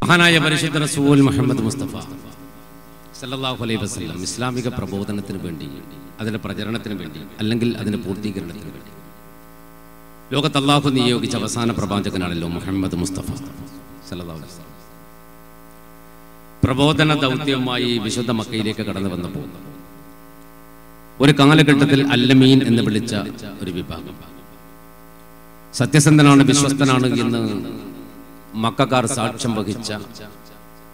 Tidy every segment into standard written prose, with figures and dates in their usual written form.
മഹാനായ പരിശുദ്ധ റസൂൽ മുഹമ്മദ് മുസ്തഫ സല്ലല്ലാഹു അലൈഹി വസല്ലം ഇസ്ലാമിക പ്രബോധനത്തിന് വേണ്ടി, അതിന്റെ പ്രചരണത്തിന് വേണ്ടി, അല്ലെങ്കിൽ അതിന്റെ പൂർത്തീകരണത്തിന് വേണ്ടി ലോകത്ത് അല്ലാഹു നിയോഗിച്ച അവസാന പ്രവാചകനാണല്ലോ മുഹമ്മദ് മുസ്തഫ സല്ലല്ലാഹു അലൈഹി വസല്ലം. പ്രബോധന ദൗത്യവുമായി വിശുദ്ധ മക്കയിലേക്ക് കടന്നു വന്നപ്പോൾ ഒരു കാലഘട്ടത്തിൽ അല്ലമീൻ എന്ന് വിളിച്ച ഒരു വിഭാഗം, സത്യസന്ധനാണ്, വിശ്വസ്തനാണ് എന്ന് മക്കക്കാർ സാക്ഷ്യം വഹിച്ച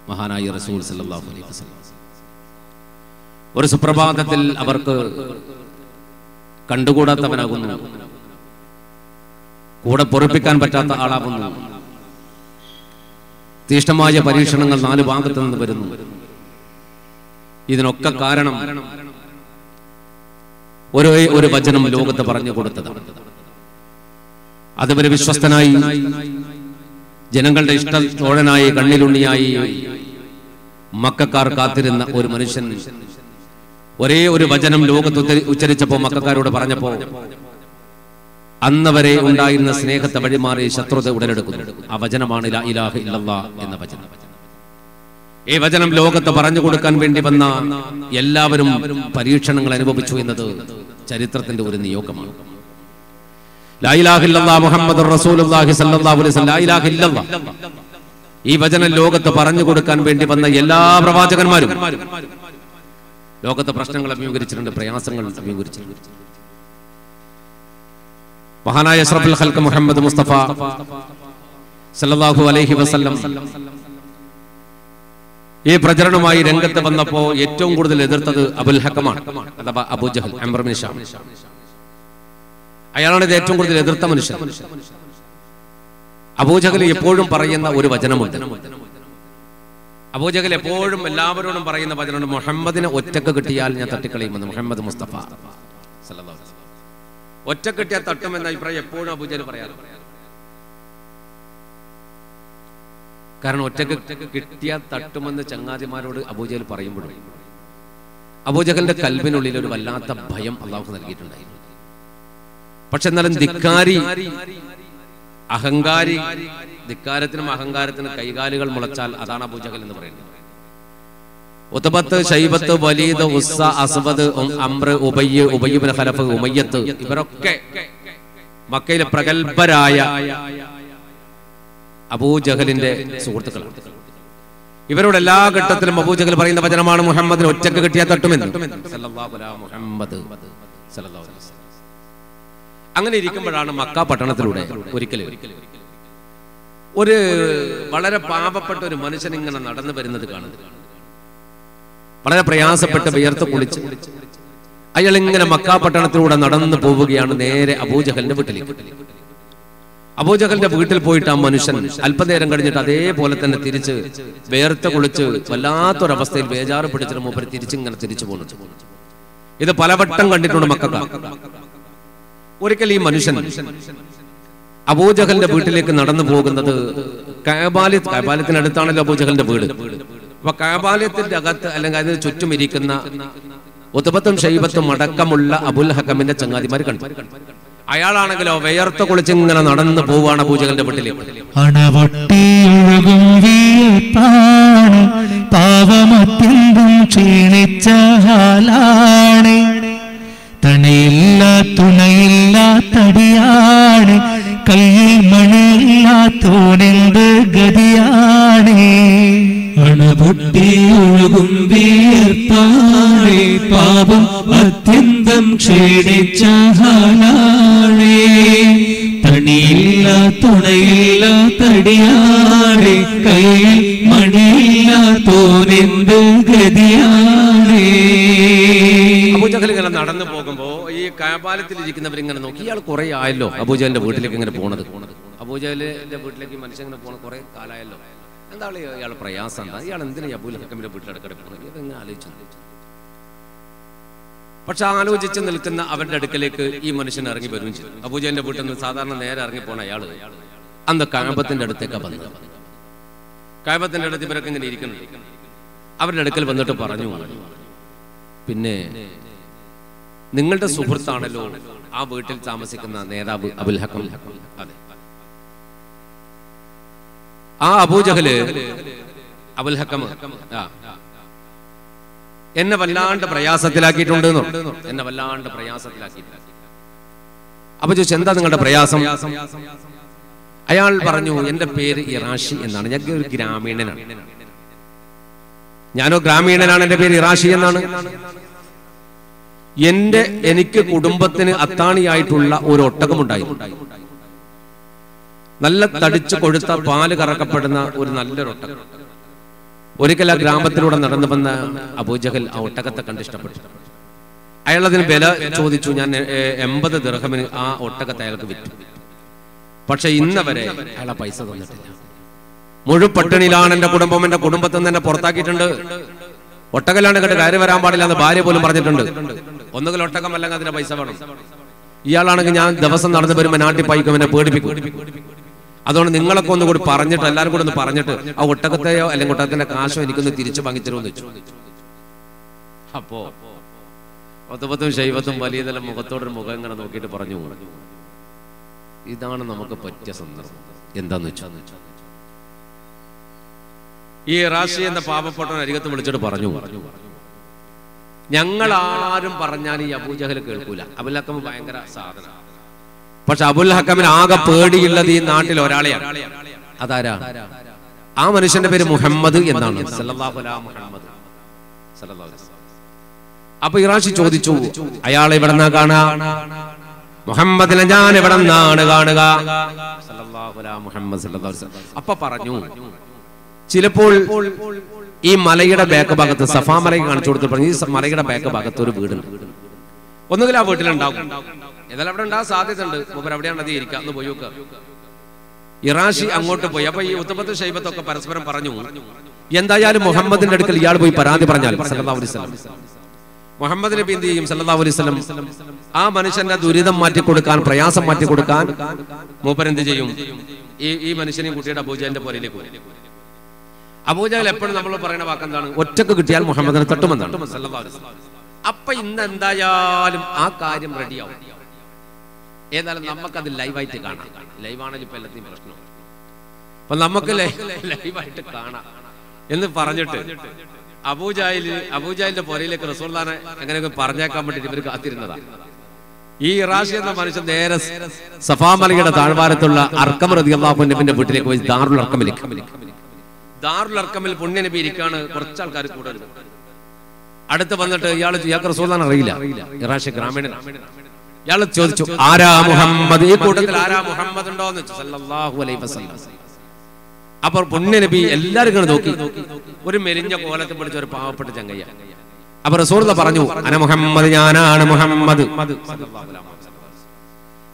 മഹാനായ റസൂൽ സല്ലല്ലാഹു അലൈഹി വസല്ലം ഒരു സുപ്രഭാതത്തിൽ അവർക്ക് കണ്ടുകൂടാത്തവനാകുന്നു, കൂടെ പൊറുപ്പിക്കാൻ പറ്റാത്ത ആളാകുന്നു. തീഷ്ണമായ പരീക്ഷണങ്ങൾ നാല് ഭാഗത്തു നിന്ന് വരുന്നു. ഇതിനൊക്കെ കാരണം ഒരു വചനം ലോകത്ത് പറഞ്ഞു കൊടുത്തതാണ്. അതുവരെ വിശ്വസ്തനായി, ജനങ്ങളുടെ ഇഷ്ടത്തോഴനായി, കണ്ണിലുണ്ണിയായി മക്കക്കാർ കാത്തിരുന്ന ഒരു മനുഷ്യൻ ഒരേ ഒരു വചനം ലോകത്ത് ഉച്ചരിച്ചപ്പോ, മക്കക്കാരോട് പറഞ്ഞപ്പോ, അന്നവരെ ഉണ്ടായിരുന്ന സ്നേഹത്തെ വഴിമാറി ശത്രുത ഉടലെടുക്കുന്നു. ആ വചനമാണ് ലാ ഇലാഹ ഇല്ലല്ലാഹ് എന്ന വചനം. ഈ വചനം ലോകത്ത് പറഞ്ഞു കൊടുക്കാൻ വേണ്ടി വന്ന എല്ലാവരും പരീക്ഷണങ്ങൾ അനുഭവിച്ചു എന്നത് ചരിത്രത്തിന്റെ ഒരു നിയോഗമാണ്. ലാ ഇലാഹ ഇല്ലല്ലാഹ് മുഹമ്മദുർ റസൂലുള്ളാഹി സ്വല്ലല്ലാഹു അലൈഹി വസല്ലം, ലാ ഇലാഹ ഇല്ലല്ലാഹ്, ഈ വചനം ലോകത്ത് പറഞ്ഞു കൊടുക്കാൻ വേണ്ടി വന്ന എല്ലാ പ്രവാചകന്മാരും ലോകത്തെ പ്രശ്നങ്ങൾ അഭിമുഖീകരിച്ചിട്ടുണ്ട്, പ്രയാസങ്ങൾ അഭിമുഖീകരിച്ചിട്ടുണ്ട്. മഹാനായ അഷ്റഫുൽ ഖൽഖ് മുഹമ്മദ് മുസ്തഫ സല്ലല്ലാഹു അലൈഹി വസല്ലം ഈ പ്രചരണവുമായി രംഗത്ത് വന്നപ്പോ ഏറ്റവും കൂടുതൽ എതിർത്തത് അബുൽ ഹക്കമാണ്, അഥവാ അബൂ ജഹൽ, അംർ ബിൻ ഹിഷാം. അയാളാണ് ഇത് ഏറ്റവും കൂടുതൽ എതിർത്ത മനുഷ്യൻ. അബൂജഹൽ എപ്പോഴും പറയുന്ന ഒരു വചനമുണ്ട്. അബൂജഹൽ എപ്പോഴും എല്ലാവരോടും പറയുന്ന വചനമുണ്ട്, മുഹമ്മദിനെ ഒറ്റക്ക് കിട്ടിയാൽ ഞാൻ തട്ടിക്കളയുമെന്ന്. മുഹമ്മദ് മുസ്തഫ സല്ലല്ലാഹു അലൈഹി വസല്ലം ഒറ്റക്ക് കിട്ടിയാൽ തട്ടുമെന്ന അഭിപ്രായം എപ്പോഴും അബൂജഹൽ പറയാറ്. കാരണം ഒറ്റക്ക് കിട്ടിയാൽ തട്ടുമെന്ന് ചങ്ങാതിമാരോട് അബൂജഹൽ പറയുമ്പോഴും അബൂജഹലിന്റെ കൽബിനുള്ളിൽ ഒരു വല്ലാത്ത ഭയം അല്ലാഹു നൽകിയിട്ടുണ്ടായിരുന്നു. പക്ഷെ എന്നാലും ധിക്കാരി, അഹങ്കാരി, ധിക്കാരത്തിനും അഹങ്കാരത്തിനും കൈകാലുകൾ മുളച്ചാൽ അതാണ് അബൂജഹൽ എന്ന് പറയുന്നത്. ഉത്ബത്ത്, ശൈബത്ത്, വലീദ്, ഉസ്സ, അസ്വദ്, അംർ, ഉബയ്യ്, ഉബയ്യ് ഇബ്നു ഖലഫ്, ഉമയ്യത്ത്, ഇവരൊക്കെ മക്കയിലെ പ്രഗൽഭരായ അബൂജഹലിന്റെ സുഹൃത്തുക്കളാണ്. ഇവരോട് എല്ലാ ഘട്ടത്തിലും അബൂജഹൽ പറയുന്ന വചനമാണ് മുഹമ്മദിന് ഒറ്റക്ക് കിട്ടിയാൽ തട്ടുമെന്ന്. സല്ലല്ലാഹു അലൈഹി മുഹമ്മദ് സല്ലല്ലാഹു അലൈഹി വസല്ലം. അങ്ങനെ ഇരിക്കുമ്പോഴാണ് മക്ക പട്ടണത്തിലൂടെ ഒരിക്കലും ഒരു വളരെ പാവപ്പെട്ട ഒരു മനുഷ്യൻ ഇങ്ങനെ നടന്നു വരുന്നത് കാണുന്നത്. വളരെ പ്രയാസപ്പെട്ട് വിയർത്ത് കുളിച്ച് അയാൾ ഇങ്ങനെ മക്ക പട്ടണത്തിലൂടെ നടന്നു പോവുകയാണ് നേരെ അബൂജഹലിന്റെ വീട്ടിലേക്ക്. അബൂജഹലിന്റെ വീട്ടിൽ പോയിട്ട് ആ മനുഷ്യൻ അല്പനേരം കഴിഞ്ഞിട്ട് അതേപോലെ തന്നെ തിരിച്ച് വേർത്ത് കുളിച്ച് വല്ലാത്തൊരവസ്ഥയിൽ ബേജാറ് പിടിച്ചിട്ട് മൂപ്പര് തിരിച്ചിങ്ങനെ തിരിച്ചു പോകുന്നു. ഇത് പലവട്ടം കണ്ടിട്ടുണ്ട് മക്കക്കാർ. ഒരിക്കൽ ഈ മനുഷ്യൻ അബൂജഹലിന്റെ വീട്ടിലേക്ക് നടന്നു പോകുന്നത് കഅബാലയത്തിനടുത്താണല്ലോ അബൂജഹലിന്റെ വീട്. അപ്പൊ കഅബാലയത്തിന്റെ അകത്ത് അല്ലെങ്കിൽ അതിന് ചുറ്റും ഇരിക്കുന്ന ഉത്ബത്തും ശൈബത്തും അടക്കമുള്ള അബുൽ ഹക്കമിന്റെ ചങ്ങാതിമാർ കണ്ടു. അയാളാണെങ്കിലോ വിയർത്ത് കുളിച്ച് ഇങ്ങനെ നടന്നു പോവാണ് അബൂജഹലിന്റെ വീട്ടിലേക്ക്. തണയില്ല തുണയില്ല തടിയാണ്, കയ്യിൽ മണിയില്ലാത്തോനെന്ത് ഗതിയാണ്. അണപൊട്ടി ഒഴുകും വിയർപ്പാണ്, പാപം അത്യന്തം ക്ഷീണിച്ച ഹാലാണ്. തണിയില്ല തുണയില്ല തടിയാണ്, കയ്യിൽ മണിയില്ലാത്തോനെന്ത് ഗതിയാണ്. അബൂജഹൽ ഇങ്ങനെ നടന്നു പോകുമ്പോ ഈ കഅബാലയത്തിൽ ഇരിക്കുന്നവരിങ്ങനെ നോക്കി, ഇയാൾ കുറെ ആയല്ലോ അബൂജഹലിന്റെ വീട്ടിലേക്ക് ഇങ്ങനെ പോണത്. അബൂജഹലിന്റെ വീട്ടിലേക്ക് മനുഷ്യൻ ഇങ്ങനെ പോണ കുറെ കാലമായല്ലോ, എന്താണ് ഇയാൾ പ്രയാസം, എന്താ ഇയാൾ എന്തിനാ അബൂൽ ഹക്കമിന്റെ വീട്ടിലടക്കടെ പോണത്, ഇതെങ്ങനെ ആലോചിച്ചു. പക്ഷെ ആലോചിച്ച് നിൽക്കുന്ന അവരുടെ അടുക്കലേക്ക് ഈ മനുഷ്യൻ ഇറങ്ങി വരും ചെയ്തു. അബൂജഹലിന്റെ വീട്ടിൽ നിന്ന് സാധാരണ നേരെ ഇറങ്ങി പോണ അയാള് അന്ന് കഅബത്തിന്റെ അടുത്തേക്ക് വന്നത്. കഅബത്തിന്റെ അടുത്ത് ഇവരൊക്കെ ഇങ്ങനെ ഇരിക്കുന്നുണ്ട്. അവരുടെ അടുക്കൽ വന്നിട്ട് പറഞ്ഞു, പിന്നെ നിങ്ങളുടെ സുഹൃത്താണല്ലോ ആ വീട്ടിൽ താമസിക്കുന്ന നേതാവ് അബുൽ ഹക്കം. അതെ, ആ അബൂജഹല് അബുൽ ഹക്കം എന്നെ വല്ലാണ്ട് പ്രയാസത്തിലാക്കിയിട്ടുണ്ട്. എന്നെ വല്ലാണ്ട് പ്രയാസത്തിലാക്കിയിട്ടുണ്ട്. അപ്പൊ ചോദിച്ചു, എന്താ നിങ്ങളുടെ പ്രയാസം? അയാൾ പറഞ്ഞു, എന്റെ പേര് ഇറാഷി എന്നാണ്, ഞാൻ ഒരു ഗ്രാമീണനാണ്. ഞാനോ ഗ്രാമീണനാണ്, എന്റെ പേര് ഇറാഷി എന്നാണ്. എനിക്ക് കുടുംബത്തിന് അത്താണിയായിട്ടുള്ള ഒരു ഒട്ടകമുണ്ടായിരുന്നു. നല്ല തടിച്ചു കൊഴുത്ത പാല് കറക്കപ്പെടുന്ന ഒരു നല്ലൊരു ഒട്ടകം. ഒരിക്കൽ ആ ഗ്രാമത്തിലൂടെ നടന്നു വന്ന അബൂജഹൽ ആ ഒട്ടകത്തെ കണ്ടിഷ്ടപ്പെട്ടു. അയാൾ അതിന് വില ചോദിച്ചു. ഞാൻ 80 ദിർഹമിന് ആ ഒട്ടകത്തെ അയാൾക്ക് വിറ്റു. പക്ഷെ ഇന്നവരെ അയാളെ പൈസ തന്നിട്ടില്ല. മുഴുപട്ടിണിയിലാണ് എന്റെ കുടുംബം. എന്റെ കുടുംബത്തിൽ നിന്ന് എന്നെ പുറത്താക്കിയിട്ടുണ്ട്. ഒട്ടകലാണ് കേട്ട് കയറി വരാൻ പാടില്ല എന്ന് ഭാര്യ പോലും പറഞ്ഞിട്ടുണ്ട്. ഒന്നുകിൽ ഒട്ടകം അല്ലെങ്കിൽ അതിന്റെ പൈസ വേണം. ഇയാളാണെങ്കിൽ ഞാൻ ദിവസം നടന്നു വരുമ്പോൾ നാട്ടിൽ പൈക്കും, എന്നെ പേടിപ്പിക്കും. അതുകൊണ്ട് നിങ്ങളൊക്കെ ഒന്നുകൂടി പറഞ്ഞിട്ട്, എല്ലാവരും കൂടെ ഒന്ന് പറഞ്ഞിട്ട് ആ ഒട്ടകത്തെയോ അല്ലെങ്കിൽ ഒട്ടകത്തിന്റെ കാശോ എനിക്കൊന്ന് തിരിച്ചു വാങ്ങിത്തരുമെന്ന് വെച്ചു. അപ്പോ ഒത്തപത്തും ശൈവത്തും വലിയ തല മുഖത്തോടൊരു മുഖം ഇങ്ങനെ നോക്കിയിട്ട് പറഞ്ഞു, ഇതാണ് നമുക്ക് പറ്റിയ സന്ദർഭം. എന്താന്ന് വെച്ചാൽ ഈ റാഷി എന്ന പാപപ്പെട്ടവൻ അരികത്ത് വിളിച്ചിട്ട് പറഞ്ഞു, ഞങ്ങൾ ആരും പറഞ്ഞാൽ ഈ അബൂജഹൽ കേൾക്കൂല. അബുൽ ഹക്കം ഭയങ്കര സാധന. പക്ഷെ അബുൽ ഹക്കമിന് ആകെ പേടിയുള്ളത് ഈ നാട്ടിൽ ഒരാളെയാണ്. അതാരാ? ആ മനുഷ്യന്റെ പേര് മുഹമ്മദ് എന്നാണ്. സല്ലല്ലാഹു അലൈഹി മുഹമ്മദ് സല്ലല്ലാഹു അലൈഹി വസല്ലം. അപ്പൊ ഇറാഷി ചോദിച്ചു, അയാളെ എവിടെന്നാ കാണുക? മുഹമ്മദിനെ ഞാൻ എവിടെന്നാണ് കാണുക? സല്ലല്ലാഹു അലൈഹി മുഹമ്മദ് സല്ലല്ലാഹു അലൈഹി വസല്ലം. അപ്പൊ പറഞ്ഞു, ചിലപ്പോൾ ഈ മലയുടെ ബാക്ക് ഭാഗത്ത്, സഫാ മലയ്ക്ക് കാണിച്ചു കൊടുത്തു പറഞ്ഞു, ഈ മലയുടെ ബാക്ക് ഭാഗത്ത് ഒരു വീടുണ്ട്. ഒന്നുകിൽ ആ വീട്ടിലുണ്ടാകും, ഏതായാലും അവിടെ ഉണ്ടാകാൻ സാധ്യതയുണ്ട്. മൂപ്പർ അവിടെയാണ് അത് ഇരിക്കുക, അന്ന് പോയി നോക്കുക. ഇറാഷി അങ്ങോട്ട് പോയി. അപ്പൊ ഈ ഉത്തമത്ത് ഷൈബത്തൊക്കെ പരസ്പരം പറഞ്ഞു, എന്തായാലും മുഹമ്മദിന്റെ അടുക്കൽ ഇയാൾ പോയി പരാതി പറഞ്ഞാൽ സല്ലല്ലാഹു അലൈഹി വസല്ലം, മുഹമ്മദ് നബി എന്ത് ചെയ്യും? സല്ലല്ലാഹു അലൈഹി വസല്ലം ആ മനുഷ്യന്റെ ദുരിതം മാറ്റിക്കൊടുക്കാൻ, പ്രയാസം മാറ്റിക്കൊടുക്കാൻ മൂപ്പർ എന്ത് ചെയ്യും? ഈ മനുഷ്യനെയും കുട്ടിയുടെ അബൂജഹലിന്റെ പോരയിലേക്ക് പോയി. അബൂജഹൽ എപ്പോഴും നമ്മൾ പറയുന്ന വാക്കെന്താണ്? ഒറ്റക്ക് കിട്ടിയാൽ മുഹമ്മദിനെ തട്ടുമെന്നാണ് സല്ലല്ലാഹു അലൈഹി വസല്ലം. അപ്പൊ ഇന്ന് എന്തായാലും ആ കാര്യം റെഡിയാവും. ഏതായാലും നമുക്കത് ലൈവായിട്ട് കാണാം. ലൈവാണെങ്കിൽ ഇപ്പൊ എല്ലാത്തിനും പ്രശ്നം. അപ്പൊ നമുക്ക് ലൈവായിട്ട് കാണാം എന്ന് പറഞ്ഞിട്ട് അബൂജഹലിന്റെ പുരയിലേക്ക് റസൂലുള്ളാഹിനെ എങ്ങനെയൊക്കെ പറഞ്ഞേക്കാൻ വേണ്ടിട്ട് ഇവർ കാത്തിരുന്നതാ. ഈ ഇറാഷി എന്ന മനുഷ്യൻ നേരെ സഫാ മലയുടെ താഴ്വാരത്തുള്ള അർക്കം റളിയല്ലാഹു അൻഹുവിന്റെ വീട്ടിലേക്ക് പോയി. ദാറുൽ അർക്കമിൽ പുണ്യ നബി ഇരിക്കാണ്. കുറച്ച് ആൾക്കാർ കൂടെ അടുത്ത് വന്നിട്ട് ഇയാൾക്ക് റസൂലുള്ളാഹിനെ അറിയില്ല. ഇറാഷി ഗ്രാമീണനാണ്. ഇയാൾ ചോദിച്ചു, ആരാ മുഹമ്മദ്? ഈ കൂട്ടത്തിൽ ആരാ മുഹമ്മദ് ഉണ്ടോ എന്ന് ചോദിച്ചു. സല്ലല്ലാഹു അലൈഹി വസല്ലം. അപ്പോൾ പുണ്യ നബി എല്ലാവരും ഇങ്ങനെ നോക്കി. ഒരു മെലിഞ്ഞ കോലത്തിൽ പിടിച്ച ഒരു പാവപ്പെട്ട ചങ്ങയ്യ. അപ്പൊ റസൂലുള്ളാഹി പറഞ്ഞു, അന മുഹമ്മദ്, ഞാനാണ് മുഹമ്മദ്,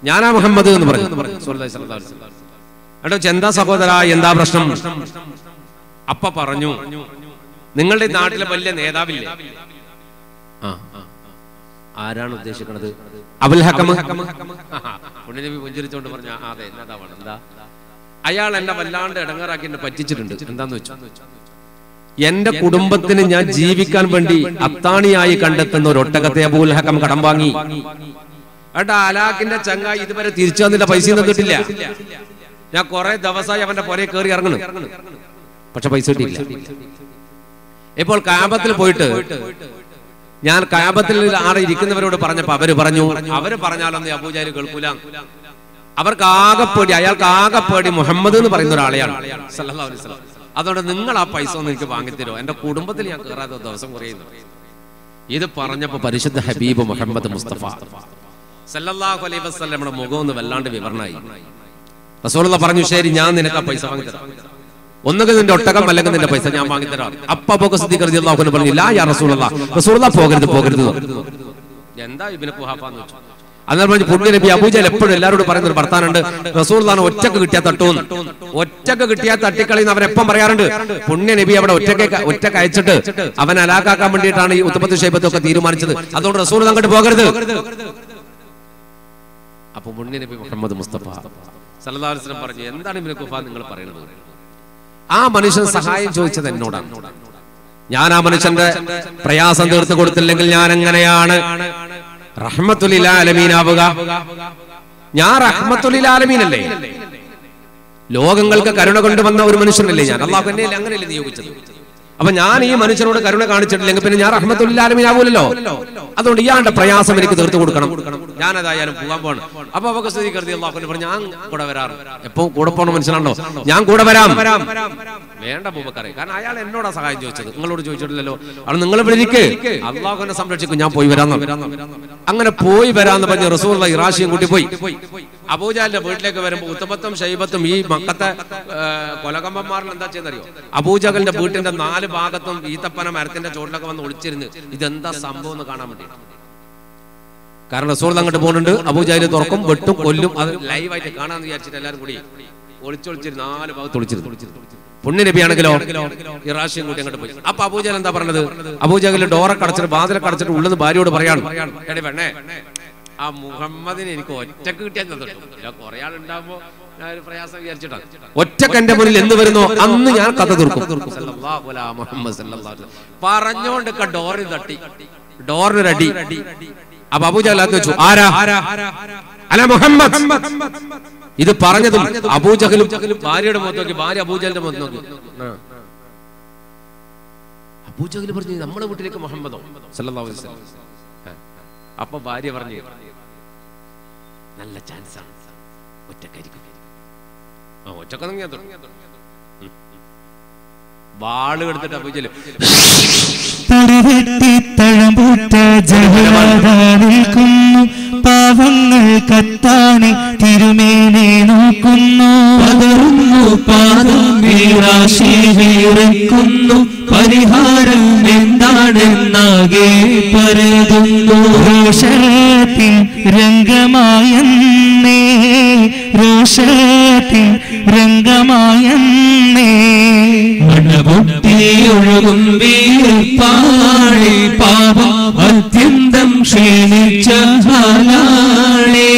ഞാനാ മുഹമ്മദ് എന്ന് പറഞ്ഞു റസൂലുള്ളാഹി സ്വല്ലല്ലാഹു അലൈഹി വസല്ലം. എടോ എന്താ സഹോദര, എന്താ പ്രശ്നം? അപ്പ പറഞ്ഞു, നിങ്ങളുടെ നാട്ടിലെ വലിയ നേതാവില്ലേ? ആരാണ് ഉദ്ദേശിക്കുന്നത്? അബുൽ ഹക്കം. പുണ്യ നബി പുഞ്ചിരിച്ചുകൊണ്ട് പറഞ്ഞു, അതെ നേതാവാണ്. എന്താ? അയാൾ എന്നെ വല്ലാണ്ട് ഇടങ്ങേറാക്കി എന്നെ പറ്റിച്ചിട്ടുണ്ട്. എന്താന്ന് വെച്ചു, എന്റെ കുടുംബത്തിന് ഞാൻ ജീവിക്കാൻ വേണ്ടി അത്താണിയായി കണ്ടെത്തുന്ന ഒരു ഒട്ടകത്തെ അബൂൽ ഹക്കം കടം വാങ്ങി. ഏട്ടാ അലാഖിന്റെ ചങ്ങായി ഇതുവരെ തിരിച്ചു വന്നില്ല, പൈസ തന്നിട്ടില്ല. ഞാൻ കുറെ ദിവസമായി അവന്റെ പുറകെ കയറി ഇറങ്ങണം, പക്ഷെ പൈസ കിട്ടിയില്ല. ഇപ്പോൾ കഅബത്തിൽ പോയിട്ട് ഞാൻ കഅബത്തിൽ ആടെ ഇരിക്കുന്നവരോട് പറഞ്ഞപ്പോ അവര് പറഞ്ഞാലൊന്നും അബൂജഹൽ കേൾക്കൂല. അവർക്ക് ആകെപ്പേടി, അയാൾക്ക് ആകെപ്പേടി മുഹമ്മദ് എന്ന് പറയുന്ന ഒരാളെയാണ് സല്ലല്ലാഹു അലൈഹി വസല്ലം. അതുകൊണ്ട് നിങ്ങൾ ആ പൈസ ഒന്ന് എനിക്ക് വാങ്ങിത്തരോ, എന്റെ കുടുംബത്തിൽ ഞാൻ കയറാതെ ദിവസം കുറയുന്നു. ഇത് പറഞ്ഞപ്പോ പരിശുദ്ധ ഹബീബ് മുഹമ്മദ് മുസ്തഫ സല്ലല്ലാഹു അലൈഹി വസല്ലമയുടെ മുഖം ഒന്ന് വല്ലാണ്ട് വിവരണമായി. റസൂലുള്ളാഹി പറഞ്ഞു, ശരി ഞാൻ നിനക്ക് ആ പൈസ വാങ്ങിത്തരാം. ഒന്നുകിൽ നിന്റെ ഒട്ടകം അല്ലെങ്കിൽ നിന്റെ പൈസ ഞാൻ വാങ്ങിത്തരാം. അപ്പൊ അബൂബക്കർ സിദ്ദീഖ് റളിയല്ലാഹു അൻഹു പറഞ്ഞു, ലാ യാ റസൂലല്ലാഹ്, റസൂലുള്ളാഹി പോകരുത്. എന്താ ഇബ്നു ഖുഹാഫാന്ന് വെച്ചു. അന്നേരം പറഞ്ഞു, പുണ്യ നബി അബൂജഹൽ എപ്പോഴും എല്ലാവരോടും പറയുന്ന ഒരു വർത്താനുണ്ട്, റസൂലുള്ളാഹിനെ ഒറ്റക്ക് കിട്ടിയാൽ തട്ടൂന്ന്. ഒറ്റക്ക് കിട്ടിയാൽ തട്ടിക്കളയുന്ന അവരെപ്പം പറയാറുണ്ട്. പുണ്യ നബി അവിടെ ഒറ്റക്ക് അയച്ചിട്ട് അവൻ ഹലാക്കാക്കാൻ വേണ്ടിയിട്ടാണ് ഈ ഉത്ബത്ത് ഷൈബത്തൊക്കെ തീരുമാനിച്ചത്. അതുകൊണ്ട് റസൂലുള്ളാഹി അങ്ങോട്ട് പോകരുത്. അപ്പൊ പുണ്യ നബി മുഹമ്മദ് മുസ്തഫ സല്ലല്ലാഹു അലൈഹി വസല്ലം പറഞ്ഞു, എന്താണ് ഇബ്നു ഖുഹാഫ നിങ്ങൾ പറയുന്നത്? ആ മനുഷ്യൻ സഹായം ചോദിച്ചത് എന്നോടാണ്. ഞാൻ ആ മനുഷ്യന്റെ പ്രയാസം തീർത്തു കൊടുത്തില്ലെങ്കിൽ ഞാൻ എങ്ങനെയാണ് റഹ്മത്തുൽ ലിൽ ആലമീൻ ആവുക? ഞാൻ റഹ്മത്തുൽ ലിൽ ആലമീൻ അല്ലേ? ലോകങ്ങൾക്ക് കരുണ കൊണ്ടുവന്ന ഒരു മനുഷ്യനല്ലേ ഞാൻ. അള്ളാഹു എന്നെ അങ്ങനെയല്ലേ നിയോഗിച്ചത്. അപ്പൊ ഞാൻ ഈ മനുഷ്യനോട് കരുണ കാണിച്ചിട്ടില്ലെങ്കിൽ പിന്നെ ഞാൻ റഹ്മത്തുൽ ആലമീൻ ആവൂലല്ലോ. അതുകൊണ്ട് ഇയാളുടെ പ്രയാസം എനിക്ക് തീർത്തു കൊടുക്കണം. ഞാൻ അതായാലും പോകാൻ പോകണം. അപ്പൊ അവർക്ക് സ്ഥിതി കരുതി അള്ളാഹു പറഞ്ഞു ഞാൻ കൂടെ വരാറ്. എപ്പോ കൂടെ പോകണം മനസ്സിലാണോ? ഞാൻ കൂടെ വരാം. വേണ്ട അബൂബക്കറെ, കാരണം അയാൾ എന്നോടാ സഹായം ചോദിച്ചത്, നിങ്ങളോട് ചോദിച്ചിട്ടില്ലല്ലോ. അത് നിങ്ങൾ ഇവിടെ ഇരിക്ക്, അള്ളാഹു എന്നെ സംരക്ഷിക്കും, ഞാൻ പോയി വരാന്ന്. അങ്ങനെ പോയി വരാന്ന് പറഞ്ഞ് റസൂലുള്ളാഹി ഇറാശിയും കൂട്ടി പോയി. അബൂജഹലിന്റെ വീട്ടിലേക്ക് വരുമ്പോൾ ഉത്തബത്തും ഷൈബത്തും ഈ മക്കത്തെ കൊലകമ്പന്മാരിൽ എന്താ ചെയ്യുന്നറിയോ? അബൂജഹലിന്റെ വീട്ടിന്റെ 4 ഭാഗത്തും ഈത്തപ്പന മരത്തിന്റെ ചോട്ടിലൊക്കെ വന്ന് ഒളിച്ചിരുന്ന് ഇതെന്താ സംഭവം എന്ന് കാണാൻ വേണ്ടി. കാരണം റസൂൽ അങ്ങോട്ട് പോകുന്നുണ്ട്, അബൂജഹൽ തുറക്കും, വെട്ടും, കൊല്ലും. അത് ലൈവായിട്ട് കാണാന്ന് വിചാരിച്ചിട്ട് എല്ലാവരും കൂടി ഒളിച്ചൊളിച്ചിരുന്ന് 4 ഭാഗത്ത് ഒളിച്ചിരുന്നു. പുണ്യ നബിയാണെങ്കിലോ ഇറാശിയും കൂട്ടി അങ്ങോട്ട് പോയി. അപ്പൊ അബൂജഹൽ എന്താ പറഞ്ഞത്? അബൂജഹൽ ഡോറൊക്കെ അടച്ചിട്ട് വാതിലൊക്കെ അടച്ചിട്ട് ഉള്ളത് ഭാര്യയോട് പറയാണ്, എടേ പെണ്ണേ, ആ മുഹമ്മദിനെ എനിക്ക് ഒറ്റക്ക് കിട്ടിയാൽ തന്നിട്ടില്ല. കുറെ ആളുണ്ടാകുമ്പോ ഞാൻ ഒരു പ്രയാസം വിചാരിച്ചിട്ടാണ്. ഒറ്റക്ക് എന്റെ മുന്നിൽ എന്ത് വരുന്നോ അന്ന് ഞാൻ കഥ തീർക്കും. പറഞ്ഞോണ്ടൊക്കെ ഡോറിൽ തട്ടി, ഡോറിനൊരടി. അപ്പൊ അബൂജഹൽ ചോദിച്ചു, ആരാ? അല്ല മുഹമ്മദ്. ഇത് പറഞ്ഞതും അബൂജഹലും ഭാര്യയുടെ മുഖത്ത് നോക്കി, ഭാര്യ അബൂജഹലിന്റെ മുഖത്ത് നോക്കി. അബൂജഹൽ പറഞ്ഞു, നമ്മുടെ വീട്ടിലേക്ക് മുഹമ്മദോ സല്ലല്ലാഹു അലൈഹി വസല്ലം. അപ്പൊ ഭാര്യ പറഞ്ഞു, നല്ല ചാൻസാണ്, ഒറ്റക്കായിരിക്കും. ഒറ്റക്ക വാള് എടുത്തിട്ട് അബൂജഹൽ തഴമ്പൂറ്റ ജഹലാനിൽക്കുന്നു, പാവങ്ങൾ കത്താനെ തിരുമേനെ നോക്കുന്നു. പതറുന്നു പാദം വീറാശി വീറക്കുന്നു, പരിഹാരം എന്താണെന്നാകെ പരതുന്നു. രോഷത്തിൽ രംഗമായെന്നേ, രോഷത്തിൽ രംഗമായെന്നേ. മണപൊട്ടിയൊഴുകും വീർപ്പാളി, പാപം അത്യന്തം ക്ഷീണിച്ച ഹാലാളേ.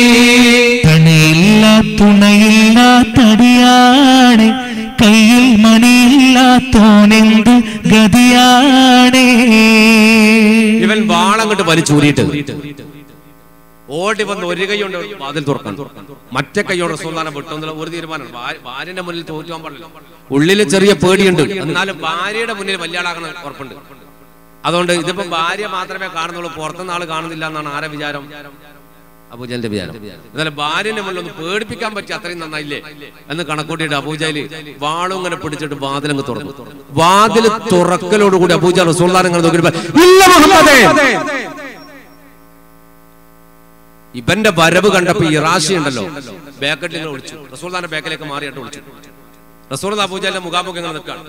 തണയില്ല തുണയില്ലാത്തടിയാണ്, കയ്യിൽ മണിയില്ലാത്തോനെന്ത് ഗതിയാണേ. ഇവൻ വാളങ്ങോട്ട് വലിച്ചൂരിയിട്ട് ഓടി വന്ന് ഒരു കൈകൊണ്ട് വാതിൽ തുറക്കാൻ, മറ്റേ കൈയോട് റസൂലുള്ളാഹിനെ വിട്ടുന്നുള്ള ഒരു തീരുമാനമാണ്. ഭാര്യന്റെ മുന്നിൽ തോറ്റുവാൻ പാടില്ല. ഉള്ളിൽ ചെറിയ പേടിയുണ്ട്, എന്നാലും ഭാര്യയുടെ മുന്നിൽ വലിയ ആളാകണം ഉറപ്പുണ്ട്. അതുകൊണ്ട് ഇതിപ്പോ ഭാര്യ മാത്രമേ കാണുന്നുള്ളൂ, പുറത്തുനിന്ന് ആള് കാണുന്നില്ല എന്നാണ് ആരെ വിചാരം? അബൂജഹലിന്റെ വിചാരം. എന്നാലും ഭാര്യന്റെ മുന്നിൽ ഒന്ന് പേടിപ്പിക്കാൻ പറ്റി, അത്രയും നന്നായില്ലേ എന്ന് കണക്കൂട്ടിയിട്ട് അബൂജഹൽ വാളും ഇങ്ങനെ പിടിച്ചിട്ട് വാതിലങ്ങ് തുറന്നു. വാതിൽ തുറക്കലോടുകൂടി അബൂജഹൽ റസൂലുള്ളാഹിനെ ഇങ്ങനെ നോക്കിയപ്പോൾ, ഇല്ല മുഹമ്മദേ. ഇവന്റെ വരവ് കണ്ടപ്പോ ഈ റാശി ഉണ്ടല്ലോ ബാക്കറ്റിൽ ഇങ്ങനെ ഒളിച്ചു, റസൂലുള്ളാഹിന്റെ ബാക്കിലേക്ക് മാറിയിട്ട് ഒളിച്ചു. റസൂലുള്ളാഹി അബൂജഹലിന്റെ മുഖാമുഖം ഇങ്ങനെ നിൽക്കുകയാണ്.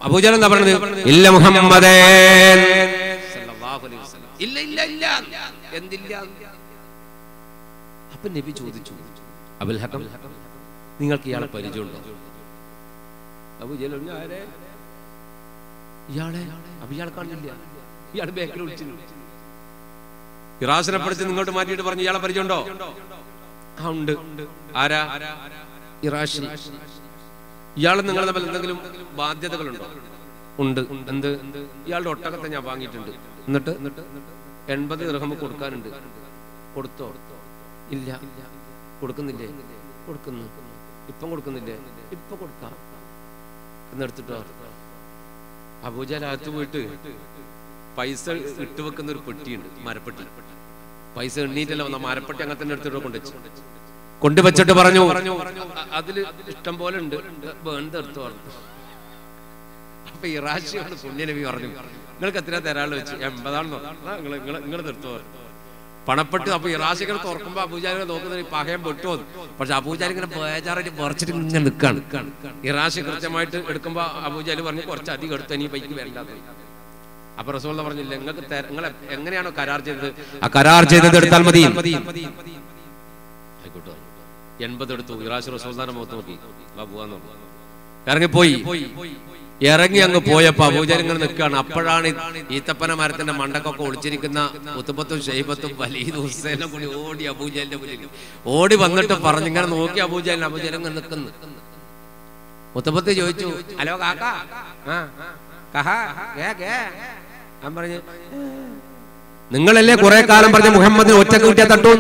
അബൂജഹൽ എന്താ പറഞ്ഞത്? ഇല്ല മുഹമ്മദേ സല്ലല്ലാഹു അലൈഹി വസല്ലം. ഇല്ല ഇല്ല ഇല്ല, എന്തില്ല? അപ്പൊ നബി ചോദിച്ചു, അബുൽ ഹകം, നിങ്ങൾക്ക് ഇയാളെ പരിചയമുണ്ടോ? അബൂജഹൽ പറഞ്ഞു, ആരെ? ഇയാളെ. അപ്പൊ ഇയാളെ കാണില്ല, ഇയാളെ ബാക്കിൽ ഒളിച്ചു. ഇറാസിനെ പഠിച്ച് നിങ്ങോട്ട് മാറ്റിയിട്ട് പറഞ്ഞു, ഇയാളെ പരിചയമുണ്ടോ? ആ ഉണ്ട്. ആരാ? ഇറാശി. ഇയാള് നിങ്ങൾ തമ്മിൽ എന്തെങ്കിലും ബാധ്യതകളുണ്ടോ? ഉണ്ട്. എന്ത്? ഇയാളുടെ ഒട്ടകത്തെ ഞാൻ വാങ്ങിയിട്ടുണ്ട്, എന്നിട്ട് 80 ദിർഹം കൊടുക്കാനുണ്ട്. കൊടുത്തോ? ഇല്ല. കൊടുക്കുന്നില്ലേ? കൊടുക്കുന്നു. ഇപ്പം കൊടുക്കുന്നില്ലേ? ഇപ്പൊ കൊടുക്കാം എന്നെടുത്തിട്ടോ. അബൂജഹൽ അകത്ത് പോയിട്ട് പൈസ ഇട്ടുവെക്കുന്ന ഒരു പെട്ടിയുണ്ട്, മരപ്പെട്ടി. പൈസ എണ്ണീറ്റല്ല വന്ന മരപ്പെട്ടി അങ്ങനെ തന്നെ എടുത്തിട്ട് കൊണ്ടുവച്ചിട്ട് പറഞ്ഞു, അതില് ഇഷ്ടം പോലെ ഉണ്ട്, വേണ്ട എടുത്തു പറഞ്ഞു. അപ്പൊ ഇറാശിയോട് പുണ്യ നബി പറഞ്ഞു, നിങ്ങൾക്ക് എത്ര തരാള് വെച്ച്? 80 നിങ്ങൾ എടുത്തു പറഞ്ഞു. പണപ്പെട്ട്. അപ്പൊ ഇറാശികൾ തുറക്കുമ്പോ അബൂജഹലിനെ നോക്കുന്ന പകയം പെട്ടു. പക്ഷെ അബൂജഹൽ ഇങ്ങനെ ബേജാറായിട്ട് പറിച്ചിട്ട് ഇങ്ങനെ നിൽക്കാണ്. ഇറാശി കൃത്യമായിട്ട് എടുക്കുമ്പോ അബൂജഹൽ പറഞ്ഞു, കുറച്ചധികം എടുത്ത് ഇനി പൈക്ക് വരണ്ടാത്ത. അപ്പൊ റസൂലുള്ളാഹി പറഞ്ഞില്ല, നിങ്ങൾക്ക് നിങ്ങൾ എങ്ങനെയാണോ കരാർ ചെയ്തത് ആ കരാർ ചെയ്തത് എടുത്താൽ മതി. ആയിക്കോട്ടെ. 80 എടുത്തു. ഇറാശി റസൂലുള്ളാഹിന്റെ മുഖത്ത് നോക്കി, വാ പോവാന്ന് പറഞ്ഞു. ഇറങ്ങിപ്പോയി. ഇറങ്ങി അങ്ങ് പോയപ്പോ അബൂജഹൽ ഇങ്ങനെ നിൽക്കുകയാണ്. അപ്പോഴാണ് ഈത്തപ്പന മരത്തിന്റെ മണ്ടക്കൊക്കെ ഒളിച്ചിരിക്കുന്ന ഉത്ബത്തും ഷൈബത്തും വലീദും ഹുസൈനും കൂടി ഓടി അബൂജഹലിന്റെ മുന്നിൽ ഓടി വന്നിട്ട് പറഞ്ഞു, ഇങ്ങനെ നോക്കി അബൂജഹൽ. അബൂജഹൽ ഇങ്ങനെ നിൽക്കുന്നു. ഉത്ബത്ത് ചോദിച്ചു, ഹലോ കാക്കാ, ഞാൻ പറഞ്ഞു നിങ്ങളല്ലേ കുറെ കാലം പറഞ്ഞ മുഹമ്മദിന് ഒറ്റക്ക് കിട്ടിയ തട്ടു.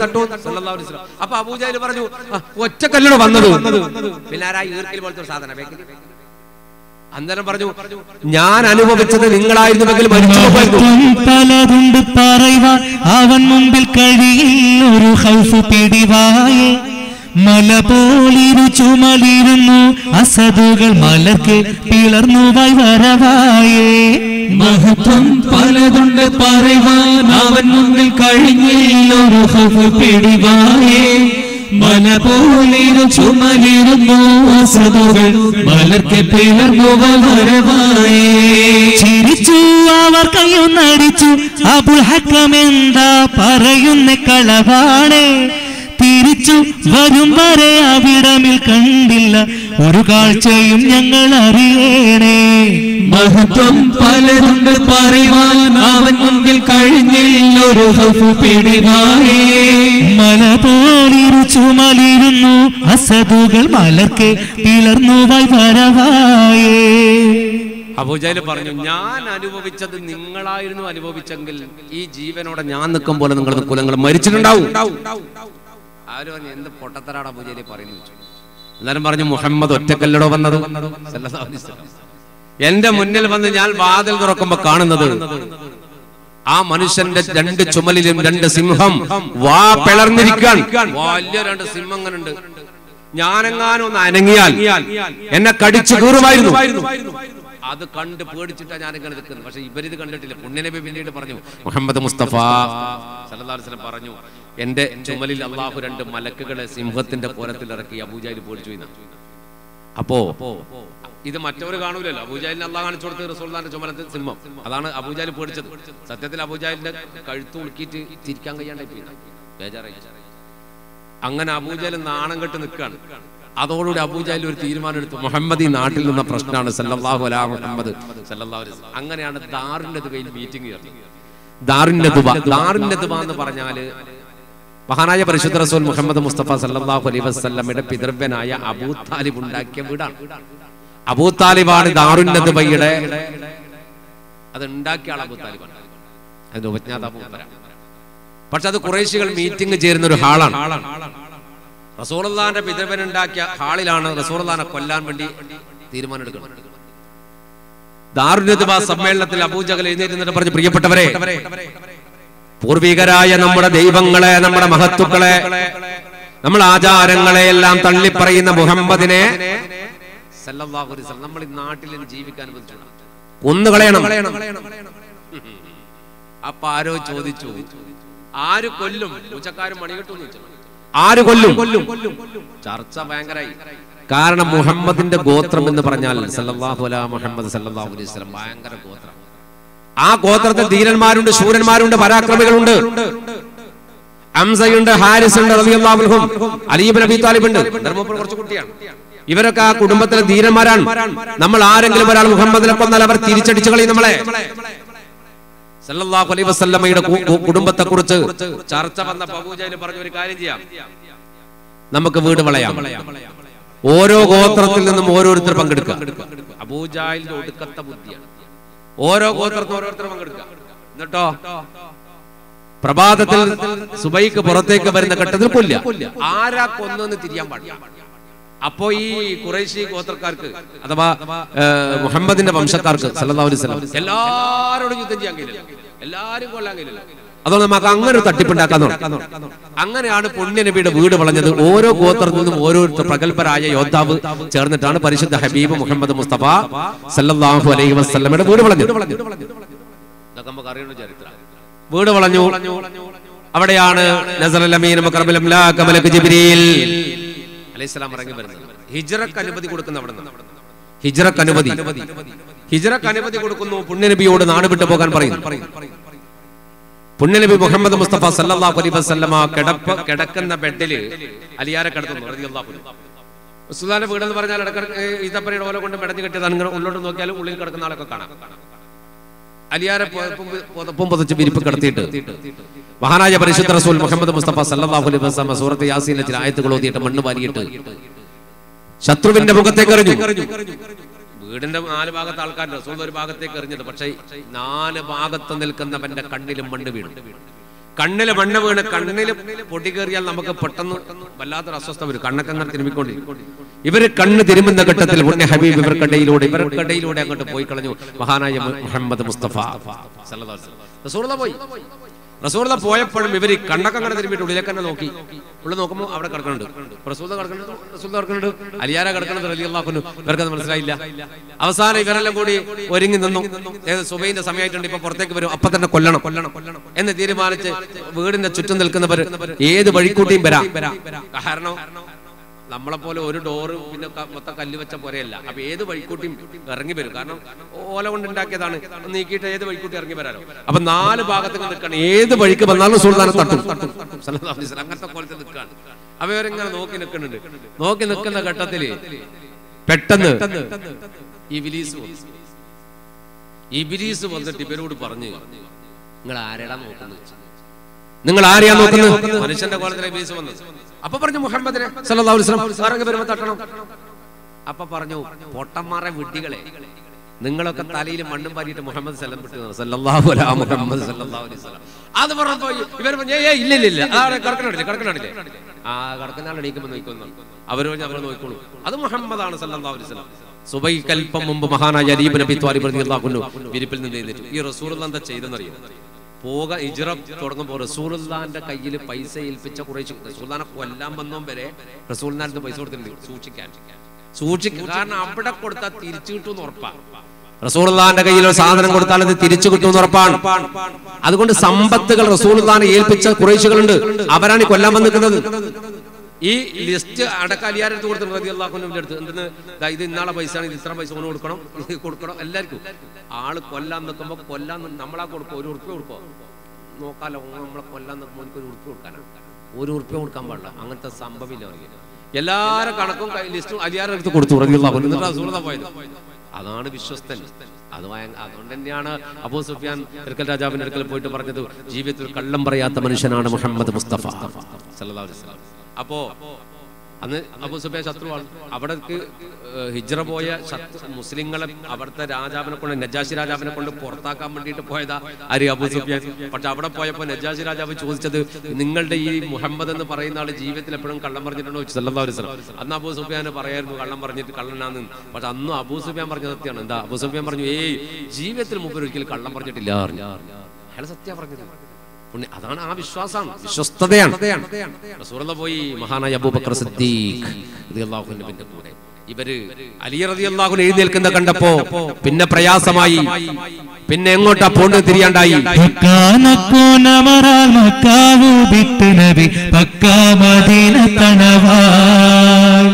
അപ്പൊ അബൂജഹൽ പറഞ്ഞു ഒറ്റക്കല്ലോ വന്നത്, പിന്നെ ആരാ ഈർക്കിൽ പോലത്തെ സാധനം. അന്നേരം പറഞ്ഞു ഞാൻ അനുഭവിച്ചത് നിങ്ങളായിരുന്നുവെങ്കിൽ പലതുണ്ട് പറയുവാൻ അവൻ മുമ്പിൽ കഴിയിൽ ഒരു ഹൗഫ് പിടിവായേ. മല പോലിരു ചുമലിരുന്നു അസദുകൾ മലർക്ക് പിളർന്നു വരവായേ. മഹത്വം പലതുണ്ട് പറയുവാൻ അവൻ മുമ്പിൽ കഴിഞ്ഞിൽ ഒരു ഹൗഫ് പിടിവായേ. മല പോലിരു ചുമലിരുന്നു അസദുകൾ മലർക്ക് പിളർന്നു വരവായേ. ചിരിച്ചു അവർ കയ്യൊന്നടിച്ചു അബുൽ ഹക്കം എന്താ പറയുന്ന കളവാണേ. തിരിച്ചു വരും വരെ അവിടമിൽ കണ്ടില്ല ഒരു കാഴ്ചയും ഞങ്ങൾ അറിയണേ. മഹത്വം പലതുണ്ട് പറയുവാൻ അവൻ മുമ്പിൽ കഴിഞ്ഞില്ല ഒരു ഹൗഫ് പിടിവായേ. മല പോലിരു ചുമലിരുന്നു അസദുകൾ മലർക്ക് പിളർന്നു വരവായേ. അബൂജഹൽ പറഞ്ഞു ഞാൻ അനുഭവിച്ചത് നിങ്ങളായിരുന്നു അനുഭവിച്ചെങ്കിൽ ഈ ജീവനോടെ ഞാൻ നിൽക്കും പോലെ നിങ്ങളുടെ കുലങ്ങൾ മരിച്ചിട്ടുണ്ടാവും. ആരും പറഞ്ഞു എന്ത് പൊട്ടത്തരാണ് അബൂജഹൽ പറയുന്നു. എന്നാലും പറഞ്ഞു മുഹമ്മദ് ഒറ്റക്കല്ലടോ വന്നത്. എന്റെ മുന്നിൽ വന്ന് ഞാൻ വാതിൽ തുറക്കുമ്പോ കാണുന്നത് ആ മനുഷ്യന്റെ രണ്ട് ചുമലിലും രണ്ട് സിംഹം വാ പിളർന്നിരിക്കാൻ. വലിയ രണ്ട് സിംഹങ്ങളുണ്ട്. ഞാനെങ്ങാനും ഒന്ന് അനങ്ങിയാൽ എന്നെ കടിച്ചു കീറുമായിരുന്നു. അത് കണ്ട് പേടിച്ചിട്ടാ ഞാനിങ്ങനെ നിൽക്കുന്നത്. പക്ഷെ ഇവരിത് കണ്ടിട്ടില്ല. പുണ്യനബി പിന്നീട് പറഞ്ഞു മുഹമ്മദ് മുസ്തഫ സല്ലല്ലാഹു അലൈഹി വസല്ലം പറഞ്ഞു എന്റെ ചുമലിൽ അള്ളാഹു രണ്ട് മലക്കുകളെ സിംഹത്തിന്റെ കോലത്തിൽ ഇറക്കി. അബൂജഹൽ പേടിച്ചു. അപ്പോ ഇത് മറ്റവര് കാണൂലല്ലോ. അബൂജഹലിനെ അള്ളാഹ് കാണിച്ചു കൊടുത്ത് റസൂലുള്ളാഹിന്റെ ചുമലത്തിൽ സിംഹം. അതാണ് അബൂജഹൽ പേടിച്ചത്. സത്യത്തിൽ അബൂജഹലിന്റെ കഴുത്ത് ഉളുക്കിയിട്ട് ചിരിക്കാൻ കഴിയാണ്ടായി ബേജാറായി. അങ്ങനെ അബൂജഹൽ നാണം കെട്ട് നിൽക്കുകയാണ്. അതോടുകൂടി അബൂജഹൽ ഒരു തീരുമാനം എടുത്തു. മുഹമ്മദ് ഈ നാട്ടിൽ നിന്ന പ്രശ്നമാണ് സല്ലല്ലാഹു അലൈഹി മുഹമ്മദ് സല്ലല്ലാഹു അലൈഹി വസല്ലം. അങ്ങനെയാണ് ദാറുന്നദ് കയ്യിൽ മീറ്റിംഗ് ചേർന്നത്. ദാറുന്നദ് എന്ന് പറഞ്ഞാല് മഹാനായ പരിശുദ്ധ റസൂൽ മുഹമ്മദ് മുസ്തഫ സല്ലല്ലാഹു അലൈഹി വസല്ലമയുടെ പിതൃവ്യനായ അബൂ താലിബ് ഉണ്ടാക്കിയ വീടാണ്. അബൂ താലിബാണ് ദാറുന്നദ് ബയ്യുടെ അത് ഉണ്ടാക്കിയ ആൾ. അബൂ താലിബാണ് അതിന്റെ ഉപജ്ഞാതാവ്. പക്ഷെ അത് ഖുറൈശികൾ മീറ്റിംഗ് ചേരുന്ന ഒരു ഹാളാണ്. റസൂലുള്ളാഹിന്റെ പിതൃവ്യനുണ്ടാക്കിയ ഹാളിലാണ് റസൂലുള്ളാഹിനെ കൊല്ലാൻ വേണ്ടി തീരുമാനം എടുക്കുന്നത്. ദാറുന്നദ് സമ്മേളനത്തിൽ അബൂജഹൽ എഴുന്നേറ്റ് പറഞ്ഞു പ്രിയപ്പെട്ടവരെ, പൂർവികരായ നമ്മുടെ ദൈവങ്ങളെ, നമ്മുടെ മഹത്തുക്കളെ, നമ്മുടെ ആചാരങ്ങളെ എല്ലാം തള്ളിപ്പറയുന്ന മുഹമ്മദിനെ സല്ലല്ലാഹു അലൈഹി വസല്ലം നമ്മൾ ഈ നാട്ടിൽ ജീവിക്കാൻ കൊന്നുകളയണം. അപ്പൊ ആരോ ചോദിച്ചു ആര് കൊല്ലും? ഉച്ചക്കാരും മണികെട്ടു ആര് കൊല്ലും? ചർച്ച ഭയങ്കരായി. കാരണം മുഹമ്മദിന്റെ ഗോത്രം എന്ന് പറഞ്ഞാൽ സല്ലല്ലാഹു അലൈഹി മുഹമ്മദ് സല്ലല്ലാഹു അലൈഹി വസല്ലം ഭയങ്കര ഗോത്രം. ആ ഗോത്രത്തിൽ ധീരന്മാരുണ്ട്, ശൂരന്മാരുണ്ട്, പരാക്രമികളുണ്ട്. ഹംസയുണ്ട്, ഹാരിസ് ഉണ്ട് റളിയല്ലാഹു അൻഹും, അലി ഇബ്നു അബീ താലിബ് ഉണ്ട്. ധർമ്മപുരം കുറച്ച് കുട്ടിയാണ്. ഇവരൊക്കെ ആ കുടുംബത്തിലെ ധീരന്മാരാണ്. നമ്മൾ ആരെങ്കിലും ഒരാൾ മുഹമ്മദിനെ കൊന്നാൽ അവർ തിരിച്ചടിച്ചു കളയും നമ്മളെ. സല്ലല്ലാഹു അലൈഹി വസല്ലമയുടെ കുടുംബത്തെ കുറിച്ച് ചർച്ച വന്നപ്പോൾ അബൂജഹൽ പറഞ്ഞു ഒരു കാര്യം ചെയ്യാം, നമുക്ക് വീട് വളയാം. ഓരോ ഗോത്രത്തിൽ നിന്നും ഓരോരുത്തർ പങ്കെടുക്കുക. അബൂജഹലിന്റെ ഒടുക്കത്തെ ബുദ്ധിയാണ്. ഓരോ ഗോത്രത്തിൽ ഓരോരുത്തർ പങ്കെടുക്കുക. എന്നിട്ടോ പ്രഭാതത്തിൽ സുബൈക്ക് പുറത്തേക്ക് വരുന്ന ഘട്ടത്തിൽ കൊല്ല. ആരാ കൊന്നെന്ന് തിരിയാൻ പാടില്ല. അപ്പോ ഈ ഖുറൈശി ഗോത്രക്കാർക്ക് അഥവാ മുഹമ്മദിന്റെ വംശക്കാർക്ക് സല്ലല്ലാഹു അലൈഹി വസല്ലം എല്ലാവരോടും യുദ്ധം ചെയ്യാൻ കഴിയില്ല, എല്ലാരും കൊല്ലാൻ കഴിയില്ല. അതുകൊണ്ട് നമുക്ക് അങ്ങനെ ഒരു തട്ടിപ്പുണ്ടാക്കാൻ. അങ്ങനെയാണ് പുണ്യനബിയുടെ വീട് വളഞ്ഞത്. ഓരോ ഗോത്രത്തിൽ നിന്നും ഓരോരുത്തർ പ്രഗത്ഭരായ യോദ്ധാവ് ചേർന്നിട്ടാണ് പരിശുദ്ധ ഹബീബ് മുഹമ്മദ് മുസ്തഫ സല്ലല്ലാഹു അലൈഹി വസല്ലമയുടെ വീട് വളഞ്ഞത്. നമുക്ക് അറിയുന്ന ചരിത്രം. വീട് വളഞ്ഞു. അവിടെയാണ് നസറൽ അമീൻ മുഖറബുൽ അംലാക് മലക്ക് ജിബ്രീൽ അലൈഹിസ്സലാം ഇറങ്ങി വരുന്നത്. ഹിജ്റക്ക് അനുമതി കൊടുക്കുന്ന അവിടെ നിന്ന്. ഹിജ്റക്ക് അനുമതി കൊടുക്കുന്നു. പുണ്യനബിയോട് നാട് വിട്ടു പോകാൻ പറയുന്നു. പുണ്യനബി മുഹമ്മദ് മുസ്തഫ സല്ലല്ലാഹു അലൈഹി വസല്ലമ കിടക്കുന്ന ബെഡിൽ അലിയാരെ കിടത്തുന്നു റളിയല്ലാഹു അൻഹു. റസൂലുള്ളാഹിന്റെ വീട് എന്ന് പറഞ്ഞാൽ ഈത്തപ്പനയുടെ ഓല കൊണ്ട് മെടഞ്ഞു കെട്ടിയത്. നിങ്ങൾ ഉള്ളോട്ട് നോക്കിയാലും ഉള്ളിൽ കിടക്കുന്ന ആളൊക്കെ കാണാം. അലിയാരെ പുതപ്പും പുതച്ച് വിരിപ്പ് കിടത്തിയിട്ട് മഹാനായ പരിശുദ്ധ റസൂൽ മുഹമ്മദ് മുസ്തഫ സല്ലല്ലാഹു അലൈഹി വസല്ലം സൂറത്ത് യാസീനിലെ ചില ആയത്തുകൾ ഓതിയിട്ട് മണ്ണ് വാരിയിട്ട് ശത്രുവിന്റെ മുഖത്തേക്ക് എറിഞ്ഞു. വീടിന്റെ 4 ഭാഗത്ത് ആൾക്കാർ റസൂൽ ഒരു ഭാഗത്തേക്ക് എറിഞ്ഞത്. പക്ഷേ 4 ഭാഗത്ത് നിൽക്കുന്നവന്റെ കണ്ണിലും മണ്ണ് വീണു. കണ്ണില് മണ്ണ് വീണ് കണ്ണില് പൊടി കയറിയാൽ നമുക്ക് പെട്ടെന്ന് വല്ലാത്തൊരു അസ്വസ്ഥ വരും. കണ്ണൊക്കെ അങ്ങനെ തിരുമ്മിക്കൊണ്ടിരിക്കും. ഇവര് കണ്ണ് തിരുമുന്ന ഘട്ടത്തിൽ പുണ്യ ഹബീബ് ഇവർക്കിടയിലൂടെ അങ്ങോട്ട് പോയി കളഞ്ഞു. മഹാനായ മുഹമ്മദ് മുസ്തഫ സല്ലല്ലാഹു അലൈഹി വസല്ലം റസൂലുള്ളാഹി പോയി. റസൂലുള്ളാഹി പോയപ്പോഴും ഇവര് കണ്ണൊക്കെ അങ്ങനെ തിരുമ്മിട്ട് ഉള്ളിലേക്ക് തന്നെ നോക്കി. ഉള്ളിൽ നോക്കുമ്പോൾ അവിടെ കിടക്കുന്നുണ്ട് റസൂലുള്ളാഹി കിടക്കുന്നുണ്ട്, അലിയാര കിടക്കുന്നത് റളിയല്ലാഹു അൻഹു. ഇവർക്കത് മനസ്സിലായില്ല. അവസാനം ഇവരെല്ലാം കൂടി ഒരുങ്ങി നിന്നു. സുബൈന്റെ സമയമായിട്ടുണ്ട്, ഇപ്പൊ പുറത്തേക്ക് വരും, അപ്പൊ തന്നെ കൊല്ലണം എന്ന് തീരുമാനിച്ച് വീടിന്റെ ചുറ്റും നിൽക്കുന്നവർ ഏത് വഴിക്കൂട്ടിയും വരാം. കാരണം നമ്മളെ പോലെ ഒരു ഡോറ് പിന്നെ മൊത്തം കല്ല് വെച്ച പോലെയല്ല. അപ്പൊ ഏത് വഴിക്കൂട്ടിയും ഇറങ്ങി വരും. കാരണം ഓല കൊണ്ട് ഉണ്ടാക്കിയതാണ്, നീക്കിയിട്ട് ഏത് വഴിക്കൂട്ടി ഇറങ്ങി വരാലോ. അപ്പൊ 4 ഭാഗത്തേക്ക് നിൽക്കണം. ഏത് വഴിക്ക് വന്നാലും സുൽത്താനെ തട്ടും. അങ്ങനത്തെ കോലത്തിൽ നിൽക്കാണ്. അപ്പൊ ഇവരിങ്ങനെ നോക്കി നിൽക്കുന്നുണ്ട്. നോക്കി നിൽക്കുന്ന ഘട്ടത്തില് പെട്ടെന്ന് ഇബ്ലീസ് വന്നിട്ട് ഇവരോട് പറഞ്ഞു, നിങ്ങൾ ആരെടാ നോക്കുന്നത്? നിങ്ങൾ ആരെയാ നോക്കുന്നത്? മനുഷ്യന്റെ കോലത്തിലെ ഇബ്ലീസ് വന്നു. അപ്പൊ പറഞ്ഞു മുഹമ്മദിനെ സല്ലല്ലാഹു അലൈഹി വസല്ലം ഇറങ്ങി വരുമ്പോ തട്ടണം. അപ്പൊ പറഞ്ഞു, പൊട്ടന്മാരെ വിഡ്ഢികളെ, നിങ്ങളൊക്കെ തലയിൽ മണ്ണും പാരിയിട്ട് മുഹമ്മദ് സല്ലല്ലാഹു അലൈഹി മുഹമ്മദ് സല്ലല്ലാഹു അലൈഹി വസല്ലം അത് പറഞ്ഞപ്പോ ഇവർ പറഞ്ഞു, ഇല്ല അതാണ് കിടക്കണില്ലേ ആ കിടക്കുന്ന ആൾ എണീക്കുമ്പോ നോക്കുന്നു. അവര് പറഞ്ഞു, അവരെ നോക്കിക്കോളൂ, അത് മുഹമ്മദാണ് സല്ലല്ലാഹു അലൈഹി വസല്ലം. സുബൈക്കൽപ്പം മുമ്പ് മഹാനായ അലി ഇബ്നു അബീ ത്വാലിബ് റളിയല്ലാഹു അൻഹു വിരിപ്പിൽ നിന്ന് എഴുന്നേറ്റു. ഈ റസൂലുള്ളാഹി എന്താ ചെയ്തെന്നറിയോ? ഹിജ്റ തുടങ്ങുമ്പോൾ റസൂലുള്ളാഹിന്റെ കയ്യിൽ പൈസ ഏൽപ്പിച്ച ഖുറൈശ് റസൂലുള്ളാഹിനെ കൊല്ലാൻ വന്നോം വരെ റസൂലുള്ളാഹിന്റെ പൈസ കൊടുത്തിട്ടുണ്ട് സൂക്ഷിക്കാൻ. കാരണം അവിടെ കൊടുത്താൽ തിരിച്ചു കിട്ടുമെന്ന് ഉറപ്പാണ്. റസൂലുള്ളാഹിന്റെ കയ്യിൽ ഒരു സാധനം കൊടുത്താൽ അത് തിരിച്ചു കിട്ടുമെന്ന് ഉറപ്പാണ്. അതുകൊണ്ട് സമ്പത്തുകൾ റസൂലുള്ളാഹിനെ ഏൽപ്പിച്ച ഖുറൈശികളുണ്ട്, അവരാണ് കൊല്ലാൻ വന്നിരിക്കുന്നത്. ഈ ലിസ്റ്റ് അടക്കാലിയാരെടുത്ത് കൊടുത്തിട്ടുണ്ട് റളിയല്ലാഹു അൻഹുവിന്റെ അടുത്ത്. എന്തെന്ന്, ഇത് ഇന്നാളെ പൈസയാണ്, ഇത് ഇത്ര പൈസ കൊടുക്കണം എല്ലാവർക്കും. ആള് കൊല്ലാൻ നിൽക്കുമ്പോ നമ്മളാ കൊടുക്കും. 1 ഉറുപ്പ്യ കൊടുക്കോ നോക്കാലോ, നമ്മളെ കൊല്ലാൻ നിൽക്കുമ്പോൾ എനിക്ക് 1 ഉറുപ്പ്യ കൊടുക്കാനാണ്. 1 ഉറുപ്പ്യ കൊടുക്കാൻ പാടില്ല. അങ്ങനത്തെ സംഭവമില്ല. എല്ലാരും കണക്കും ലിസ്റ്റും അലിയാരുടെ അടുത്ത് കൊടുത്തു റളിയല്ലാഹു അൻഹു. എന്നിട്ട് റസൂലുള്ളാഹി പോയത്. അതാണ് വിശ്വസ്തൻ. അതുകൊണ്ട് തന്നെയാണ് അബൂ സുഫിയാൻ രാജാവിന്റെ അടുക്കൽ പോയിട്ട് പറഞ്ഞത്, ജീവിതത്തിൽ കള്ളം പറയാത്ത മനുഷ്യനാണ് മുഹമ്മദ് മുസ്തഫ സല്ലല്ലാഹു അലൈഹി വസല്ലം. അപ്പോ അന്ന് അബൂ സുഫിയാൻ ശത്രുവാണ്. അവിടേക്ക് ഹിജ്റ പോയ മുസ്ലിങ്ങളെ അവിടുത്തെ രാജാവിനെ കൊണ്ട്, നജാശി രാജാവിനെ കൊണ്ട് പുറത്താക്കാൻ വേണ്ടിയിട്ട് പോയതാ ആര്? അബൂ സുഫിയാൻ. പക്ഷെ അവിടെ പോയപ്പോ നജാശി രാജാവ് ചോദിച്ചത്, നിങ്ങളുടെ ഈ മുഹമ്മദ് എന്ന് പറയുന്ന ആള് ജീവിതത്തിൽ എപ്പോഴും കള്ളം പറഞ്ഞിട്ടുണ്ടോ സല്ലല്ലാഹു അലൈഹി വസല്ലം. അന്ന് അബൂ സുഫിയാന് പറയായിരുന്നു കള്ളം പറഞ്ഞിട്ട് കള്ളനാന്ന്. പക്ഷെ അന്ന് അബൂ സുഫിയാൻ പറഞ്ഞത് സത്യമാണ്. എന്താ? അബൂ സുഫിയാൻ പറഞ്ഞു, ജീവിതത്തിൽ മുമ്പ് ഒരിക്കലും കള്ളം പറഞ്ഞിട്ടില്ല. അയാൾ സത്യം പറഞ്ഞത്. അതാണ് ആ വിശ്വാസമാണ്, വിശ്വസ്തതയാണ്. റസൂലുള്ളാഹി പോയി മഹാനായ അബൂബക്കർ സിദ്ദീഖ് റളിയല്ലാഹു അൻഹുവിന്റെ കൂടെ. ഇവര് അലി റളിയല്ലാഹു അൻഹു എഴുന്നേൽക്കുന്ന കണ്ടപ്പോ പിന്നെ പ്രയാസമായി. പിന്നെ എങ്ങോട്ടാ പോണ്ട് തിരിയാണ്ടായി. മക്കാവ് വിട്ട നബി പക്ക മദീന തണവായ്.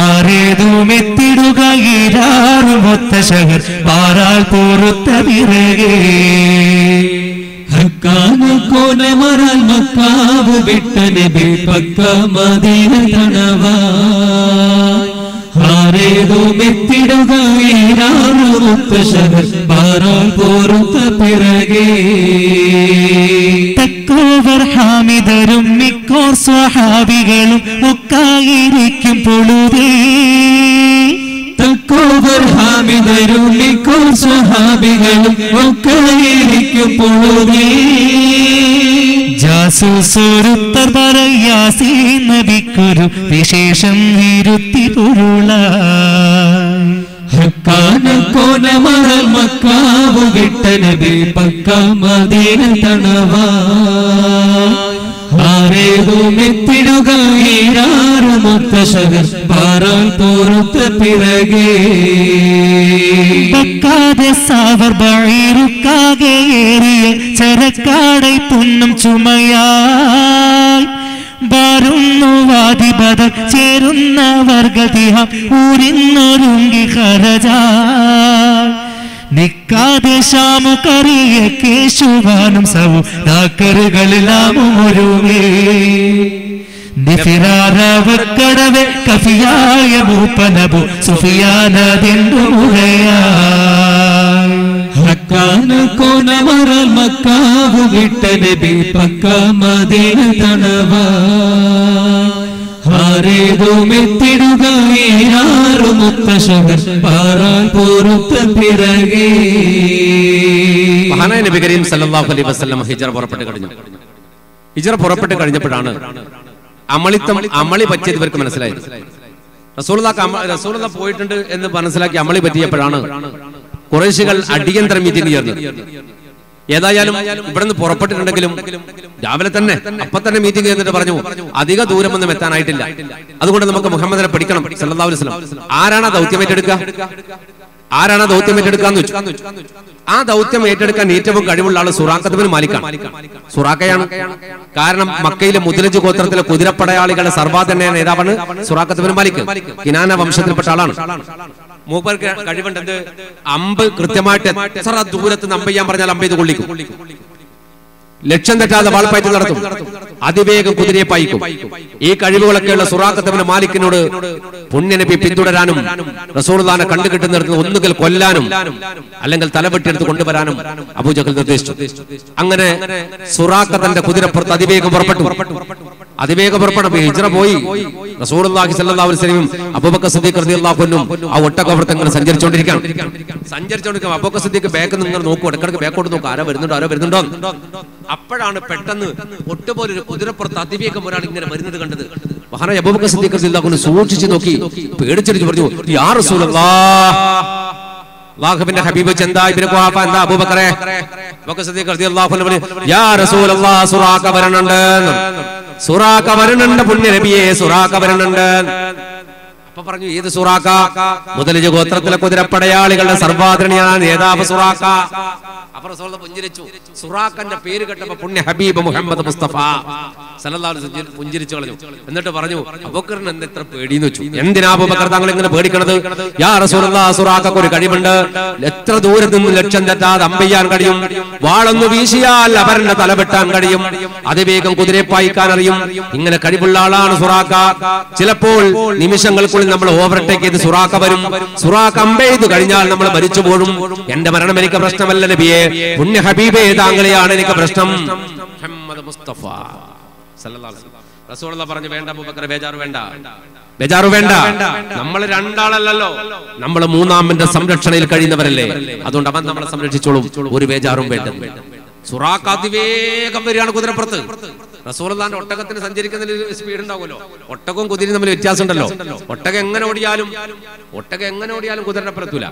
ആരേതും എത്തിടുക ഈരാറുമുത്തശഹർ പാറാൽ പോറുത്ത പിറകെ. തക്കോവർ ഹാമിദരും മിക്കോർ സ്വഹാബികളും ഒക്കായിരിക്കും പൊളുതേ. തക്കോവർ ഹാമിദരും മിക്കോർ സ്വഹാബികളും ഒക്കായിരിക്കും പൊളുതേ. ജാസൂസോരുത്തർ പറയാസീ നബിക്കൊരു വിശേഷം ഇരുത്തി പൊരുളായി. കോനമറൽ മക്കാവ് വിട്ട നബി പക്ക മദീന തണവായ്. ആരേതും എത്തിടുക ഈരാറുമുത്തശഹർ പാറാൽ പോറുത്ത പിറകെ. പക്കാതെ സാവർ ബഈറുക്കാകെ ഏറിയ ചരക്കാടൈ പുണ്ണം ചുമയായി. വരുന്നു വാദിബദർ ചേരുന്ന വർഗതിഹം ഊരിന്നൊരുങ്ങി ഖറജായ്. നിക്കാതെ ശാമുകറിയ കേശുവാനും സൗദാക്കറുകളെല്ലാമും ഒരുമേ. നിഫിറാറവക്കടവെ കഫിയായ മൂപ്പനബു സുഫിയാനതെന്തു മുഴയായി. ഹക്കാന കോനമറൽ മക്കാവ് വിട്ട നബി പക്ക മദീന തണവായ്. പാരേതുമെത്തിടുക ഏഴാറു മുത്തശ്ശകൾ പാറാൻ പൊറുത്ത പിറകെ. മഹാനായ നബി കരീം സല്ലല്ലാഹു അലൈഹി വസല്ലം ഹിജ്റ പുറപ്പെട്ട് കഴിഞ്ഞു. ഹിജ്റ പുറപ്പെട്ട് കഴിഞ്ഞപ്പോഴാണ് അമളി പറ്റിയത് ഇവർക്ക് മനസ്സിലായത്. റസൂലുള്ളാഹി പോയിട്ടുണ്ട് എന്ന് മനസ്സിലാക്കി അമളി പറ്റിയപ്പോഴാണ് ഖുറൈശികൾ അടിയന്തരം മീറ്റിംഗ് ചേർന്നത്. ഏതായാലും ഇവിടുന്ന് പുറപ്പെട്ടിട്ടുണ്ടെങ്കിലും രാവിലെ തന്നെ മീറ്റിംഗ് ചെയ്തിട്ട് പറഞ്ഞു അധിക ദൂരമൊന്നും എത്താനായിട്ടില്ല, അതുകൊണ്ട് നമുക്ക് മുഹമ്മദിനെ പിടിക്കണം സല്ലല്ലാഹു അലൈഹി വസല്ലം. ആരാണ് ആ ദൗത്യം ഏറ്റെടുക്കുക? ആ ദൗത്യം ഏറ്റെടുക്കാൻ ഏറ്റവും കഴിവുള്ള ആള് സുറാഖത്ത് ബിൻ മാലിക്കാണ്. സുറാഖയാണ്. കാരണം മക്കയിലെ മുദ്ലജ് ഗോത്രത്തിലെ കുതിരപ്പടയാളികളുടെ സർവാധന നേതാവാണ് സുറാഖത്ത് ബിൻ മാലിക്. കിനാന വംശത്തിൽപ്പെട്ട ആളാണ്. മൂപ്പർക്ക് കഴിവുണ്ട്. അമ്പ് കൃത്യമായിട്ട് എത്ര ദൂരത്ത് അമ്പ് ചെയ്യാൻ പറഞ്ഞാൽ അമ്പ് ചെയ്ത് കൊള്ളിക്കും. ലക്ഷ്യം തെറ്റാതെ വാൾപ്പയറ്റ് നടത്തും. അതിവേഗം കുതിരയെ പായിക്കും. ഈ കഴിവുകളൊക്കെയുള്ള സുറാഖത്ത് ബിൻ മാലിക്കിനോട് പുണ്യനബി പിന്തുടരാനും റസൂലുള്ളാഹിനെ കണ്ടുകിട്ടുന്നിടത്ത് ഒന്നുകിൽ കൊല്ലാനും അല്ലെങ്കിൽ തലവെട്ടിയെടുത്ത് കൊണ്ടുവരാനും അബൂജഹൽ നിർദ്ദേശിച്ചു. അങ്ങനെ സുറാഖത്തിന്റെ കുതിരപ്പുറത്ത് അതിവേഗം പുറപ്പെട്ടു. ഹിജ്റ പോയി. റസൂലുള്ളാഹി സ്വല്ലല്ലാഹു അലൈഹി വസല്ലം അബൂബക്കർ സിദ്ദീഖ് റളിയല്ലാഹു അൻഹു ആ ഒട്ടകപ്പുറത്ത് ഇങ്ങനെ സഞ്ചരിച്ചുകൊണ്ടിരിക്കുകയാണ്. അബൂബക്കർ സിദ്ദീഖ് ബാക്കിൽ നിന്ന് ഇങ്ങനെ നോക്കും, ഇടയ്ക്കിടയ്ക്ക് ബാക്കോട്ട് നോക്കും, ആരോ വരുന്നുണ്ടോ. അപ്പോഴാണ് പെട്ടെന്ന് ഒട്ടുപോലെ ഒരു കുതിരപ്പുറത്ത് അതിവേഗം ഒരാൾ ഇങ്ങനെ വരുന്നത് കണ്ടത്. മഹാനായ അബൂബക്കർ സിദ്ദീഖ് റളിയല്ലാഹു അൻഹു സൂക്ഷിച്ചു നോക്കി, പേടിച്ചിട്ട് പറഞ്ഞു, യാ റസൂലല്ലാഹ്, അല്ലാഹുവിന്റെ ഹബീബ് ചന്ദാ ഇബ്നു ഖുഹാഫ എന്താ അബൂബക്കറെ? അബൂബക്കർ സിദ്ദീഖ് റളിയല്ലാഹു അൻഹു പറഞ്ഞു, യാ റസൂലല്ലാഹ്, സുറാഖ വരുന്നുണ്ട് പുണ്യ നബിയെ, സുറാഖ വരുന്നുണ്ട്. അപ്പൊ പറഞ്ഞു, ഏത് സുറാഖ? മുദ്ലജ് ഗോത്രത്തിലെ കുതിരപ്പടയാളികളുടെ സർവാദരണീയനായ നേതാവ് സുറാഖ. അപ്പൊ റസൂൽ പുഞ്ചിരിച്ചു. സുറാഖന്റെ പേര് കേട്ടപ്പോ പുണ്യ ഹബീബ് മുഹമ്മദ് മുസ്തഫ സല്ലല്ലാഹു അലൈഹി വസല്ലം പുഞ്ചിരിച്ചു കളഞ്ഞു. എന്നിട്ട് പറഞ്ഞു, അബൂബക്കറിന് എന്താ ഇത്ര പേടിയെന്ന് വെച്ചു. എന്തിനാ അബൂബക്കർ താങ്കൾ ഇങ്ങനെ പേടിക്കണത്? യാ റസൂലല്ലാഹ്, സുറാഖക്ക് ഒരു കഴിവുണ്ട്. എത്ര ദൂരത്ത് നിന്ന് ലക്ഷ്യം തെറ്റാതെ അമ്പെയ്യാൻ കഴിയും. വാളൊന്ന് വീശിയാൽ അവരുടെ തല വെട്ടാൻ കഴിയും. അതിവേഗം കുതിരയെ പായിക്കാൻ അറിയും. ഇങ്ങനെ കഴിവുള്ള ആളാണ് സുറാഖ. ചിലപ്പോൾ നിമിഷങ്ങൾക്കുള്ളിൽ നമ്മൾ ഓവർടേക്ക് ചെയ്ത് സുറാഖ വരും. സുറാഖ അമ്പെയ്ത് കഴിഞ്ഞാൽ നമ്മൾ മരിച്ചു പോകും. എന്റെ മരണം എനിക്ക് പ്രശ്നമല്ല നബിയെ, പുണ്യ ഹബീബേ താങ്കളെയാണ് എനിക്ക് പ്രശ്നം. മുഹമ്മദ് മുസ്തഫ സല്ലല്ലാഹു അലൈഹി വസല്ലം. റസൂലുള്ളാഹി പറഞ്ഞു, വേണ്ട അബൂബക്കർ, ബേജാറ് വേണ്ട. നമ്മൾ രണ്ടാളല്ലല്ലോ, നമ്മൾ മൂന്നാമന്റെ സംരക്ഷണയിൽ കഴിയുന്നവരല്ലേ. അതുകൊണ്ട് അവൻ നമ്മളെ സംരക്ഷിച്ചോളും, ഒരു ബേജാറും വേണ്ട. സുറാഖ അതിവേഗം വരികയാണ് കുതിരപ്പുറത്ത്. റസൂലുള്ളാഹിന്റെ ഒട്ടകത്തിന് സഞ്ചരിക്കുന്നതിൽ സ്പീഡ് ഉണ്ടാവുമല്ലോ. ഒട്ടകവും കുതിരയും തമ്മിൽ വ്യത്യാസം ഉണ്ടല്ലോ. ഒട്ടകം എങ്ങനെ ഓടിയാലും കുതിരയുടെ പുറത്തൂല.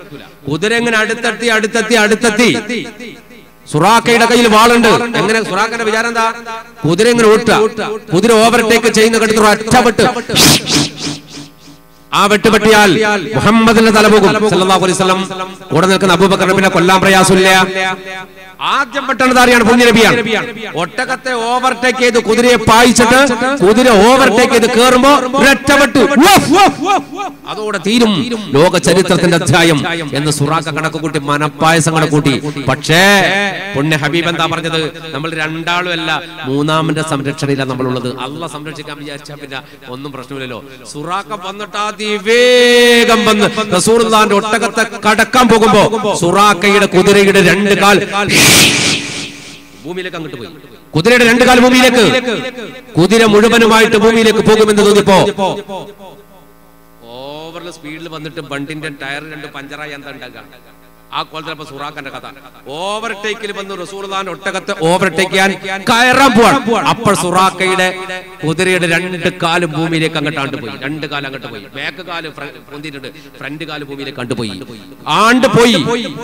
കുതിര എങ്ങനെ അടുത്തെത്തി. സുറാഖയുടെ കയ്യിൽ വാളുണ്ട്. എങ്ങനെ സുറാഖന്റെ വിചാരം എന്താ? കുതിര എങ്ങനെ ഓട്ടുക, കുതിര ഓവർടേക്ക് ചെയ്യുന്ന കടുത്ത് ഒറ്റപ്പെട്ട് ആ വെട്ടുപെട്ടിയാൽ മുഹമ്മദിന്റെ തല പോകും സല്ലല്ലാഹു അലൈഹി വസല്ലം. കൂടെ നിൽക്കുന്ന അബൂബക്കർ നബിയെ കൊല്ലാൻ പ്രയാസമില്ല. ആദ്യം പെട്ടെന്ന് ആരെയാണ്? പുണ്യ നബിയാണ്. ഒട്ടകത്തെ ഓവർടേക്ക് ചെയ്ത് കുതിരയെ പായിച്ചിട്ട് കുതിര ഓവർടേക്ക് ചെയ്ത് കേറുമ്പോ ഒറ്റവെട്ട്, അതോടെ തീരും ലോക ചരിത്രത്തിന്റെ അധ്യായം എന്ന് സുറാഖ കണക്ക് കൂട്ടി, മനപ്പായസം കണക്ക് കൂട്ടി. പക്ഷേ പുണ്യ ഹബീബ് എന്താ പറഞ്ഞത്? നമ്മൾ രണ്ടാളും അല്ല, മൂന്നാമന്റെ സംരക്ഷണയിലാണ് നമ്മളുള്ളത്. അള്ളാഹ് സംരക്ഷിക്കാൻ വിചാരിച്ചാ പിന്നെ ഒന്നും പ്രശ്നമില്ലല്ലോ. സുറാഖ വന്നിട്ട് അതിവേഗം വന്ന് റസൂലുള്ളാഹിന്റെ ഒട്ടകത്തെ കടക്കാൻ പോകുമ്പോ സുറാഖയുടെ കുതിരയുടെ രണ്ട് കാൽ ഭൂമിയിലേക്ക് അങ്ങോട്ട് പോയി. കുതിരയുടെ രണ്ട് കാൽ ഭൂമിയിലേക്ക്. കുതിര മുഴുവനുമായിട്ട് ഭൂമിയിലേക്ക് പോകുമെന്ന് തോന്നിപ്പോ ഓവറിൽ സ്പീഡിൽ വന്നിട്ട് വണ്ടിന്റെ ടയർ രണ്ട് പഞ്ചറായി എന്താ ഉണ്ടാക്കുക? ആ കോലത്തിലപ്പോ സുറാഖന്റെ കഥ. ഓവർടേക്കിൽ വന്നു റസൂലുള്ളാഹിന്റെ ഒട്ടകത്തെ ഓവർടേക്ക് ചെയ്യാൻ കയറാൻ പോവാണ്. അപ്പോൾ സുറാഖയുടെ കുതിരയുടെ രണ്ട് കാലും ഭൂമിയിലേക്ക് അങ്ങോട്ട് പോയി. രണ്ട് കാലം അങ്ങോട്ട് പോയി. ബാക്ക് കാല് പൊന്തിയിട്ടുണ്ട്, ഫ്രണ്ട് കാല് ഭൂമിയിലേക്ക് കണ്ടുപോയി. പോയി.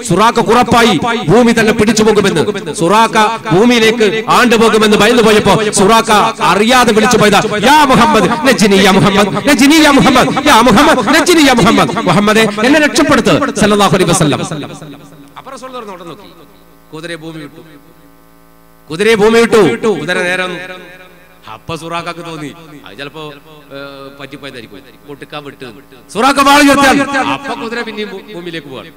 സുറാഖ കുറപ്പായി ഭൂമി തന്നെ പിടിച്ചു പോകുമെന്ന്. സുറാഖ ഭൂമിയിലേക്ക് പോകുമെന്ന് ഭയന്നു പോയപ്പോ സുറാഖ അറിയാതെ വിളിച്ചു പോയതാ, യാ മുഹമ്മദ് നജ്നി, യാ മുഹമ്മദ് നജ്നി, യാ മുഹമ്മദ്, യാ മുഹമ്മദ് നജ്നി, യാ മുഹമ്മദ്, മുഹമ്മദേ എന്നെ രക്ഷപ്പെടുത്ത് സല്ലല്ലാഹു അലൈഹി വസല്ലം. അപ്പൊ റസൂൽ നോക്കി, കുതിരയെ ഭൂമി വിട്ടു. കുതിര നേരം. അപ്പൊ സുറാഖക്ക് തോന്നി അത് ചിലപ്പോ പറ്റിപ്പോയതായിരിക്കും, കൊട്ടുക്കാൻ വിട്ട്. സുറാഖ വാൾ ഉയർത്താൻ. അപ്പൊ കുതിര പിന്നെയും ഭൂമിയിലേക്ക് പോവാൻ.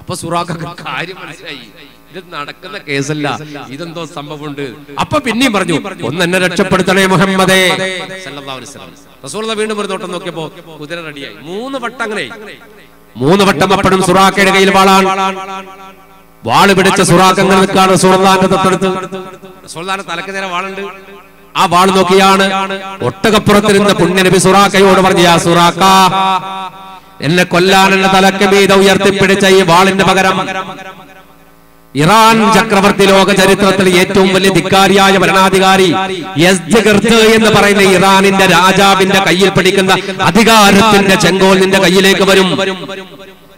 അപ്പൊ സുറാഖക്ക് കാര്യം മനസ്സിലായി, ഇത് നടക്കുന്ന കേസല്ല, ഇതെന്തോ സംഭവമുണ്ട്. അപ്പൊ പിന്നെയും പറഞ്ഞു, ഒന്ന് എന്നെ രക്ഷപ്പെടുത്തണേ മുഹമ്മദേ സല്ലല്ലാഹു അലൈഹി വസല്ലം. റസൂലുള്ളാഹി വീണ്ടും ഒരു നോട്ടം നോക്കിയപ്പോ കുതിര റെഡിയായി. 3 വട്ടം അങ്ങനെ. 3 വട്ടം അപ്പോഴും സുറാഖയുടെ കയ്യിൽ വാളാണ്. വാള് പിടിച്ച സുറാഖ് അങ്ങനെ നിൽക്കാണ് റസൂലുള്ളാഹിന്റെ തൊട്ടടുത്ത്. റസൂലുള്ളാഹിന്റെ തലക്ക് നേരെ വാളുണ്ട്. ആ വാൾ നോക്കിയാണ് ഒട്ടകപ്പുറത്തിരുന്ന പുണ്യനബി സുറാഖയോട് പറഞ്ഞു, യാ സുറാഖ, എന്നെ കൊല്ലാൻ എന്നെ തലക്ക് മീതെ ഉയർത്തിപ്പിടിച്ച ഈ വാളിന്റെ പകരം ഇറാൻ ചക്രവർത്തി ലോക ചരിത്രത്തിൽ ഏറ്റവും വലിയ ധിക്കാരിയായ ഭരണാധികാരി യസ്ദഗിർദ് എന്ന് പറയുന്ന ഇറാനിന്റെ രാജാവിന്റെ കയ്യിൽ പിടിക്കുന്ന അധികാരത്തിന്റെ ചെങ്കോൽ നിന്റെ കയ്യിലേക്ക് വരും.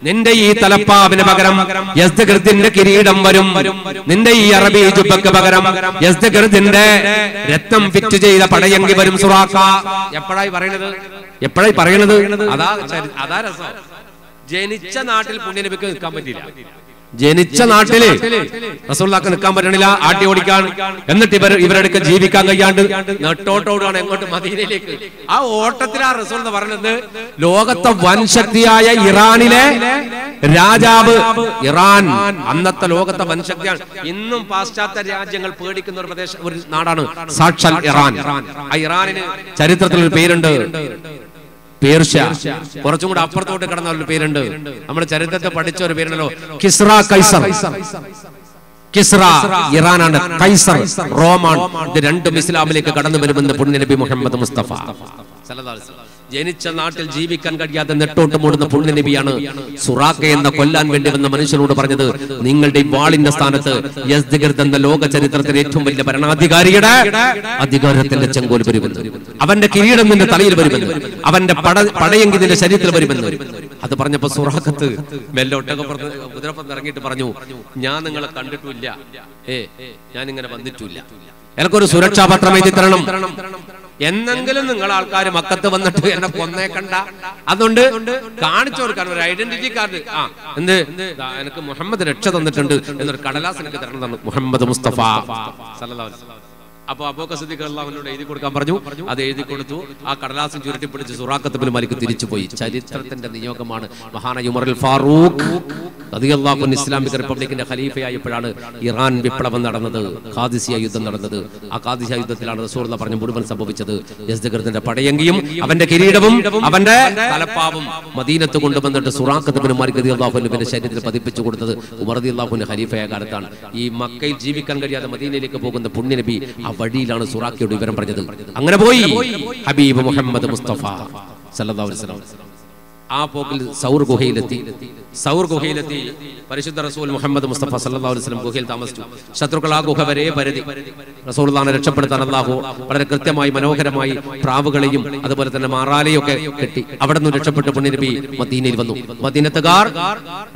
നിന്റെ ഈ തലപ്പാവിന് പകരം യസ്ദഗിർദിന്റെ കിരീടം വരും. നിന്റെ ഈ അറബി ജുബ്ബക്ക് പകരം യസ്ദഗിർദിന്റെ രത്നം ഫിറ്റ് ചെയ്ത പടയങ്കി വരും. സുറാഖ എപ്പോഴായി പറയണത്? അതാ രസം. ജനിച്ച നാട്ടിൽ പുണ്യനബിക്ക് നിൽക്കാൻ പറ്റില്ല. ജനിച്ച നാട്ടില് റസൂലുള്ളാഹിക്ക് നിൽക്കാൻ പറ്റണില്ല, ആട്ടി ഓടിക്കാൻ. എന്നിട്ട് ഇവരെടുക്ക ജീവിക്കാൻ കഴിയാണ്ട് നെട്ടോട്ടോടാണ് എങ്ങോട്ട്? മദീനയിലേക്ക്. ആ ഓട്ടത്തിൽ ആ റസൂൽ എന്ന് പറഞ്ഞത് ലോകത്തെ വൻശക്തിയായ ഇറാനിലെ രാജാവ്. ഇറാൻ അന്നത്തെ ലോകത്തെ വൻശക്തിയാണ്. ഇന്നും പാശ്ചാത്യ രാജ്യങ്ങൾ പേടിക്കുന്ന ഒരു നാടാണ് സാക്ഷാൽ ഇറാൻ. ആ ഇറാനിന് ചരിത്രത്തിൽ ഒരു പേരുണ്ട്, പേർഷ്യ. കുറച്ചും കൂടെ അപ്പുറത്തോട്ട് കിടന്ന ഒരു പേരുണ്ട്, നമ്മുടെ ചരിത്രത്തെ പഠിച്ച ഒരു പേരുണ്ടല്ലോ, കിസ്ര കൈസർ. കിസ്ര ഇറാനാണ്, കൈസർ റോമാണ്. ഇത് രണ്ടും ഇസ്ലാമിലേക്ക് കടന്നു വരുമെന്ന് പുണ്യനബി മുഹമ്മദ് മുസ്തഫ സല്ലല്ലാഹു അലൈഹി വസല്ലം. ജനിച്ച നാട്ടിൽ ജീവിക്കാൻ കഴിയാതെ നെട്ടോട്ട് മൂടുന്ന പുണ്യനബിയാണ് സുറാഖ എന്ന കൊല്ലാൻ വേണ്ടി വന്ന മനുഷ്യനോട് പറഞ്ഞത്, നിങ്ങളുടെ വാളിന്റെ സ്ഥാനത്ത് യസ്ദഗിർദ് എന്ന ലോക ചരിത്രത്തിലെ ഏറ്റവും വലിയ ഭരണാധികാരിയുടെ അധികാരത്തിന്റെ ചെങ്കോൽ വരുമെന്ന്, അവന്റെ കിരീടം നിന്റെ തലയിൽ വരുമെന്ന്, അവന്റെ പടയെങ്കി നിന്റെ ശരീരത്തിൽ വരുമെന്ന്. അത് പറഞ്ഞപ്പോ സുറാഖത്ത് മെല്ലെ കുതിരപ്പുറത്ത് ഇറങ്ങിയിട്ട് പറഞ്ഞു, ഞാൻ നിങ്ങളെ കണ്ടിട്ടില്ല, ഞാൻ ഇങ്ങനെ വന്നിട്ടില്ല, എനിക്കൊരു സുരക്ഷാ പത്രം എഴുതി തരണം. എന്നെങ്കിലും നിങ്ങൾ ആൾക്കാർ മക്കത്ത് വന്നിട്ട് എന്നെ കൊന്നേക്കണ്ട, അതുകൊണ്ട് കാണിച്ചു കൊടുക്കാൻ ഒരു ഐഡന്റിറ്റി കാർഡ്. എന്ത്, എനിക്ക് മുഹമ്മദ് രക്ഷ തന്നിട്ടുണ്ട് എന്നൊരു കടലാസ് എനിക്ക് തരണം, മുഹമ്മദ് മുസ്തഫ സല്ലല്ലാഹു അലൈഹി വസല്ലം. അപ്പൊ അബൂബക്കർ സിദ്ദീഖ് റളിയല്ലാഹു അൻഹു എഴുതി കൊടുക്കാൻ പറഞ്ഞു. അത് എഴുതി കൊടുത്തു. ആ കടലാസും ചുരുട്ടിപ്പിടിച്ച് സുറാഖത്ത് ബിൻ മാലിക് തിരിച്ചുപോയി. ചരിത്രത്തിന്റെ നിയോഗമാണ്. മഹാനായ ഉമറുൽ ഫാറൂഖ് റളിയല്ലാഹു അൻഹു ഇസ്ലാമിക് റിപ്പബ്ലിക്കിന്റെ ഖലീഫയായപ്പോഴാണ് ഇറാൻ വിപ്ലവം നടന്നത്, ഖാദിസിയ യുദ്ധം നടന്നത്. ആ ഖാദിസിയ യുദ്ധത്തിലാണ് റസൂലുള്ളാഹി പറഞ്ഞു മുഴുവൻ സംഭവിച്ചത്. യസ്ദഗിർദിന്റെ പടയങ്കിയും അവന്റെ കിരീടവും അവന്റെ തലപ്പാവും മദീനത്ത് കൊണ്ടുവന്നിട്ട് സുറാഖത്ത് ബിൻ മാലിക് റളിയല്ലാഹു അൻഹുവിന്റെ ശരീരത്തിൽ പതിപ്പിച്ചു കൊടുത്തത് ഉമർ റളിയല്ലാഹു അൻഹു ഖലീഫയായ കാലത്താണ്. ഈ മക്കയിൽ ജീവിക്കാൻ കഴിയാതെ മദീനയിലേക്ക് പോകുന്ന പുണ്യനബി ആ വഴിയിലാണ് സുറാഖയോട് വിവരം പറഞ്ഞത്. അങ്ങനെ പോയി ഹബീബ് മുഹമ്മദ് മുസ്തഫ സല്ലല്ലാഹു അലൈഹി വസല്ലം. ആ പോക്കിൽ സൗർ ഗുഹയിലെത്തി പരിശുദ്ധ റസൂൽ മുഹമ്മദ് മുസ്തഫ സല്ലല്ലാഹു അലൈഹി വസല്ലം ഗുഹയിൽ താമസിച്ചു. ശത്രുക്കൾ ആ ഗുഹ വരെ പരതി. റസൂലുള്ളാഹിനെ രക്ഷപ്പെടുത്താൻ അല്ലാഹു വളരെ കൃത്യമായി മനോഹരമായി പ്രാവുകളെയും അതുപോലെ തന്നെ മാറാലയും ഒക്കെ കെട്ടി അവിടെ നിന്ന് രക്ഷപ്പെട്ട് പുണ്യനബി മദീനയിൽ വന്നു. മദീനത്തുകാർ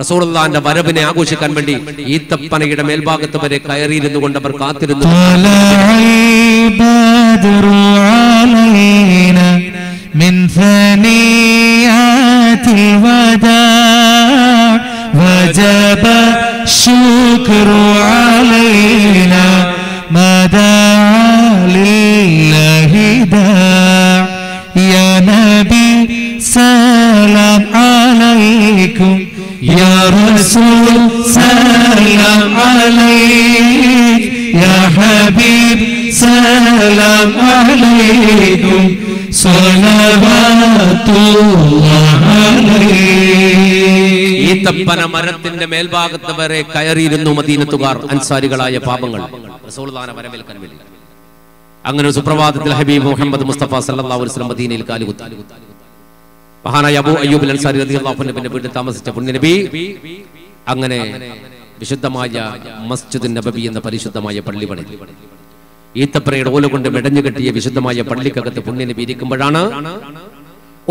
റസൂലുള്ളാഹിന്റെ വരവിനെ ആഘോഷിക്കാൻ വേണ്ടി ഈത്തപ്പനയുടെ മേൽഭാഗത്ത് വരെ കയറിയിരുന്നു കൊണ്ട് അവർ കാത്തിരുന്നു. من ثنيات الوداع وجب الشكر علينا ما دعا لله داع يا نبي سلام عليكم يا رسول سلام عليك يا حبيب سلام عليكم ഈത്തപ്പന മരത്തിന്റെ മേൽഭാഗത്ത് വരെ കയറിയിരുന്നു മദീനത്തുകാർ, അൻസാരികളായ പാപങ്ങൾ റസൂലുള്ളാഹിനെ വരവേൽക്കാൻ വേണ്ടി. അങ്ങനെ ഒരു സുപ്രഭാതത്തിൽ ഹബീബ് മുഹമ്മദ് മുസ്തഫ സല്ലല്ലാഹു അലൈഹി വസല്ലം മദീനയിൽ കാലുകുത്തി. മഹാനായ അബൂ അയ്യൂബ് അൽ അൻസാരി റളിയല്ലാഹു അൻഹുവിന്റെ വീട്ടിൽ താമസിച്ച പുണ്യനബി അങ്ങനെ വിശുദ്ധമായ മസ്ജിദ് നബവി എന്ന പരിശുദ്ധമായ പള്ളി പണിതു. ഈത്തപ്പനയുടെ ഓല കൊണ്ട് മെടഞ്ഞു കെട്ടിയ വിശുദ്ധമായ പള്ളിക്കകത്ത് പുണ്യനബി ഇരിക്കുമ്പോഴാണ്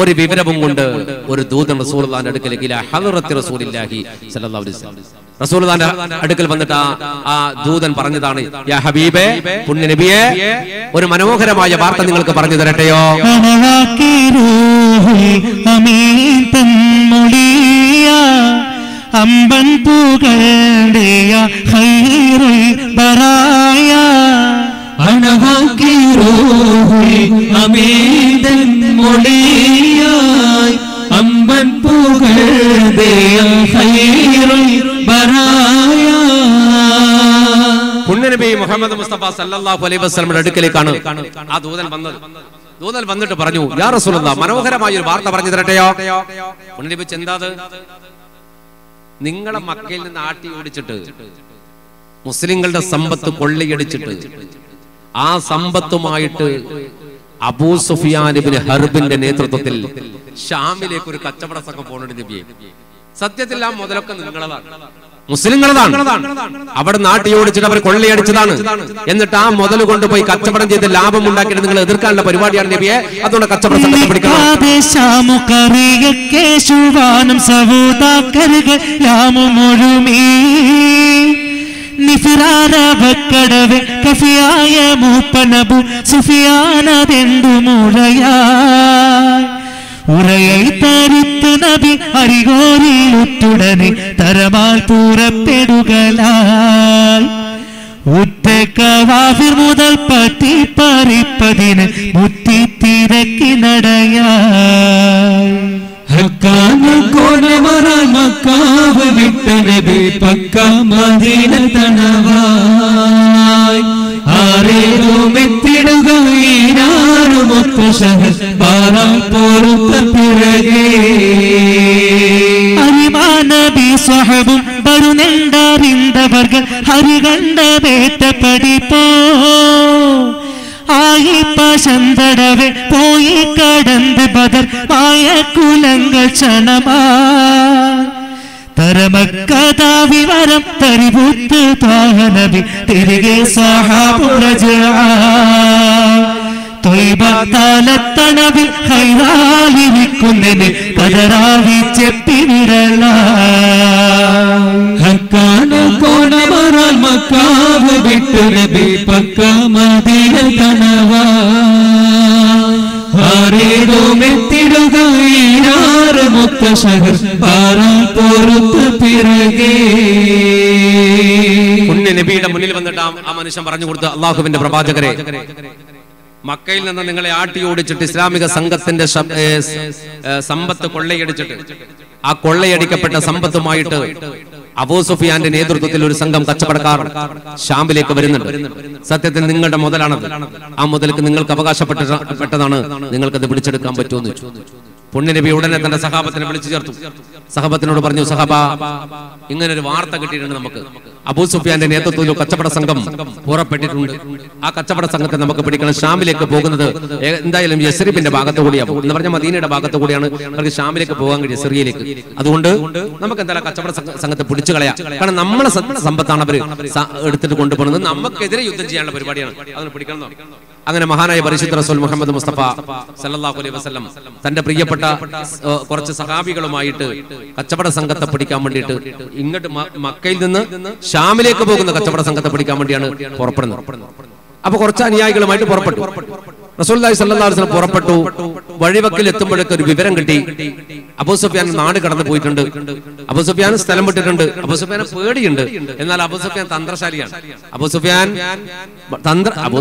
ഒരു വിവരവും കൊണ്ട് ഒരു ദൂതൻ റസൂലുള്ളാഹിന്റെ അടുക്കലേക്ക് ഹളറത്തി റസൂലുള്ളാഹി സ്വല്ലല്ലാഹു അലൈഹി വസല്ലം റസൂലുള്ളാഹിന്റെ അടുക്കൽ വന്നിട്ട് ആ ദൂതൻ പറഞ്ഞതാണ്, യാ ഹബീബേ, പുണ്യനബിയെ, ഒരു മനോഹരമായ വാർത്ത നിങ്ങൾക്ക് പറഞ്ഞു തരട്ടെയോ? അമ്പൻ പുകഴ്ത്തിയ ഖൈറുൽ ബറായ അമീതൻ മൊഴിയായി അമ്പൻ പുകഴ്ത്തിയ ഖൈറുൽ ബറായ. പുണ്യനബി മുഹമ്മദ് മുസ്തഫ സല്ലല്ലാഹു അലൈഹി വസല്ലമയുടെ അടുക്കലേക്കാണ് ആ ദൂതൻ വന്നത്. ദൂതൻ വന്നിട്ട് പറഞ്ഞു, യാ റസൂലല്ലാഹ്, മനോഹരമായ ഒരു വാർത്ത പറഞ്ഞു തരട്ടെയോ? പുണ്യനബി എന്താത്? നിങ്ങളെ മക്കയിൽ നിന്ന് ആട്ടി ഓടിച്ചിട്ട് മുസ്ലിങ്ങളുടെ സമ്പത്ത് കൊള്ളയടിച്ചിട്ട് ആ സമ്പത്തുമായിട്ട് അബൂ സുഫിയാൻ ഇബ്നു ഹർബിന്റെ നേതൃത്വത്തിൽ ഷാമിലേക്ക് ഒരു കച്ചവട സംഘം പോകുന്നുണ്ട് നബിയെ. സത്യത്തിൽ ആ മുതലൊക്കെ നിങ്ങളതാണ്, മുസ്ലിങ്ങളതാണ്. അവിടെ നാട്ടിയോടിച്ചിട്ട് അവർ കൊള്ളയടിച്ചതാണ്. എന്നിട്ട് ആ മുതൽ കൊണ്ടുപോയി കച്ചവടം ചെയ്ത് ലാഭം ഉണ്ടാക്കിയിട്ട് നിങ്ങൾ എതിർക്കാനുള്ള പരിപാടിയാണ് നബിയെ. അതുകൊണ്ട് കച്ചവട സംഘത്തെ പിടിക്കണം. നിഫിറാരവക്കടവ് കഫിയായ മൂപ്പനബു സുഫിയാനതെന്തു മുഴയായി ഉറയൈ തരുത്തു നബി അരികോരിലുറ്റുടനെ തരമാൽ പൂറപ്പെടുകലായി ഉറ്റ കവാഫിർ മുതൽ പറ്റി പറിപ്പതിന് മുറ്റി തിരക്കി നടയായി മക്കാവ് വിട്ട നബി പക്ക മദീന തണവായി ആരേതും എത്തിടുകയാറുമൊത്ത ശഹർ പാറാൻ പോറുത്ത പിറകെ അരിമാനബി സ്വഹബും വരുന്നെണ്ടറിന്തവർകൾ ഹരികണ്ട വേട്ടപ്പടി പോ ആയിപ്പശന്തടവെ പോയി കടന്ന് ബദർ മായ കുലങ്ങൾ ക്ഷണമാ തരമക്കഥാ വിവരം തരിപുത്ത് ത്വാഹനബി തിരികെ തൊയ്ബത്താലത്തണവിൽ ഹൈറാലിരിക്കുന്നതിന് കതറാവി ചെപ്പി വിരള കോണമറാൽ മക്കാവ് വിട്ടു നബി പക്ക മദീന തണവാ ആരേതുമെത്തിടുകയാറ് മുത്ത ശഹർ പാറാൻ പോറുത്ത് പിറകെ. പുണ്യ നബിയുടെ മുന്നിൽ വന്നിട്ട് ആ മനുഷ്യൻ പറഞ്ഞു കൊടുത്ത അള്ളാഹുവിന്റെ പ്രവാചകരെ, മക്കയിൽ നിന്ന് നിങ്ങളെ ആട്ടി ഓടിച്ചിട്ട് ഇസ്ലാമിക സംഘത്തിന്റെ സമ്പത്ത് കൊള്ളയടിച്ചിട്ട് ആ കൊള്ളയടിക്കപ്പെട്ട സമ്പത്തുമായിട്ട് അബൂ സുഫിയാന്റെ നേതൃത്വത്തിൽ ഒരു സംഘം കച്ചവടക്കാർ ഷാമിലേക്ക് വരുന്നുണ്ട്. സത്യത്തിൽ നിങ്ങളുടെ മുതലാണത്. ആ മുതൽക്ക് നിങ്ങൾക്ക് അവകാശപ്പെട്ടതാണ്. നിങ്ങൾക്കത് പിടിച്ചെടുക്കാൻ പറ്റുമെന്ന് ചോദിച്ചു. പുണ്യനബി ഉടനെ തന്റെ സഹാബത്തിനെ വിളിച്ചു ചേർത്തു. സഹാബത്തിനോട് പറഞ്ഞു, സഹാബ, ഇങ്ങനെ ഒരു വാർത്ത കിട്ടിയിട്ടുണ്ട്. നമുക്ക് അബൂ സുഫിയാന്റെ നേതൃത്വത്തിൽ കച്ചവട സംഘം പുറപ്പെട്ടിട്ടുണ്ട്. ആ കച്ചവട സംഘത്തെ നമുക്ക് പിടിക്കണം. ഷാമിലേക്ക് പോകുന്നത് എന്തായാലും യസ്രിബിന്റെ ഭാഗത്തു കൂടിയാണ്, എന്ന് പറഞ്ഞാൽ മദീനയുടെ ഭാഗത്തു കൂടിയാണ് അവർക്ക് ഷാമിലേക്ക് പോകാൻ കഴിയും, സിറിയയിലേക്ക്. അതുകൊണ്ട് നമുക്ക് എന്തായാലും കച്ചവട സംഘത്തെ പിടിച്ചു കളയാം. കാരണം നമ്മളെ സമ്പത്താണ് അവർ എടുത്തിട്ട് കൊണ്ടുപോകുന്നത്. നമുക്കെതിരെ യുദ്ധം ചെയ്യാനുള്ള പരിപാടിയാണ്. അതിന് പിടിക്കണം. അങ്ങനെ മഹാനായ പരിശുദ്ധ റസൂൽ മുഹമ്മദ് മുസ്തഫ സല്ലല്ലാഹു അലൈഹി വസല്ലം തന്റെ പ്രിയപ്പെട്ട കുറച്ച് സഹാബികളുമായിട്ട് കച്ചവട സംഘത്തെ പിടിക്കാൻ വേണ്ടിയിട്ട് ഇങ്ങോട്ട് മക്കയിൽ നിന്ന് ഷാമിലേക്ക് പോകുന്ന കച്ചവട സംഘത്തെ പിടിക്കാൻ വേണ്ടിയാണ് പുറപ്പെടുന്നത്. അപ്പൊ കുറച്ച് അനുയായികളുമായിട്ട് പുറപ്പെട്ടു. റസൂലുള്ളാഹി സ്വല്ലല്ലാഹു അലൈഹി വസല്ലം പുറപ്പെട്ടു. വഴിവക്കിൽ എത്തുമ്പോഴേക്ക് ഒരു വിവരം കിട്ടി, അബൂ സുഫിയാൻ നാട് കടന്നു പോയിട്ടുണ്ട്, അബൂ സുഫിയാൻ സ്ഥലം വിട്ടിട്ടുണ്ട്. അബൂ സുഫിയാൻ പേടിയുണ്ട്, എന്നാൽ അബൂ സുഫിയാൻ തന്ത്രശാലിയാണ്. അബൂ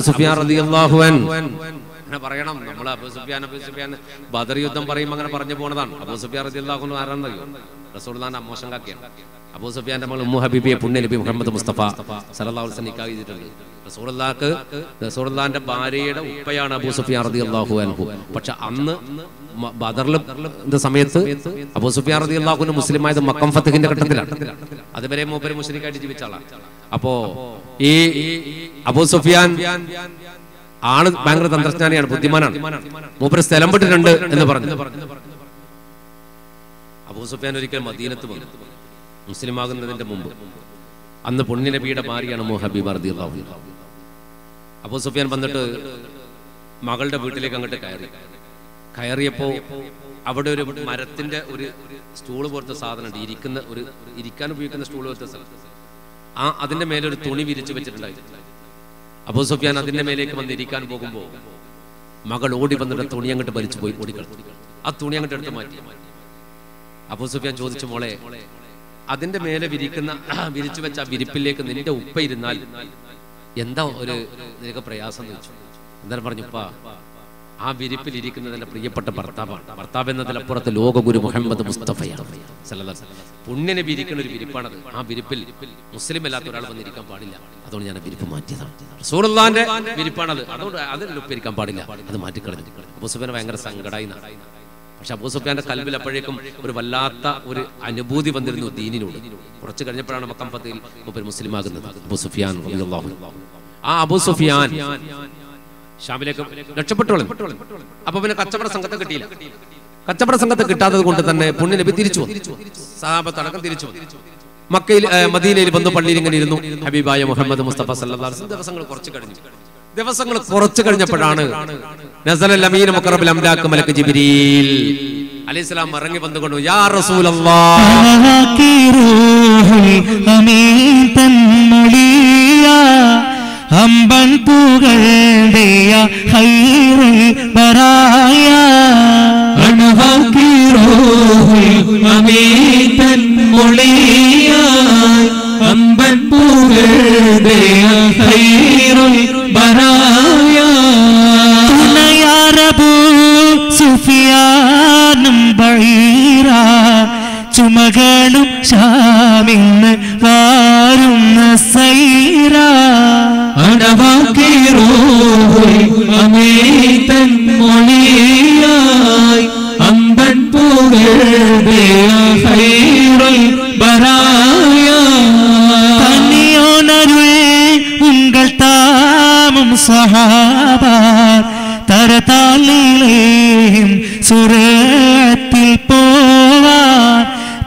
സുഫിയാൻ റളിയല്ലാഹു അൻഹു അങ്ങനെ പറയണം. നമ്മൾ അബൂ സുഫിയാൻ ബദർ യുദ്ധം പറയുമ്പോൾ അങ്ങനെ പറഞ്ഞു പോണതാണ്. അബൂ സുഫിയാൻ റളിയല്ലാഹു അൻഹു ആരാണെന്നറിയോ? റസൂലുള്ളാഹിന്റെ അമ്മോശം കാക്കയാണ്. അബൂ സുഫിയാന്റെ മകൾ ഉമ്മു ഹബീബിയെ പുണ്യ നബി മുഹമ്മദ് മുസ്തഫ സല്ലല്ലാഹു അലൈഹി വസല്ലം നിക്കാഹ് ചെയ്തിട്ടുണ്ട്. റസൂലുള്ളാഹിന്റെ ഭാര്യയുടെ ഉപ്പയാണ് അബൂ സുഫിയാൻ റളിയല്ലാഹു അൻഹു. പക്ഷെ അന്ന് ബദറിന്റെ സമയത്ത് അബൂ സുഫിയാൻ റളിയല്ലാഹു അൻഹു മുസ്ലിം ആയത് മക്കം ഫത്ഹിന്റെ ഘട്ടത്തിലാണ്. അതുവരെ മൂപ്പര് മുശ്രിക്കായിട്ട് ജീവിച്ച ആളാണ്. അപ്പോ ഈ അബൂ സുഫിയാൻ ആള് ഭയങ്കര തന്ത്രജ്ഞാനിയാണ്, ബുദ്ധിമാനാണ്. മൂപ്പര് സ്ഥലം വിട്ടിട്ടുണ്ട് എന്ന് പറഞ്ഞു. അബൂ സുഫിയാൻ ഒരിക്കൽ മദീനത്ത് വന്നു, മുസ്ലിം ആകുന്നതിന്റെ മുമ്പ്. അന്ന് പുണ്യ നബിയുടെ ഭാര്യയാണ് ഉമ്മു ഹബീബ റളിയല്ലാഹു അൻഹ. അബൂ സുഫിയാൻ വന്നിട്ട് മകളുടെ വീട്ടിലേക്ക് അങ്ങോട്ട് കയറിയപ്പോ അവിടെ ഒരു മരത്തിന്റെ ഒരു സ്റ്റൂള് പോലത്തെ സാധനം ഉണ്ട്, ഇരിക്കാൻ ഉപയോഗിക്കുന്ന സ്റ്റൂള് പോലത്തെ സ്ഥലം. അതിന്റെ മേലെ ഒരു തുണി വിരിച്ചു വെച്ചിട്ടുണ്ടായിരുന്നു. അബൂ സുഫിയാൻ അതിന്റെ മേലേക്ക് വന്ന് ഇരിക്കാൻ പോകുമ്പോ മകൾ ഓടി വന്നിട്ട് തുണി അങ്ങോട്ട് വലിച്ചു പോയി ഓടിക്കളഞ്ഞു. ആ തുണി അങ്ങോട്ട് എടുത്ത് മാറ്റി. അബൂ സുഫിയാൻ ചോദിച്ചു, മോളെ, അതിന്റെ മേലെ വിരിച്ചു വെച്ച ആ വിരിപ്പിലേക്ക് നിന്റെ ഉപ്പ ഇരുന്നാൽ എന്താ നിനക്ക് പ്രയാസം എന്ന് ചോദിച്ചു. എന്തായാലും പറഞ്ഞു, ഉപ്പ, ആ വിരിപ്പിൽ ഇരിക്കുന്നത് എന്റെ പ്രിയപ്പെട്ട ഭർത്താവാണ്. ഭർത്താവ് എന്നതിലപ്പുറത്ത് ലോകഗുരു മുഹമ്മദ് മുസ്തഫയാണ് സല്ലല്ലാഹു അലൈഹി വസല്ലം. പുണ്യനബി ഇരിക്കുന്ന ഒരു വിരിപ്പാണത്. ആ വിരിപ്പിൽ മുസ്ലിം അല്ലാത്ത ഒരാൾ വന്നിരിക്കാൻ പാടില്ല. അതുകൊണ്ട് ഞാൻ വിരിപ്പ് മാറ്റിയതാണ്. റസൂലുള്ളാഹിന്റെ വിരിപ്പാണത്. അതുകൊണ്ട് അതിൽ ഉപ്പിരിക്കാൻ പാടില്ല, അത് മാറ്റിക്കളഞ്ഞു. അബൂ സുഫിയാൻ ഭയങ്കര സങ്കടമായി. പക്ഷെ അബൂ സുഫിയാന്റെ കൽബിൽ അപ്പോഴേക്കും ഒരു വല്ലാത്ത ഒരു അനുഭൂതി വന്നിരുന്നു ദീനിനോട്. കുറച്ച് കഴിഞ്ഞപ്പോഴാണ് മക്കം ഫത്ഹിൽ മുസ്ലിം ആകുന്നത് അബൂ സുഫിയാൻ റളിയല്ലാഹു അൻഹു. ആ അബൂ സുഫിയാൻ ഷാമിലേക്ക് രക്ഷപ്പെട്ടോളും. അപ്പൊ പിന്നെ കച്ചവട സംഘത്തെ കിട്ടിയില്ല. കച്ചവട സംഘത്തെ കിട്ടാത്തത് കൊണ്ട് തന്നെ പുണ്യ നബി തിരിച്ചു വന്നു. സഹാബത്ത് അടക്കം തിരിച്ചു വന്നു. മക്കയിൽ മദീനയിൽ വന്നു പള്ളിയിൽ ഇങ്ങനെ ഇരുന്നു. ഹബീബായ മുഹമ്മദ് മുസ്തഫ സല്ലല്ലാഹു അലൈഹി വസല്ലം ദിവസങ്ങൾ കുറച്ചു കഴിഞ്ഞപ്പോഴാണ് നസലൽ അമീൻ മുഖറബിൽ അംലാക്ക് മലക്ക് ജിബ്രീൽ അലൈഹിസ്സലാം ഇറങ്ങി വന്നുകൊണ്ട് യാ അമ്പൻ പുകഴ്ന്തിയ ഖൈറുൽ ബറായ അൻഹഖീറൂഹുൽ അമീതൻ മുളിയ അമ്പൻ പുകഴ്ന്തിയ ഖൈറുൽ ബറായ തുനയാറബു സുഫിയാനും ബഈറ ചുമകളും ഷാമിന്ന് വാരുന്ന സൈറ അനവാക്കിറൂഹുൽ അമീതൻ മൊളിയായി അമ്പൻ പുകഴ്ന്തിയ ഖൈറുൽ ബറായ തന്നിയോനരുൾ ഉங்கள் தாமும் சஹாபா തരതാലിലേയും സുറത്തിൽ പോവാൻ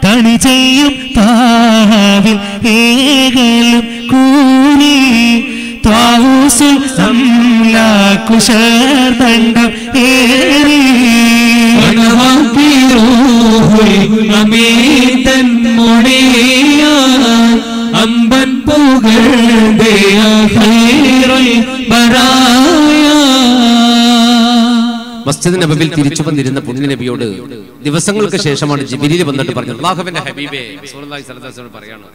തണി ചെയ്യും താവിൽ ഏകലും കൂലി ത്വാഊസുൽ സംലാകുശർദണ്ഡം ഏറി അനവാക്കിറൂഹുൽ അമീതൻ മുടിയാൻ അമ്പൻ പുകഴ്ന്തിയ ഖൈറുൽ ബറായ. മസ്ജിദ് നബവിയിൽ തിരിച്ചു വന്നിരുന്ന പുണ്യ നബിയോട് ദിവസങ്ങൾക്ക് ശേഷമാണ് ജിബ്രീൽ വന്നിട്ട് പറഞ്ഞത് അല്ലാഹുവിന്റെ ഹബീബേ റസൂലുള്ളാഹി സ്വല്ലല്ലാഹു അലൈഹി വസല്ലം പറയാണ്,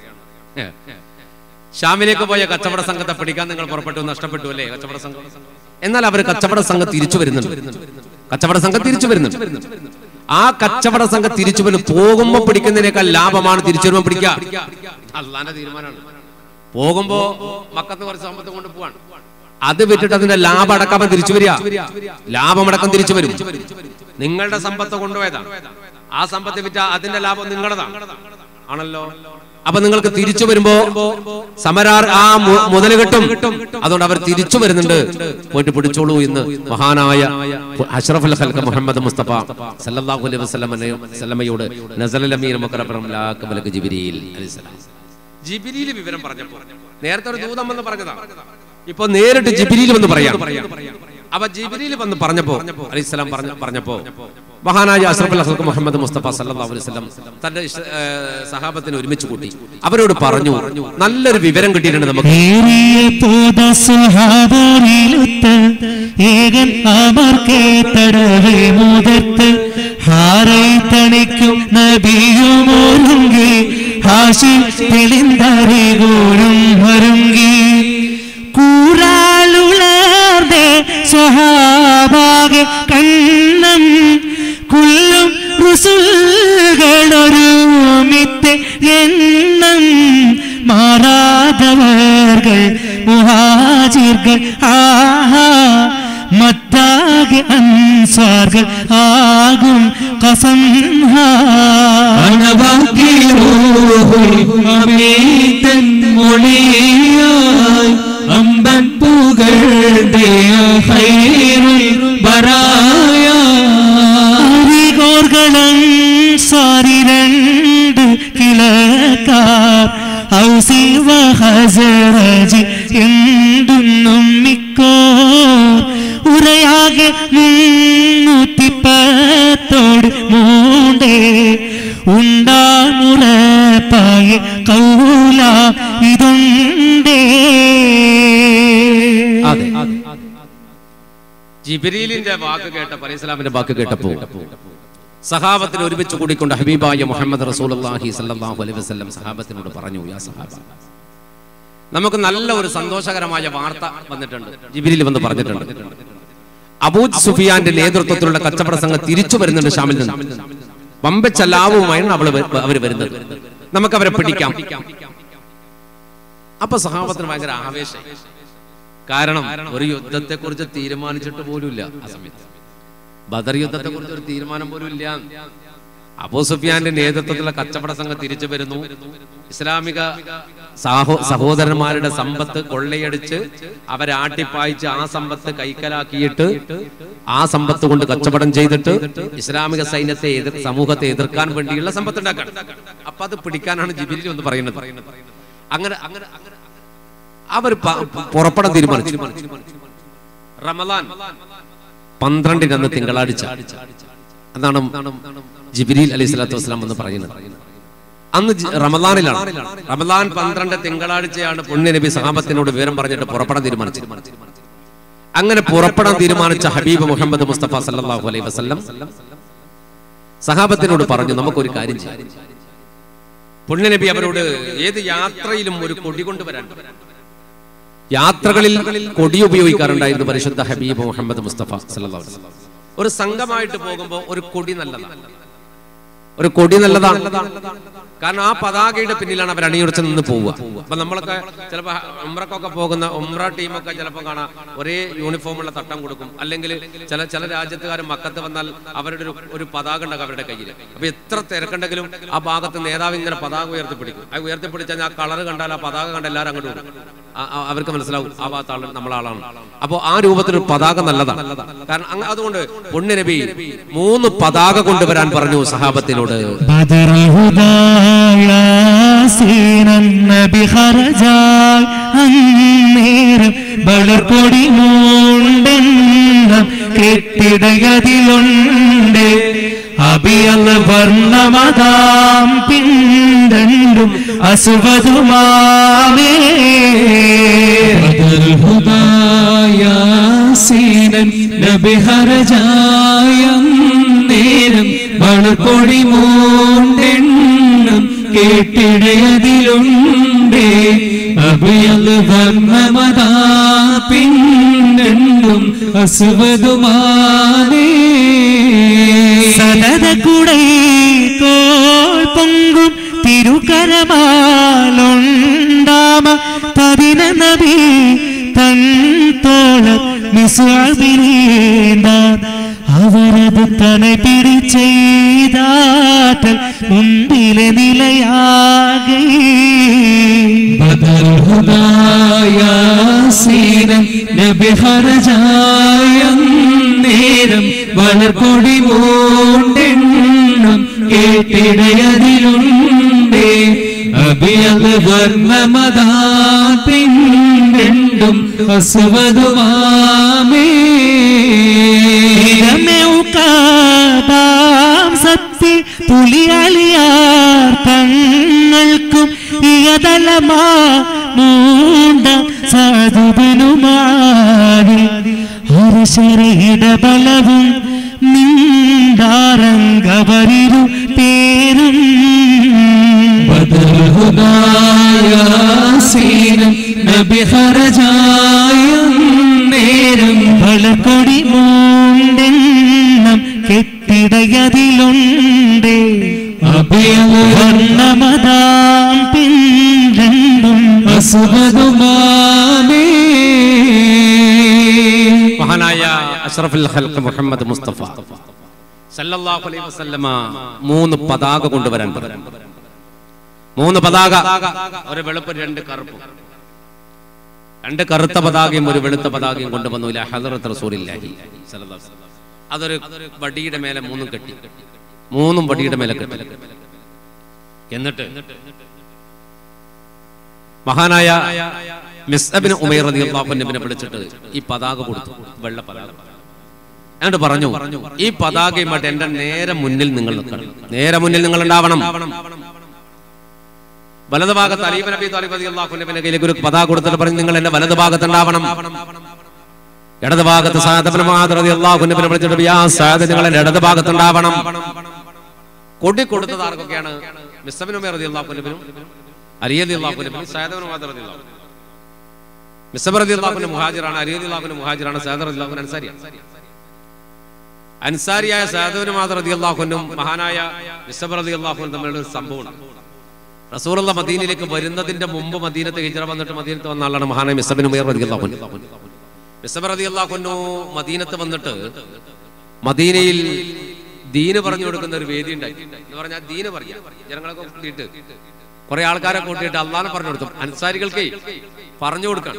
ഷാമിലേക്ക് പോയ കച്ചവട സംഘത്തെ പിടിക്കാൻ നിങ്ങൾ പുറപ്പെട്ടു, നഷ്ടപ്പെട്ടു അല്ലേ കച്ചവട സംഘം. എന്നാൽ അവർ കച്ചവട സംഘം തിരിച്ചു വരുന്നുണ്ട്. കച്ചവട സംഘം തിരിച്ചു വരുന്നുണ്ട്. ആ കച്ചവട സംഘം തിരിച്ചു വരും. പോകുമ്പോ പിടിക്കുന്നതിനേക്കാൾ ലാഭമാണ് തിരിച്ചു വരുമ്പോ പിടിക്കുക. അള്ളാന്റെ തീരുമാനമാണ്. പോകുമ്പോ മക്കത്ത് കുറച്ച് സമ്പത്ത് കൊണ്ട് പോവാണ്, അത് വിട്ടിട്ട് അതിന്റെ ലാഭം അടക്കം തിരിച്ചു വരിക. ലാഭമടക്കം തിരിച്ചു വരും. നിങ്ങളുടെ സമ്പത്ത് കൊണ്ടുപോയതാണ്, ആ സമ്പത്ത് വിറ്റ അതിന്റെ ലാഭം നിങ്ങളതാണ് ആണല്ലോ. അപ്പൊ നിങ്ങൾക്ക് തിരിച്ചു വരുമ്പോ സമരാർ ആ മുതല് കിട്ടും. അതുകൊണ്ട് അവർ തിരിച്ചു വരുന്നുണ്ട്, പോയിട്ട് പിടിച്ചോളൂ എന്ന് മഹാനായ അഷ്റഫുൽ ഖൽഖ് മുഹമ്മദ് മുസ്തഫ സല്ലല്ലാഹു അലൈഹി വസല്ലമയോട് നസലൽ അമീൻ മുഖറബിൽ അംലാക്ക് മലക്ക് ജിബ്രീൽ അലൈഹിസ്സലാം ജിബ്രീൽ വിവരം പറഞ്ഞപ്പോൾ, നേരത്തെ ഒരു ദൂതം വന്ന് പറഞ്ഞതാ, ഇപ്പൊ നേരിട്ട് ജിബ്രീൽ വന്ന് പറയാം. അപ്പൊ ജിബ്രീൽ വന്ന് പറഞ്ഞപ്പോ അലൈഹിസ്സലാം പറഞ്ഞപ്പോ മഹാനായ അഷ്റഫുൽ ഖൽഖ് മുഹമ്മദ് മുസ്തഫ സല്ലല്ലാഹു അലൈഹി വസല്ലം തന്റെ സഹാബത്തിനെ ഒരുമിച്ച് കൂട്ടി അവരോട് പറഞ്ഞു, നല്ലൊരു വിവരം കിട്ടിയിട്ടുണ്ട് നമുക്ക്. ഏകൻ അമർക്കേ തടവേ മുതത്ത് ഹാരൈ തണിക്കും നബിയുമൊരുങ്ങി ഹാശിം തെളിന്തറികൂലും ഒരുങ്ങി കൂറാലുളർന്നേ സ്വഹാബാകെ കണ്ണം കുല്ലും റുസുൽകളൊരുമിത്തെ എണ്ണം മാറാതവർകൾ മുഹാജിർകൾ ആഹാ മത്താകെ അൻസാർകൾ ആകും ഖസം അനവാക്കിറൂഹുൽ അമീതൻ മൊളിയായി അമ്പൻ പുകഴ്ന്തിയ ഖൈറുൽ ബറായ അരികോർഗളം സാരി രണ്ട് കിളക്കാർ ഔസി വഹസറജി എന്തുന്നും മിക്കോ ഉറയാകെ 310 മൂണ്ടേ ഉണ്ടാമുറപ്പായ കൗല ഇതുണ്ടേ. ജിബ്രീലിന്റെ വാക്ക് കേട്ട അലൈഹിസ്സലാമിന്റെ വാക്ക് കേട്ടപ്പോൾ സഹാബത്തിനെ ഒരുമിച്ച് കൂടിക്കൊണ്ട് ഹബീബായ മുഹമ്മദ് റസൂലുള്ളാഹി സ്വല്ലല്ലാഹു അലൈഹി വസല്ലം സഹാബത്തിനോട് പറഞ്ഞു, യാ സഹാബ, നമുക്ക് നല്ല ഒരു സന്തോഷകരമായ വാർത്ത വന്നിട്ടുണ്ട്. ജിബ്രീൽ വന്ന് പറഞ്ഞിട്ടുണ്ട്, അബൂ സുഫിയാന്റെ നേതൃത്വത്തിലുള്ള കച്ചവട സംഘം തിരിച്ചു വരുന്നുണ്ട് ഷാമിൽ നിന്ന്. വമ്പച്ച ലാഭവുമായാണ് അവർ വരുന്നത്, നമുക്ക് അവരെ പിടിക്കാം. അപ്പൊ സഹാബത്തിന് ഭയങ്കര ആവേശം. കാരണം ഒരു യുദ്ധത്തെ കുറിച്ച് തീരുമാനിച്ചിട്ട് പോലുമില്ല ആ സമയത്ത്. ബദർ യുദ്ധത്തെ കുറിച്ച് ഒരു തീരുമാനം പോലും ഇല്ല. അബൂ സുഫിയാന്റെ നേതൃത്വത്തിലുള്ള കച്ചവട സംഘം തിരിച്ചു വരുന്നു. ഇസ്ലാമിക സഹോദരന്മാരുടെ സമ്പത്ത് കൊള്ളയടിച്ച് അവരെ ആട്ടിപ്പായിച്ച് ആ സമ്പത്ത് കൈക്കലാക്കിയിട്ട് ആ സമ്പത്ത് കൊണ്ട് കച്ചവടം ചെയ്തിട്ട് ഇസ്ലാമിക സൈന്യത്തെ സമൂഹത്തെ എതിർക്കാൻ വേണ്ടിയുള്ള സമ്പത്ത് ഉണ്ടാക്കാൻ. അപ്പൊ അത് പിടിക്കാനാണ് ജിബ്രീൽ എന്ന് പറയുന്നത്. അങ്ങനെ അവർ പുറപ്പെടാൻ തീരുമാനിച്ചു. റമളാൻ 12 അന്ന് തിങ്കളാഴ്ച. അതാണ് ജിബ്രീൽ അലൈഹി സ്വലാത്തു വസ്സലാം എന്ന് പറയുന്നത്. അന്ന് റമളാനിലാണ്. റമളാൻ 12 തിങ്കളാഴ്ചയാണ് പുണ്യ നബി സഹാബത്തിനോട് വിവരം പറഞ്ഞിട്ട് പുറപ്പെടാൻ തീരുമാനിച്ചു. അങ്ങനെ പുറപ്പെടാൻ തീരുമാനിച്ച ഹബീബ് മുഹമ്മദ് മുസ്തഫ സല്ലല്ലാഹു അലൈഹി വസല്ലം സഹാബത്തിനോട് പറഞ്ഞു, നമുക്കൊരു കാര്യം ചെയ്യാം. പുണ്യ നബി അവരോട് ഏത് യാത്രയിലും ഒരു കൊടി കൊണ്ടുവരാൻ, യാത്രകളിൽ കൊടി ഉപയോഗിക്കാറുണ്ടായിരുന്നു പരിശുദ്ധ ഹബീബ് മുഹമ്മദ് മുസ്തഫ സല്ലല്ലാഹു അലൈഹി വസല്ലം. ഒരു സംഘമായിട്ട് പോകുമ്പോൾ ഒരു കൊടി നല്ലതാണ്. ഒരു കൊടി നല്ലതാണ്. കാരണം ആ പതാകയുടെ പിന്നിലാണ് അവർ അണിയുറച്ച് നിന്ന് പോവുക. അപ്പൊ നമ്മളൊക്കെ ചിലപ്പോൾ ഉംറക്കൊക്കെ പോകുന്ന ഉംറ ടീമൊക്കെ ചിലപ്പോൾ കാണാം ഒരേ യൂണിഫോമുള്ള തട്ടം കൊടുക്കും. അല്ലെങ്കിൽ ചില രാജ്യത്തുകാർ മക്കത്ത് വന്നാൽ അവരുടെ ഒരു പതാക ഉണ്ടാകും അവരുടെ കയ്യിൽ. അപ്പൊ എത്ര തിരക്കുണ്ടെങ്കിലും ആ ഭാഗത്ത് നേതാവ് ഇങ്ങനെ പതാക ഉയർത്തിപ്പിടിക്കും. അത് ഉയർത്തിപ്പിടിച്ചാൽ ആ കളർ കണ്ടാൽ ആ പതാക കണ്ട എല്ലാവരും അങ്ങോട്ട് കൊടുക്കും. അവർക്ക് മനസ്സിലാവും ആ ഭാഗത്ത് ആൾ നമ്മളാളാണ്. അപ്പോ ആ രൂപത്തിലൊരു പതാക നല്ലതാണ്. കാരണം അതുകൊണ്ട് പുണ്യ നബി 3 പതാക കൊണ്ടുവരാൻ പറഞ്ഞു സഹാബത്തിനോട്. വളർക്കൊടി മൂണ്ടെണ്ണം കെട്ടിടയതിലുണ്ട് അബിയൽ വർണ്ണമതാം പിണ്ടണ്ടും അസുവതുമാവേ ഹുദായാസീനൻ നബിഹരജായം നേരം വളർക്കൊടി മൂണ്ടെണ്ണം കേട്ടിടയതിലുണ്ട് അബിയൽ വർണ്ണമതാ പിണ്ടണ്ടും അസുവതുമാവേ സദത കുടൈ കോൾ പൊങ്കും തിരുകരമാലുണ്ടാമ പതിന നബി തൻ തോള മിസ്അബിനീന്ദ അവരത് തണை പിടിച്ചെയ്താറ്റൽ മുമ്പിലെ നിലയാകെ ബദൽ ഹുദായാസീനം നബി ഹർജായം നേരം വളർക്കൊടി മൂണ്ടെണ്ണം കേട്ടിടയതിലുണ്ട് അബിയൽ വർണ്ണമതാ പിണ്ടെണ്ടും അസുവതുമാമേ സത്യ പുലിയളിയാർ തങ്ങൾക്കും ഇയതലമാ മൂണ്ട സാധുബനുമാരി ഹർഷരയുടെ ബലവും നിന്ദാരംഗവരിരു പേരും ബദൽഹുദായാസീനം നബി ഹർജായം നേരം വളർക്കൊടി മൂണ്ടെണ്ണം കെട്ടിടയതിലുണ്ട് അഭിവർണ്ണമതാം പിണ്ടെണ്ടും അസുവതുമാമേ മഹാനായ അഷ്റഫുൽ ഖൽഖ് മുഹമ്മദ് മുസ്തഫ സല്ലല്ലാഹു അലൈഹി വസല്ലമ 3 പതാക കൊണ്ടുവരാൻ പറഞ്ഞു. 3 പതാക, ഒരു വെളുപ്പ് 2 കറുപ്പും. 2 കറുത്ത പതാകയും ഒരു വെളുത്ത പതാകയും കൊണ്ടുവന്നു ഇലാ ഹദ്റത്ത് റസൂലില്ലാഹി സല്ലല്ലാഹു അലൈഹി വസല്ലം. അതൊരു വടിയുടെ മേലെ 3 കെട്ടി, 3 വടിയുടെ മേലെ കെട്ടി. എന്നിട്ട് മഹാനായ മിസ്അബിന് ഉമൈർ റളിയല്ലാഹു അൻഹുവിനെ വിളിച്ചിട്ട് ഈ പതാക കൊടുത്തു, വെള്ള പതാക. എന്നിട്ട് പറഞ്ഞു, ഈ പതാകയുമായിട്ട് എന്റെ നേരെ മുന്നിൽ നിങ്ങൾ നിൽക്കണം, നേരെ മുന്നിൽ നിങ്ങൾ ഉണ്ടാവണം. വലതുഭാഗത്ത് അലി ഇബ്നു അബീ ത്വാലിബ് റളിയല്ലാഹു അൻഹുവിന്റെ കയ്യിലേക്ക് ഒരു പതാക കൊടുത്തിട്ട് പറഞ്ഞു, നിങ്ങൾ എന്റെ വലതുഭാഗത്ത് ഉണ്ടാവണം. ഇടതുഭാഗത്ത് സഅദ് ഇബ്നു മുആദ് റളിയല്ലാഹു അൻഹുവിനെ വിളിച്ചിട്ട് യാ സഅദ് നിങ്ങൾ എന്റെ ഇടതുഭാഗത്ത് ഉണ്ടാവണം. കൊടി കൊടുത്തത് ആർക്കൊക്കെയാണ്? മിസ്അബിന് ഉമൈർ റളിയല്ലാഹു അൻഹുവിനും അലി റളിയല്ലാഹു അൻഹുവിനും സഅദ് ഇബ്നു മുആദ് റളിയല്ലാഹു അൻഹു. മിസ്അബ് റളിയല്ലാഹു അൻഹു മുഹാജിറാണ്, അലി റളിയല്ലാഹു അൻഹു മുഹാജിറാണ്, സഅദ് റളിയല്ലാഹു അൻഹു അൻസാരിയാണ്. അൻസാരിയായ സഅദ് ഇബ്നു മുആദ് റളിയല്ലാഹു അൻഹു മഹാനായ മിസ്അബ് റളിയല്ലാഹു അൻഹു തമ്മിലുള്ള ഒരു സംഭവമാണ്. റസൂലുള്ള മദീനയിലേക്ക് വരുന്നതിന്റെ മുമ്പ് മദീനത്ത് ഹിജ്റ വന്നിട്ട് മദീനത്ത് വന്ന ആളാണ് മഹാനായ മിസ്അബ് ഇബ്നു ഉമൈർ റളിയല്ലാഹു അൻഹു. മിസ്അബ് റളിയല്ലാഹു അൻഹു മദീനത്ത് വന്നിട്ട് മദീനയിൽ ദീന് പറഞ്ഞു കൊടുക്കുന്ന ഒരു വേദി ഉണ്ടാക്കി എന്ന് പറഞ്ഞാൽ ദീന് പറയാം. ജനങ്ങളൊക്കെ കൂട്ടിയിട്ട് കുറെ ആൾക്കാരെ കൂട്ടിയിട്ട് അള്ളാനെ പറഞ്ഞു കൊടുത്തു. അൻസാരികൾക്ക് പറഞ്ഞു കൊടുക്കും.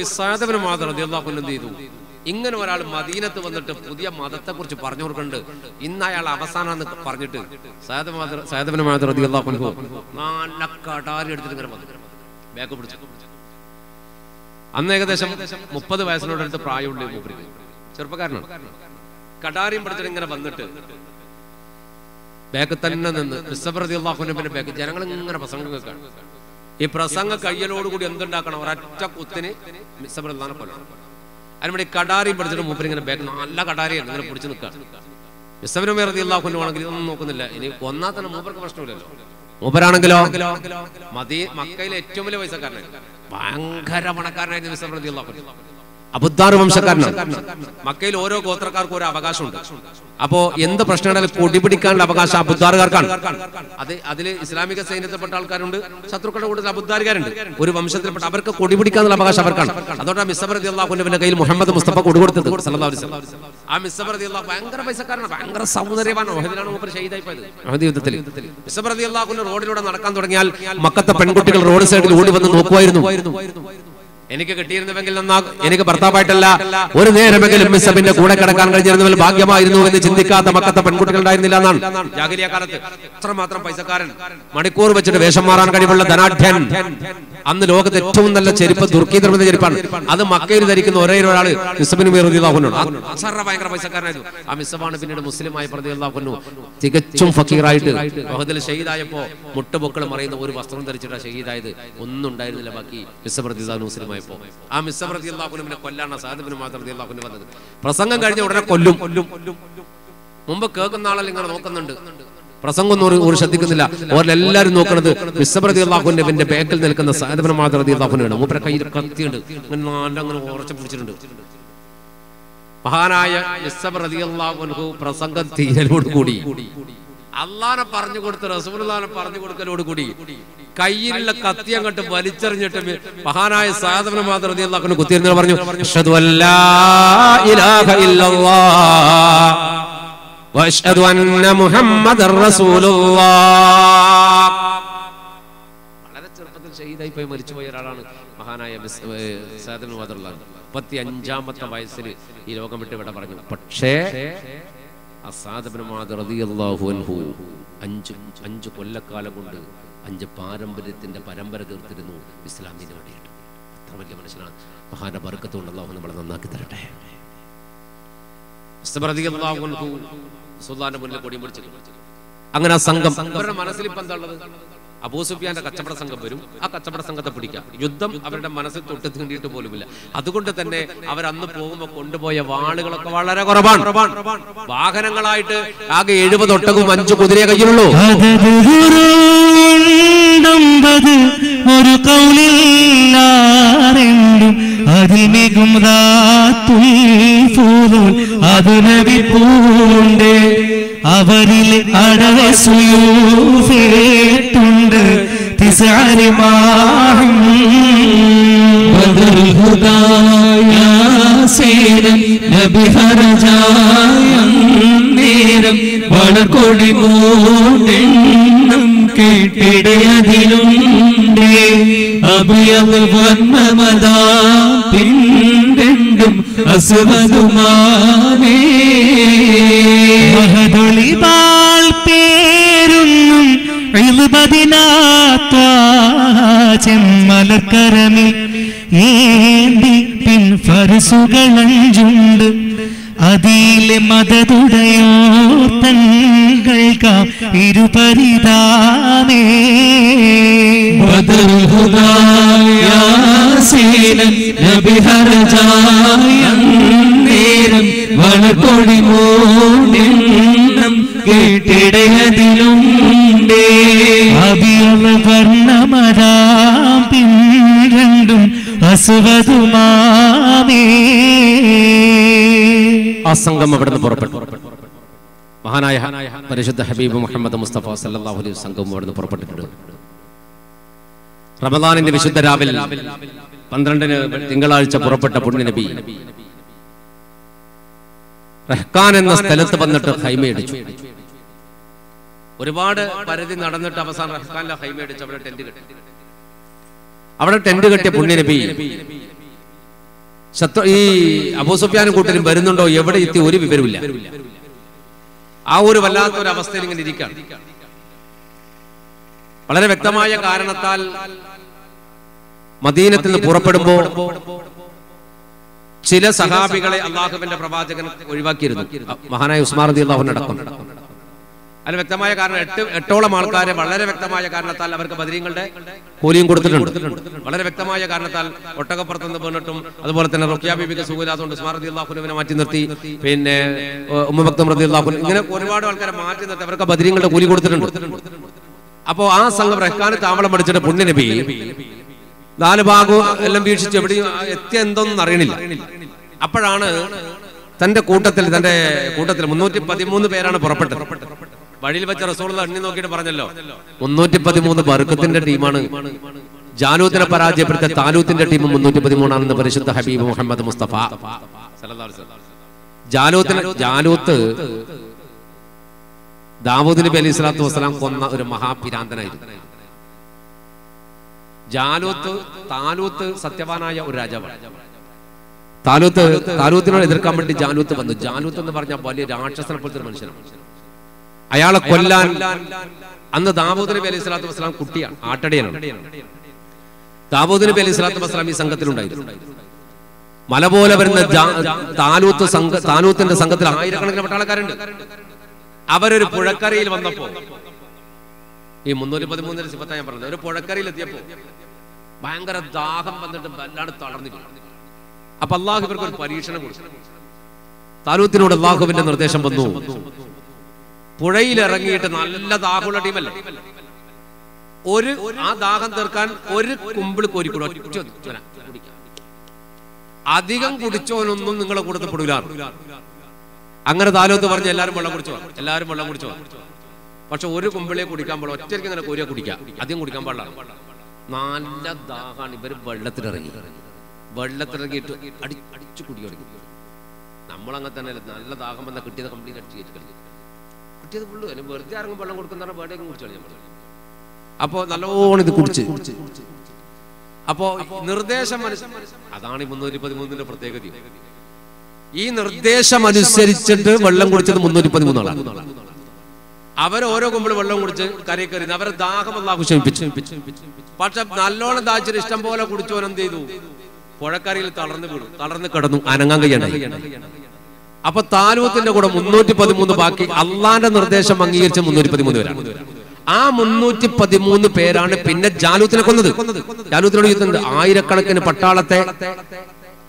ഈ സഅദ് ഇബ്നു മുആദ് റളിയല്ലാഹു അൻഹു എന്ത് ചെയ്തു? ഇങ്ങനെ ഒരാൾ മദീനത്ത് വന്നിട്ട് പുതിയ മതത്തെ കുറിച്ച് പറഞ്ഞു കൊടുക്കുന്നുണ്ട്. ഇന്ന് അയാൾ അവസാനം പറഞ്ഞിട്ട് സഅദ് ഇബ്നു മുആദ് റളിയല്ലാഹു അൻഹു നല്ല കടാരി എടുത്തിട്ട് ഇങ്ങനെ വന്നു ബാക്ക് പിടിച്ചു. അന്ന് ഏകദേശം 30 വയസ്സിനോടടുത്ത് പ്രായമുള്ള മൂപ്പർക്ക്, ചെറുപ്പക്കാരനാണ്. കടാരിയും പിടിച്ചിട്ട് ഇങ്ങനെ വന്നിട്ട് ബാക്ക് തന്നെ നിന്ന് മിസ്സബ് റളിയല്ലാഹു അൻഹുവിന്റെ ബാക്ക് ജനങ്ങൾ ഇങ്ങനെ പ്രസംഗം കേൾക്കാണ്. ഈ പ്രസംഗ കയ്യലോടുകൂടി എന്തുണ്ടാക്കണം? ഒരൊറ്റ കുത്തിന് മിസ്സബ് റളിയല്ലാഹു അൻഹു കൊല്ലണം. അതിനുവേണ്ടി കടാരിയും പിടിച്ചിട്ട് മൂപ്പരിങ്ങനെ ബാക്ക് നല്ല കടാരിയാണ് ഇങ്ങനെ പിടിച്ചു നിൽക്കുകയാണ്. മിസ്സബ് റളിയല്ലാഹു അൻഹു ആണെങ്കിൽ ഇതൊന്നും നോക്കുന്നില്ല. ഇനി കൊന്നാൽ തന്നെ മൂപ്പർക്ക് പ്രശ്നമില്ലല്ലോ. മൂപ്പരാണെങ്കിലോ മക്കയിലെ ഏറ്റവും വലിയ പൈസക്കാരനാണ്, ഭയങ്കര പണക്കാരനായിരുന്നു മിസ്സബ് റളിയല്ലാഹു അൻഹു. അബുദ്ദാർ വംശക്കാരനാണ്. മക്കയിൽ ഓരോ ഗോത്രക്കാർക്കും ഓരോ അവകാശമുണ്ട്. അപ്പോ എന്ത് പ്രശ്നമാണെങ്കിലും കൊടിപിടിക്കാനുള്ള അവകാശം അബുദ്ദാറുകാർക്കാണ്. അതില് ഇസ്ലാമിക സൈന്യത്തിൽപ്പെട്ട ആൾക്കാരുണ്ട്, ശത്രുക്കളുടെ കൂട്ടത്തിൽ അബുദ്ദാറുകാരുണ്ട്. ഒരു വംശത്തിൽപ്പെട്ട അവർക്ക് കൊടിപിടിക്കാനുള്ള അവകാശം അവർക്കാണ്. അതുകൊണ്ടാണ് മിസ്സബ് റളിയല്ലാഹു അൻഹുവിന്റെ കയ്യിൽ മുഹമ്മദ് മുസ്തഫ കൊടുത്തത് സല്ലല്ലാഹു അലൈഹി വസല്ലം. ആ മിസ്സബ് റളിയല്ലാഹു ഭയങ്കര പൈസക്കാരനാണ്, ഭയങ്കര സൗന്ദര്യവാനാണ്. ഉഹദിലാണ് മൂപ്പർ ഷഹീദായി പോയത്. ഉഹദ് യുദ്ധത്തിൽ മിസ്സബ് റളിയല്ലാഹു അൻഹു റോഡിലൂടെ നടക്കാൻ തുടങ്ങിയാൽ മക്കത്തെ പെൺകുട്ടികൾ റോഡ് സൈഡിൽ ഓടി വന്ന് നോക്കുമായിരുന്നു. എനിക്ക് കിട്ടിയിരുന്നുവെങ്കിൽ എനിക്ക് ഭർത്താവായിട്ടല്ല ഒരു നേരമെങ്കിലും മിസ്സബിന്റെ കൂടെ കിടക്കാൻ കഴിഞ്ഞിരുന്നവൽ ഭാഗ്യമായിരുന്നു എന്ന് ചിന്തിക്കാത്ത മക്കത്തെ പെൺകുട്ടികൾ ഉണ്ടായിരുന്നില്ല എന്നാണ്. ജാഹിലിയ കാലത്ത് അത്രമാത്രം പൈസക്കാരൻ, മണിക്കൂർ വെച്ചിട്ട് വേഷം മാറാൻ കഴിവുള്ള ധനാഢ്യൻ. അന്ന് ലോകത്ത് ഏറ്റവും നല്ല ചെരുപ്പ് തുർക്കി നിർമ്മിത ചെരുപ്പാണ്. അത് മക്കയിൽ ധരിക്കുന്ന ഒരേ ഒരാള് മിസ്സബിന് റളിയല്ലാഹു അൻഹു. ഭയങ്കര പൈസക്കാരനായിരുന്നു. ആ മിസ്സബാണ് പിന്നീട് മുസ്ലിമായി റളിയല്ലാഹു അൻഹു തികച്ചും ഫക്കീറായിട്ട് ഉഹദിൽ ഷഹീദായപ്പോ മുട്ടുപൊക്കൾ മറിയുന്ന ഒരു വസ്ത്രം ധരിച്ചിട്ടാണ് ഷഹീദായത്. ഒന്നും ഉണ്ടായിരുന്നില്ല ബാക്കി. മിസ്സബ് റളിയല്ലാഹു അൻഹു മുസ്ലിമായി ആ മിസ്സബ് റളിയല്ലാഹു അൻഹുവിനെ കൊല്ലാനാണ് സഅദ് ഇബ്നു മുആദ് റളിയല്ലാഹു അൻഹു വന്നത്. പ്രസംഗം കഴിഞ്ഞ ഉടനെ കൊല്ലും. മുമ്പ് കേൾക്കുന്ന ആളെല്ലാം ഇങ്ങനെ നോക്കുന്നുണ്ട്, പ്രസംഗം ഒരു ശ്രദ്ധിക്കുന്നില്ല. ഓരെല്ലാരും നോക്കുന്നത് മിസ്സബ് റളിയല്ലാഹു അൻഹുവിന്റെ ബാക്കിൽ നിൽക്കുന്ന സഅദ് ഇബ്നു മുആദ് റളിയല്ലാഹു അൻഹുവാണ്. മൂപ്പരുടെ കയ്യിൽ കത്തിയുണ്ട്, അങ്ങനെ ഉറച്ചു പിടിച്ചിട്ടുണ്ട്. മഹാനായ മിസ്സബ് റളിയല്ലാഹു അൻഹു പ്രസംഗം തീരലോടുകൂടി അള്ളാനെ പറഞ്ഞു കൊടുത്ത് റസൂലുള്ളാഹിനെ പറഞ്ഞു കൊടുക്കലോടുകൂടി കയ്യിലുള്ള കത്തി അങ്ങോട്ട് വലിച്ചെറിഞ്ഞിട്ട് മഹാനായ സഅദ് ഇബ്നു മുആദ് റളിയല്ലാഹു അൻഹു കുത്തിയിരുന്ന് പറഞ്ഞു, അഷ്ഹദു അല്ലാ ഇലാഹ ഇല്ലല്ലാഹ് വഅഷ്ഹദു അന്ന മുഹമ്മദർ റസൂലുള്ളാഹ്. വളരെ ചെറുപ്പത്തിൽ ഷഹീദായി പോയി മരിച്ചുപോയ ഒരാളാണ് മഹാനായ സഅദ് ഇബ്നു മുആദ് റളിയല്ലാഹു അൻഹു. 35-ാമത്തെ വയസ്സിൽ ഈ ലോകം വിട്ട് വിട പറഞ്ഞു. പക്ഷേ സഅദ് ഇബ്നു മുആദ് റളിയല്ലാഹു അൻഹു 5 കൊല്ലക്കാലം കൊണ്ട് 5 പാരമ്പര്യത്തിന്റെ പരമ്പര തീർത്തിരുന്നു ഇസ്ലാമിന് വേണ്ടിയിട്ട്. അത്ര വലിയ മനുഷ്യനാണ്. മഹാന്റെ ബർക്കത്ത് കൊണ്ട് അല്ലാഹു നമ്മളെ നന്നാക്കി തരട്ടെ. റളിയല്ലാഹു അൻഹു സുൽത്താന്റെ മുന്നിൽ കൊടി പിടിച്ചു. അങ്ങനെ ആ സംഘം അവരുടെ മനസ്സിൽ ഇപ്പം എന്താ ഉള്ളത്? അബൂ സുഫിയാന്റെ കച്ചവട സംഘം വരും, ആ കച്ചവട സംഘത്തെ പിടിക്കാം. യുദ്ധം അവരുടെ മനസ്സിൽ തൊട്ട് തീണ്ടിയിട്ട് പോലുമില്ല. അതുകൊണ്ട് തന്നെ അവരന്ന് പോകുമ്പോൾ കൊണ്ടുപോയ വാളുകളൊക്കെ വളരെ കുറവാണ്. വാഹനങ്ങളായിട്ട് ആകെ 70 ഒട്ടകവും 5 കുതിരയെ കയ്യിലുള്ളൂ. ഒരു കൗലില്ലാരെണ്ടും അതിൽ മികും അത് നബി പൂണ്ട് അവരിൽ അടവസുയൂഫേട്ടുണ്ട് തിസാരിമാഹും ബദറുൽ ഹുദായാസേനം നബി ഹർജായം നേരം വളർക്കൊടി മൂടെണ്ണം കേട്ടിടയതിലുണ്ട് അബിയത് വർണ്ണമതാ പിണ്ടെണ്ടും അസുവതുമാനേ മഹദൊളിവാൾ പേരുന്നും ചെമ്മലക്കരമിൽ ഏന്തി പിൻ ഫർസുകളഞ്ചുണ്ട് അതിലെ മദതുടയോ തങ്ങൾക്കാം ഇരുപരിതാമേ ബദറുൽ ഹുദായാസേനം നബി ഹർജായം നേരം വളർക്കൊടി മൂടെണ്ണം കേട്ടിടയതിലുണ്ട് അബിയവ വർണ്ണമരാം പിൻരണ്ടും അസുവതുമാമേ. ആ സംഘം അവിടുന്ന് പുറപ്പെട്ടു. മഹാനായ പരിശുദ്ധ ഹബീബ് മുഹമ്മദ് മുസ്തഫ സല്ലല്ലാഹു അലൈഹി വസല്ലം അവിടുന്ന് പുറപ്പെട്ടിട്ടുണ്ട്. റമദാനിന്റെ വിശുദ്ധ രാവിൽ 12-ന് തിങ്കളാഴ്ച പുറപ്പെട്ട പുണ്യ നബി റഹ്കാൻ എന്ന സ്ഥലത്ത് വന്നിട്ട് ഹൈമയടിച്ചു. ഒരുപാട് പരിധി നടന്നിട്ട് അവസാനം റഹ്കാനിലെ ഹൈമയടിച്ച് അവിടെ ടെന്റ് കെട്ടി. അവിടെ ടെന്റ് കെട്ടിയ പുണ്യനബി ഈ അബൂ സുഫ്യാനും കൂട്ടരും വരുന്നുണ്ടോ, എവിടെ എത്തി ഒരു വിവരമില്ല. ആ ഒരു വല്ലാത്തൊരു അവസ്ഥയിൽ ഇങ്ങനെ ഇരിക്കുകയാണ്. വളരെ വ്യക്തമായ കാരണത്താൽ മദീനത്തിൽ നിന്ന് പുറപ്പെടുമ്പോൾ ചില സഹാബികളെ അള്ളാഹുവിന്റെ പ്രവാചകൻ ഒഴിവാക്കിയിരുന്നു. മഹാനായ ഉസ്മാൻ റളിയല്ലാഹു അൻഹു അടക്കം. അതിന് വ്യക്തമായ കാരണം 8ഓളം ആൾക്കാരെ വളരെ വ്യക്തമായ കാരണത്താൽ അവർക്ക് ബദരീങ്ങളുടെ കൂലിയും കൊടുത്തിട്ടുണ്ട്. വളരെ വ്യക്തമായ കാരണത്താൽ ഒട്ടകപ്പുറത്തുനിന്ന് വീണിട്ടും അതുപോലെ തന്നെ റുഖിയ ബീബിക്ക് സുഖമില്ലാത്തതുകൊണ്ട് ഉസ്മാൻ റളിയല്ലാഹു അൻഹുവിനെ മാറ്റി നിർത്തി, പിന്നെ ഉമ്മു മക്തും റളിയല്ലാഹു അൻഹ, ഇങ്ങനെ ഒരുപാട് ആൾക്കാരെ മാറ്റി നിർത്തി അവർക്ക് ബദരീങ്ങളുടെ കൂലി കൊടുത്തിട്ടുണ്ട്. അപ്പോ ആ സംഘം റഹ്കാന് താവളം പഠിച്ചിട്ട് പുണ്യനബി 4 ഭാഗവും എല്ലാം വീക്ഷിച്ച് എവിടെയും എത്തിയ എന്തോന്നും അറിയണില്ല. അപ്പോഴാണ് തന്റെ കൂട്ടത്തിൽ 313 പേരാണ് പുറപ്പെട്ടത്. വഴിയിൽ വെച്ച റസൂലുള്ളാഹി എണ്ണി നോക്കിയിട്ട് പറഞ്ഞല്ലോ, 313 ബർക്കത്തിന്റെ ടീമാണ്. ജാലൂത്തിനെ പരാജയപ്പെടുത്തിയ താലൂത്തിന്റെ ടീം 313 ആണെന്ന് പരിശുദ്ധ ഹബീബ് മുഹമ്മദ് മുസ്തഫ സല്ലല്ലാഹു അലൈഹി വസല്ലം. ജാലൂത്ത് ദാവൂദ് നബി അലൈഹി സ്വലാത്തു വസ്സലാം കൊന്ന ഒരു മഹാപിരാന്തനായിരുന്നു. താലൂത്ത് സത്യവാനായ ഒരു രാജാവാണ്. താലൂത്തിനോട് എതിർക്കാൻ വേണ്ടി ജാലൂത്ത് വന്നു. ജാലൂത്ത് എന്ന് പറഞ്ഞാൽ വലിയ രാക്ഷസനെ പോലത്തെ ഒരു മനുഷ്യനാണ്. അയാളെ കൊല്ലാൻ അന്ന് ദാവൂദ് നബി അലൈഹി സ്വലാത്തു വസ്സലാം കുട്ടിയാണ്, ആട്ടടിയനാണ്. ദാവൂദ് നബി അലൈഹി സ്വലാത്തു വസ്സലാം ഈ സംഘത്തിലുണ്ടായിരുന്നു. മല പോലെ വരുന്ന താലൂത്തിന്റെ സംഘത്തിൽ ആയിരക്കണക്കിന് പട്ടാളക്കാരുണ്ട്. അവരൊരു പുഴക്കരയിൽ വന്നപ്പോ, ഈ 313 സിഫത്താ ഞാൻ പറഞ്ഞത്, ഒരു പുഴക്കരയിൽ എത്തിയപ്പോ ഭയങ്കര ദാഹം വന്നിട്ട് വല്ലാണ്ട് തളർന്നു. അപ്പൊ അള്ളാഹു ഇവർക്ക് ഒരു പരീക്ഷണം കൊടുത്തു. താലൂത്തിനോട് അള്ളാഹുവിന്റെ നിർദ്ദേശം വന്നു, പുഴയിൽ ഇറങ്ങിയിട്ട് നല്ല ദാഹമുള്ള ടീമല്ലേ, ആ ദാഹം തീർക്കാൻ ഒരു കുമ്പിൾ കോരിക്കൂടെ ഒറ്റ അധികം കുടിച്ചോനൊന്നും നിങ്ങളെ കൂട്ടത്തിൽപ്പെടില്ല. അങ്ങനെ താലൂത്ത് പറഞ്ഞ് എല്ലാവരും വെള്ളം കുടിച്ചോ. പക്ഷെ ഒരു കുമ്പിളെ കുടിക്കാൻ പാടില്ല, ഒറ്റയ്ക്ക് ഇങ്ങനെ കോരിയ കുടിക്കാം, അധികം കുടിക്കാൻ പാടില്ല. നല്ല ദാഹാണ്. ഇവര് വെള്ളത്തിലിറങ്ങിയിട്ട് അടിച്ചു കുടി തുടങ്ങി. നമ്മളങ്ങനെ തന്നെ നല്ല ദാഹം വന്നാൽ കിട്ടിയത് കംപ്ലീറ്റ് അടിച്ചു കയറ്റി, കിട്ടിയത് ഫുള്ള് അല്ലെങ്കിൽ വെറുതെ ഇറങ്ങും വെള്ളം കൊടുക്കുന്ന വേടേക്കും കുടിച്ചാണ് നമ്മൾ. അപ്പോ നല്ലോണം ഇത് കുടിച്ച് അപ്പോ നിർദ്ദേശം അതാണ് ഈ 313 പ്രത്യേകത. ഈ നിർദ്ദേശം അനുസരിച്ചിട്ട് വെള്ളം കുടിച്ചത് 313 ആളാണ്. അവർ ഓരോ കുമ്പിൾ വെള്ളം കുടിച്ച് കരയിൽ കയറി അവരെ ദാഹം അല്ലാഹു ശമിപ്പിച്ചു. പക്ഷെ നല്ലോണം ദാഹിച്ചിട്ട് ഇഷ്ടം പോലെ കുടിച്ചോൻ എന്ത് ചെയ്തു, പുഴക്കരയിൽ തളർന്ന് കിടന്നു, അനങ്ങാൻ കഴിയണ്ടായി. അപ്പൊ താലൂത്തിന്റെ കൂടെ 313 ബാക്കി. അള്ളാന്റെ നിർദ്ദേശം അംഗീകരിച്ച 313 പേരാണ്. ആ 313 പേരാണ് പിന്നെ ജാലൂത്തിനെ കൊന്നത്. ജാലൂത്തിനോട് യുദ്ധം, ആയിരക്കണക്കിന് പട്ടാളത്തെ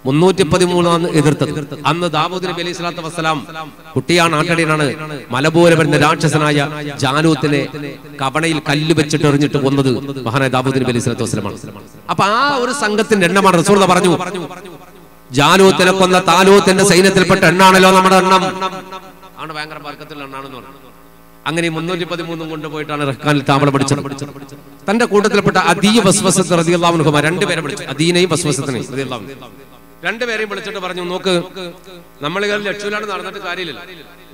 313 എതിർത്തത്. അന്ന് ദാവൂദ് നബി അലൈഹി സ്വലാത്തു വസ്സലാം കുട്ടിയാണ്, ആട്ടടിയനാണ്. മലപോലെ വരുന്ന രാക്ഷസനായ ജാലൂത്തിനെ കവണയിൽ കല്ല് വെച്ചിട്ട് എറിഞ്ഞിട്ട് കൊന്നത് മഹാനായ ദാവൂദ് നബി അലൈഹി സ്വലാത്തു വസ്സലാമാണ്. അപ്പൊ ആ ഒരു സംഘത്തിന്റെ എണ്ണമാണ് റസൂലുള്ളാഹി പറഞ്ഞു, ജാലൂത്തിനെ കൊന്ന താലൂത്തിന്റെ സൈന്യത്തിൽപ്പെട്ട എണ്ണാണല്ലോ നമ്മുടെ എണ്ണം, ആണ് ഭയങ്കര ബർക്കത്തുള്ള എണ്ണാണെന്ന് പറഞ്ഞു. അങ്ങനെ 313 കൊണ്ടുപോയിട്ടാണ് റഹ്കാനിൽ താമളം പഠിച്ചത്. തന്റെ കൂട്ടത്തിൽപ്പെട്ട അദീ വസ്വസത്ത് റളിയല്ലാഹു അൻഹു 2 പേരെ വിളിച്ചു, അദീനെയും വസ്വസത്തിനെയും റളിയല്ലാഹു അൻഹു. 2 പേരെയും വിളിച്ചിട്ട് പറഞ്ഞു, നോക്ക്, നമ്മൾ ലക്ഷ്യത്തിലാണ് നടന്നിട്ട് കാര്യമില്ല,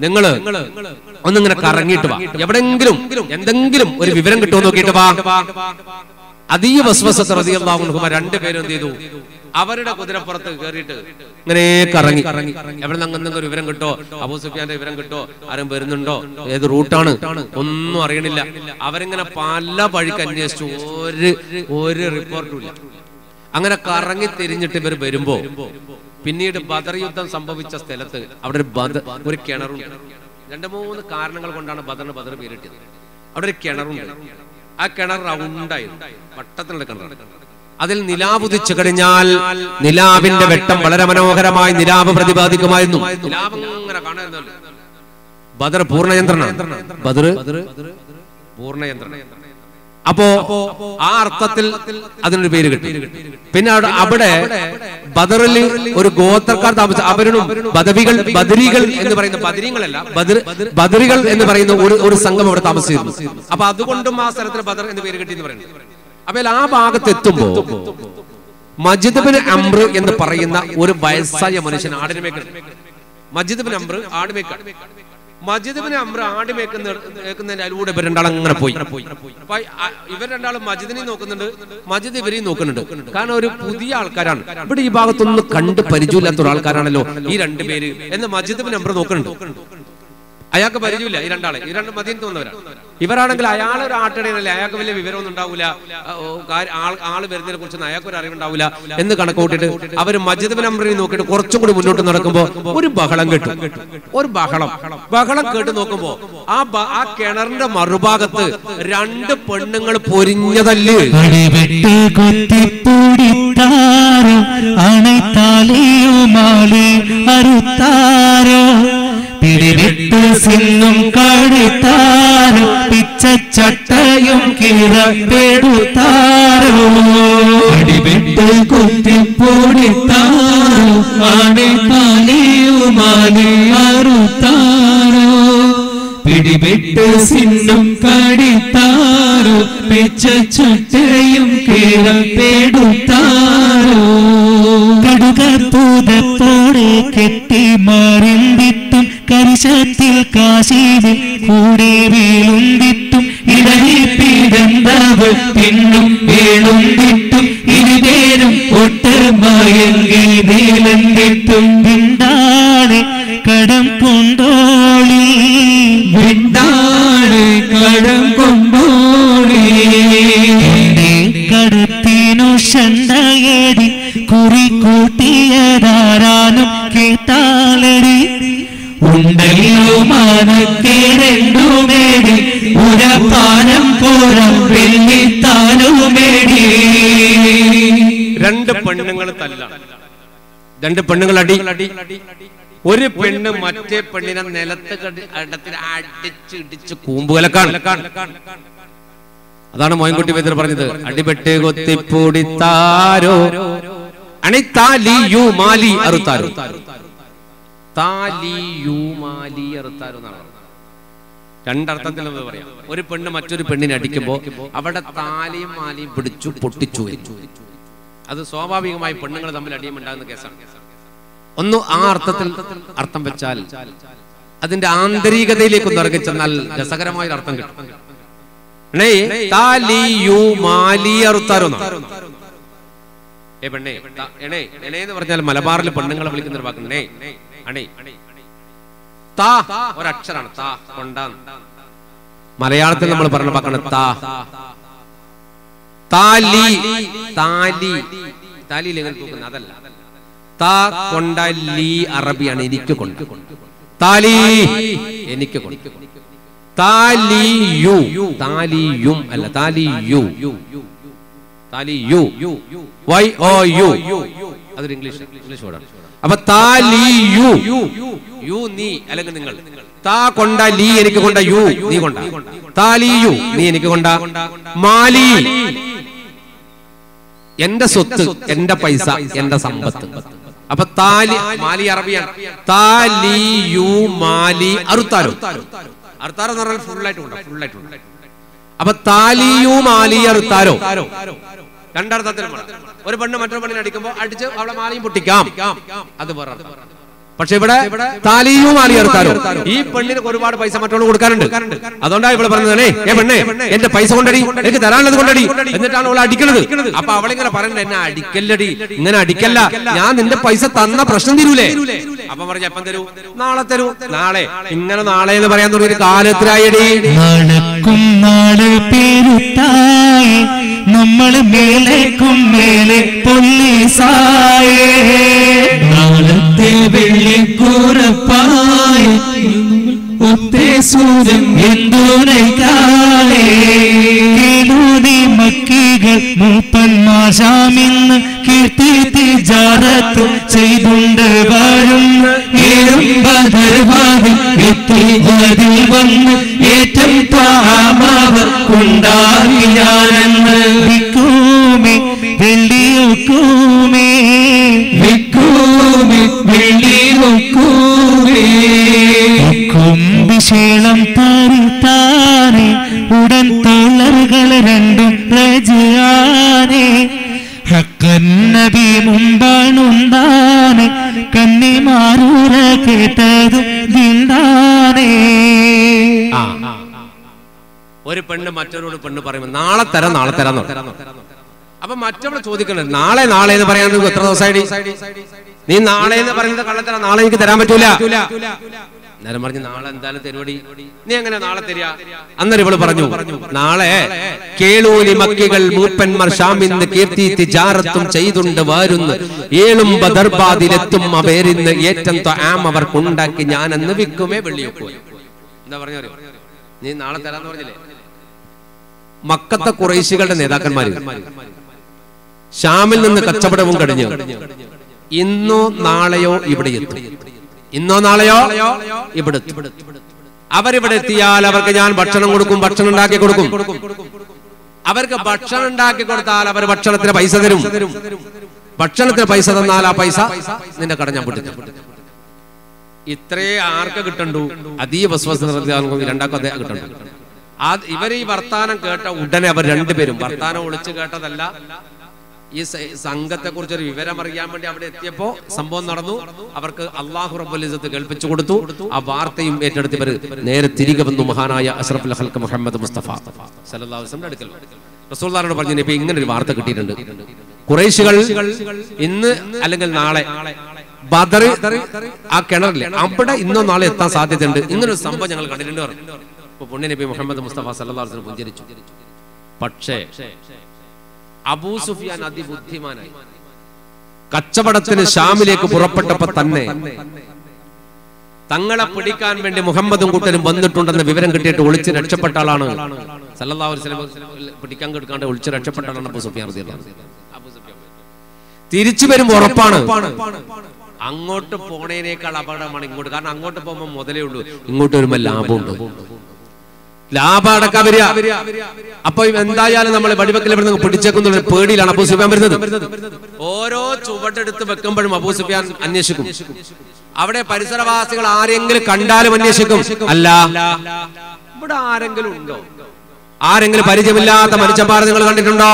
നിങ്ങള് ഒന്നിങ്ങനെ കറങ്ങിയിട്ട് വാ, എവിടെങ്കിലും എന്തെങ്കിലും ഒരു വിവരം കിട്ടുമോ നോക്കിയിട്ട് വാ. അദീ വസ്വസത്ത് റളിയല്ലാഹു അൻഹു 2 പേരും എന്ത് ചെയ്തു, അവരുടെ കുതിരപ്പുറത്ത് കയറിയിട്ട് ഇങ്ങനെ കറങ്ങി. എവിടെ നിന്ന് ഒരു വിവരം കിട്ടോ, അബൂ സുഫിയാന്റെ വിവരം കിട്ടോ, ആരും വരുന്നുണ്ടോ, ഏത് റൂട്ടാണ് ഒന്നും അറിയണില്ല. അവരിങ്ങനെ പല വഴിക്ക് അന്വേഷിച്ചു, ഒരു റിപ്പോർട്ടും ഇല്ല. അങ്ങനെ കറങ്ങി തിരിഞ്ഞിട്ട് ഇവർ വരുമ്പോ പിന്നീട് ബദർ യുദ്ധം സംഭവിച്ച സ്ഥലത്ത് അവിടെ ഒരു കിണറുണ്ട്. 2-3 കാരണങ്ങൾ കൊണ്ടാണ് ബദർ പേരിട്ടത്. അവിടെ ഒരു കിണറുണ്ട്. ആ കിണർ റൗണ്ടായിരുന്നു, വട്ടത്തിലുള്ള കിണർ. അതിൽ നിലാവ് ഉദിച്ചു കഴിഞ്ഞാൽ നിലാവിന്റെ വെട്ടം വളരെ മനോഹരമായി നിലാവ് പ്രതിപാദിക്കുമായിരുന്നു. നിലാവ് ഇങ്ങനെ കാണുന്നല്ലോ. ബദർ പൂർണ്ണയന്ത്രനാണ്. ബദർ പൂർണ്ണയന്ത്രന. അപ്പോ ആ അർത്ഥത്തിൽ അതിനൊരു പേര് കിട്ടി. പിന്നെ അവിടെ ബദറിൽ ഒരു ഗോത്രക്കാർ താമസിച്ച അവരും ബദരികൾ എന്ന് പറയുന്ന ബദരീങ്ങളല്ല, ബദരികൾ എന്ന് പറയുന്ന ഒരു സംഘം അവിടെ താമസിച്ചിരുന്നു. അപ്പൊ അതുകൊണ്ടും ആ സ്ഥലത്തിന് ബദർ എന്ന് പേര് കിട്ടി എന്ന് പറയുന്നത്. അപ്പൊ ആ ഭാഗത്ത് എത്തുമ്പോ മജിദ് ബിൻ അംർ എന്ന് പറയുന്ന ഒരു വയസ്സായ മനുഷ്യൻ ആടിനെ മേക്കണം. മജിദ് ബിൻ അംർ ആട് മേക്കാൻ. മജിദ് ബിൻ അംർ ആട് മേക്കുന്നതിന്റെ അതിലൂടെ ഇവർ രണ്ടാളും അങ്ങനെ പോയി. ഇവർ രണ്ടാളും മജിദിനെയും നോക്കുന്നുണ്ട്, മജിദ് ഇവരെയും നോക്കുന്നുണ്ട്. കാരണം ഒരു പുതിയ ആൾക്കാരാണ് ഇവിടെ, ഈ ഭാഗത്തൊന്നും കണ്ട് പരിചയമില്ലാത്ത ഒരാൾക്കാരാണല്ലോ ഈ രണ്ടുപേര് എന്ന് മജിദ് ബിൻ അംർ നോക്കുന്നുണ്ട്. അയാൾക്ക് പരിചയമില്ല ഈ രണ്ടാളെ, ഈ രണ്ട് മദീനത്ത് വന്നവരാണ്. ഇവരാണെങ്കിൽ അയാളൊരു ആട്ടിടയനല്ലേ, അയാൾക്ക് വലിയ വിവരമൊന്നും ഉണ്ടാവില്ല, ആള് വരുന്നതിനെ കുറിച്ചൊന്നും അയാൾക്ക് ഒരു അറിവുണ്ടാവില്ല എന്ന് കണക്ക് കൂട്ടിയിട്ട് അവർ മജിദ് ബിൻ അംറിനെ നോക്കിയിട്ട് കുറച്ചും കൂടി മുന്നോട്ട് നടക്കുമ്പോൾ ഒരു ബഹളം കേട്ടു. ഒരു ബഹളം കേട്ട് നോക്കുമ്പോ ആ കിണറിന്റെ മറുഭാഗത്ത് രണ്ട് പെണ്ണുങ്ങൾ പൊരിഞ്ഞതല്ലേ. പിടിവിട്ട് സിന്നും കടുത്താരോ പിച്ചച്ചട്ടയും കീറപ്പെടുത്താരോ പിടിവിട്ട് കുത്തിപ്പൊടിത്താരോ ആണെ പാലിയുമാലി അറുത്താരോ പിടിവിട്ട് സിന്നും കടിത്താരോ പിച്ചച്ചട്ടയും കീറപ്പെടുത്താരോ കടുകത്തൂതത്തോടെ കെട്ടി മാറിന്തിട്ടും കരിശത്തിൽ കാശിയിൽ കൂടെ വീളുന്തിട്ടും ഇടയിൽ പിടന്തവൾ പിന്നും വീളുന്തിട്ടും ഇരുപേരും ഒട്ടമയങ്ങി നീളന്തിട്ടും വിണ്ടാണ് കടം കൊണ്ടോളി വിണ്ടാണ് കടം കൊണ്ടോളി കടത്തിനു ഷണ്ടയടി കുറി കൂട്ടിയതാരാനും കേട്ടാലടി ഉണ്ടല്ലോ മാനത്തെ രണ്ടുമേടി ഉരപ്പാനം പോരം വെള്ളിത്താനുമേടി. രണ്ട് പെണ്ണുങ്ങൾ തല്ലാണ്, രണ്ട് പെണ്ണുങ്ങൾ അടി. ഒരു പെണ്ണ് മറ്റേ പെണ്ണിനെ നിലത്ത് അടത്തിൽ അടിച്ചിടിച്ച് കൂമ്പുകലക്കാണ്. അതാണ് മോയിൻകുട്ടി വൈദ്യർ പറഞ്ഞത്, അടിപെട്ട് കൊത്തിപ്പൊടിത്താരോ അണിത്താലിയു മാലി അറുത്താരോ. രണ്ടർത്ഥത്തിൽ നമുക്ക് പറയാം. ഒരു പെണ്ണ് മറ്റൊരു പെണ്ണിനെ അടിക്കുമ്പോ അവിടെ താലിയും മാലിയും പിടിച്ചു പൊട്ടിച്ചു. അത് സ്വാഭാവികമായി പെണ്ണുങ്ങൾ തമ്മിൽ അടിയുമുണ്ടാകുന്ന കേസാണ്. ഒന്ന് ആ അർത്ഥത്തിൽ അർത്ഥം വെച്ചാൽ അതിന്റെ ആന്തരികതയിലേക്ക് ഒന്ന് ഇറങ്ങി ചെന്നാൽ രസകരമായ അർത്ഥം കിട്ടും. എന്ന് പറഞ്ഞാൽ മലബാറിൽ പെണ്ണുങ്ങളെ വിളിക്കുന്ന ഒരു വാക്കുണ്ട് അണേ. താ ഒരക്ഷരാണ്, താ കൊണ്ടാന്ന്. മലയാളത്തിൽ നമ്മൾ പറഞ്ഞ വാക്കാണ് താ. താലി, താലി, താലിയിൽ എങ്ങനെ തൂക്കുന്നത് അതല്ല. താ കൊണ്ട ലീ അറബിയാണ്, എനിക്ക് കൊണ്ട്. താലി എനിക്ക് കൊണ്ട്. താലിയു, താലിയും അല്ല, താലിയു, താലിയു, വൈ ഓ യു, അതൊരു ഇംഗ്ലീഷ് വേർഡാണ്. അപ്പൊ താലിയു, യു നീ അല്ലെങ്കിൽ നിങ്ങൾ. താ കൊണ്ട ലീ എനിക്ക് കൊണ്ട, യു നീ കൊണ്ട. താലിയു നീ എനിക്ക് കൊണ്ട. മാലി എന്റെ സ്വത്ത്, എന്റെ പൈസ, എന്റെ സമ്പത്ത്. അപ്പൊ താലി മാലി അറബിയാണ്. താലിയു മാലി അറുത്താരോ. അറുത്താരോ എന്ന് പറഞ്ഞാൽ ഫുള്ളായിട്ടുണ്ട്, ഫുള്ളായിട്ടുണ്ട്. അപ്പൊ താലിയു മാലി അറുത്താരോ രണ്ടർത്ഥത്തിലും. ഒരു പെണ്ണ് മറ്റൊരു പെണ്ണിനെ അടിക്കുമ്പോ അടിച്ച് അവളെ മാലയും പൊട്ടിക്കാം, അത് വേറെ. പക്ഷെ ഇവിടെ താലിയു മാലി അറുത്താരോ, ഈ പെണ്ണിന് ഒരുപാട് പൈസ മറ്റുള്ള കൊടുക്കാറുണ്ട്. അതുകൊണ്ടാണ് ഇവിടെ പറഞ്ഞതേ, പെണ്ണേ എന്റെ പൈസ കൊണ്ടടി, എനിക്ക് തരാനുള്ളത് കൊണ്ടടി, എന്നിട്ടാണ് അവളെ അടിക്കുന്നത്. അപ്പൊ അവളിങ്ങനെ പറയണ്ട, എന്നെ അടിക്കല്ലടി, ഇങ്ങനെ അടിക്കല്ല, ഞാൻ നിന്റെ പൈസ തന്ന പ്രശ്നം തീരൂലേ. അപ്പൊ പറഞ്ഞ എപ്പം തരൂ, നാളെ തരൂ. നാളെ ഇങ്ങനെ നാളെ എന്ന് പറയാൻ തുടങ്ങിയ കാലത്തിലായടി. നമ്മൾ മേലേക്കും മേലെ പൊല്ലിസായേ നാളത്തെ വെള്ളിക്കൂറപ്പായ ഒത്തേ സൂര്യൻ എന്തുനൈക്കാലേ കേളൂതി മക്കികൾ മൂപ്പന്മാശാമിന്ന് കീർത്തി തിജാറത്ത് ചെയ്തുണ്ട് വരും ഏറും ബദർവാദിൽ എത്തി അതിൽ വന്ന് ഏറ്റം പാമാവർ കൊണ്ടാറിയാനെന്ന് വിക്കൂമേ വെള്ളിയൊക്കൂമേ വിക്കൂമേ വെള്ളിയൊക്കൂമേ കുംഭിശേളം തരുത്താനേ ഉടൻ തോളറുകൾ രണ്ടും റജാനേ ഹക്കൻ നബി മുമ്പാണുണ്ടാനെ കന്നിമാരൂര കേട്ടതും ദിന്താനേ. ഒരു പെണ്ണ് മറ്റൊരു പെണ്ണ് പറയുമ്പോൾ നാളെ തരാം നാളെ തരാന്ന് പറഞ്ഞു. അപ്പൊ മറ്റവളെ ചോദിക്കണേ നാളെ നാളെ എന്ന് പറയാൻ എത്ര ദിവസമായി? നീ നാളെ എന്ന് പറയുന്നത് കള്ളത്തരാ, നാളെ എനിക്ക് തരാൻ പറ്റൂല. നേരം പറഞ്ഞു നാളെ എന്തായാലും തരുവടി, നീ എങ്ങനെ നാളെ തരിക? അന്നേരം ഇവള് പറഞ്ഞു നാളെ കേളൂലി മക്കികൾ മൂപ്പന്മാർ ഷാമിന്ന് കീർത്തി തിജാറത്തും ചെയ്തുണ്ട് വാരുന്നു ഏളും ബദർബാദിലെത്തും അവരിന്ന് ഏറ്റം ആം അവർക്കുണ്ടാക്കി ഞാൻ അന്ന് വിൽക്കുമേ വെള്ളിയൊക്കെ. എന്താ പറഞ്ഞു? നീ നാളെ തരാന്ന് പറഞ്ഞില്ലേ? മക്കത്തെ ഖുറൈശികളുടെ നേതാക്കന്മാര് ഷാമിൽ നിന്ന് കച്ചവടവും കഴിഞ്ഞ് ഇന്നോ നാളെയോ ഇവിടെ എത്തും. ഇന്നോ നാളെയോ ഇവിടെ എത്തും. അവരിവിടെ എത്തിയാൽ അവർക്ക് ഞാൻ ഭക്ഷണം കൊടുക്കും, ഭക്ഷണം ഉണ്ടാക്കി കൊടുക്കും. അവർക്ക് ഭക്ഷണം ഉണ്ടാക്കി കൊടുത്താൽ അവർ ഭക്ഷണത്തിന് പൈസ തരും. ഭക്ഷണത്തിന് പൈസ തന്നാൽ ആ പൈസ നിന്റെ കട ഞാൻ പൊട്ടിക്കും. ഇത്രേ ആർക്ക് കിട്ടണ്ടു? അതീവ രണ്ടാക്കും അദ്ദേഹം കിട്ടണ്ടു. ഇവര് ഈ വർത്താനം കേട്ട ഉടനെ അവർ രണ്ടുപേരും, വർത്താനം ഒളിച്ചു കേട്ടതല്ല, ഈ സംഘത്തെ കുറിച്ചൊരു വിവരം അറിയാൻ വേണ്ടി അവിടെ എത്തിയപ്പോ സംഭവം നടന്നു. അവർക്ക് അല്ലാഹു റബ്ബുൽ ഇസ്സത്ത് കേൾപ്പിച്ചു കൊടുത്തു. ആ വാർത്തയും ഏറ്റെടുത്ത് ഇവർ നേരെ തിരികെ വന്നു മഹാനായ അഷ്റഫുൽ ഖൽഖ് മുഹമ്മദ് മുസ്തഫ സല്ലല്ലാഹു അലൈഹി വസല്ലം അടുക്കൽ റസൂലുള്ളാഹിനോട് പറഞ്ഞു, നബി ഇങ്ങനെ ഒരു വാർത്ത കിട്ടിയിട്ടുണ്ട്. ഖുറൈശികൾ ഇന്ന് അല്ലെങ്കിൽ നാളെ ബദർ ആ കിണറില്ലേ അവിടെ ഇന്നോ നാളെ എത്താൻ സാധ്യതയുണ്ട്. ഇങ്ങനൊരു സംഭവം ഞങ്ങൾ കണ്ടിട്ടുണ്ട് പറഞ്ഞു. ഇപ്പൊ പുണ്യ നബി മുഹമ്മദ് മുസ്തഫ സല്ലല്ലാഹു അലൈഹി വസല്ലം പുഞ്ചിരിച്ചു. പക്ഷേ അബൂ സുഫിയാൻ അതിബുദ്ധിമാനായി കച്ചവടത്തിന് ഷാമിലേക്ക് പുറപ്പെട്ടപ്പോ തന്നെ തങ്ങളെ പിടിക്കാൻ വേണ്ടി മുഹമ്മദും കൂട്ടരും വന്നിട്ടുണ്ടെന്ന് വിവരം കിട്ടിയിട്ട് ഒളിച്ച് രക്ഷപ്പെട്ട ആളാണ്. സല്ലല്ലാഹു അലൈഹി വസല്ലം പിടിക്കാൻ കിടക്കാണ്ട് ഒളിച്ച് രക്ഷപ്പെട്ട ആളാണ് അബൂ സുഫിയാൻ റളിയല്ലാഹു അൻഹു. തിരിച്ചു വരും ഉറപ്പാണ്. അങ്ങോട്ട് പോണേനേക്കാൾ അപകടമാണ് ഇങ്ങോട്ട്. കാരണം അങ്ങോട്ട് പോകുമ്പോൾ മുതലേ ഉള്ളൂ, ഇങ്ങോട്ട് വരുമ്പോൾ ലാഭമുണ്ട്. ലാഭം അടക്കാൻ വരിക. അപ്പൊ എന്തായാലും നമ്മൾ വടിവെക്കൽ പിടിച്ചേക്കുന്ന പേടിയിലാണ് അബൂ സുഫിയാൻ വരുന്നത്. ഓരോ ചുവടെടുത്ത് വെക്കുമ്പോഴും അബൂ സുഫിയാൻ അന്വേഷിക്കും. അവിടെ പരിസരവാസികൾ ആരെങ്കിലും കണ്ടാലും അന്വേഷിക്കും. അല്ല ഇവിടെ ആരെങ്കിലും ഉണ്ടോ, ആരെങ്കിലും പരിചയമില്ലാത്ത മനുഷ്യന്മാർ നിങ്ങൾ കണ്ടിട്ടുണ്ടോ?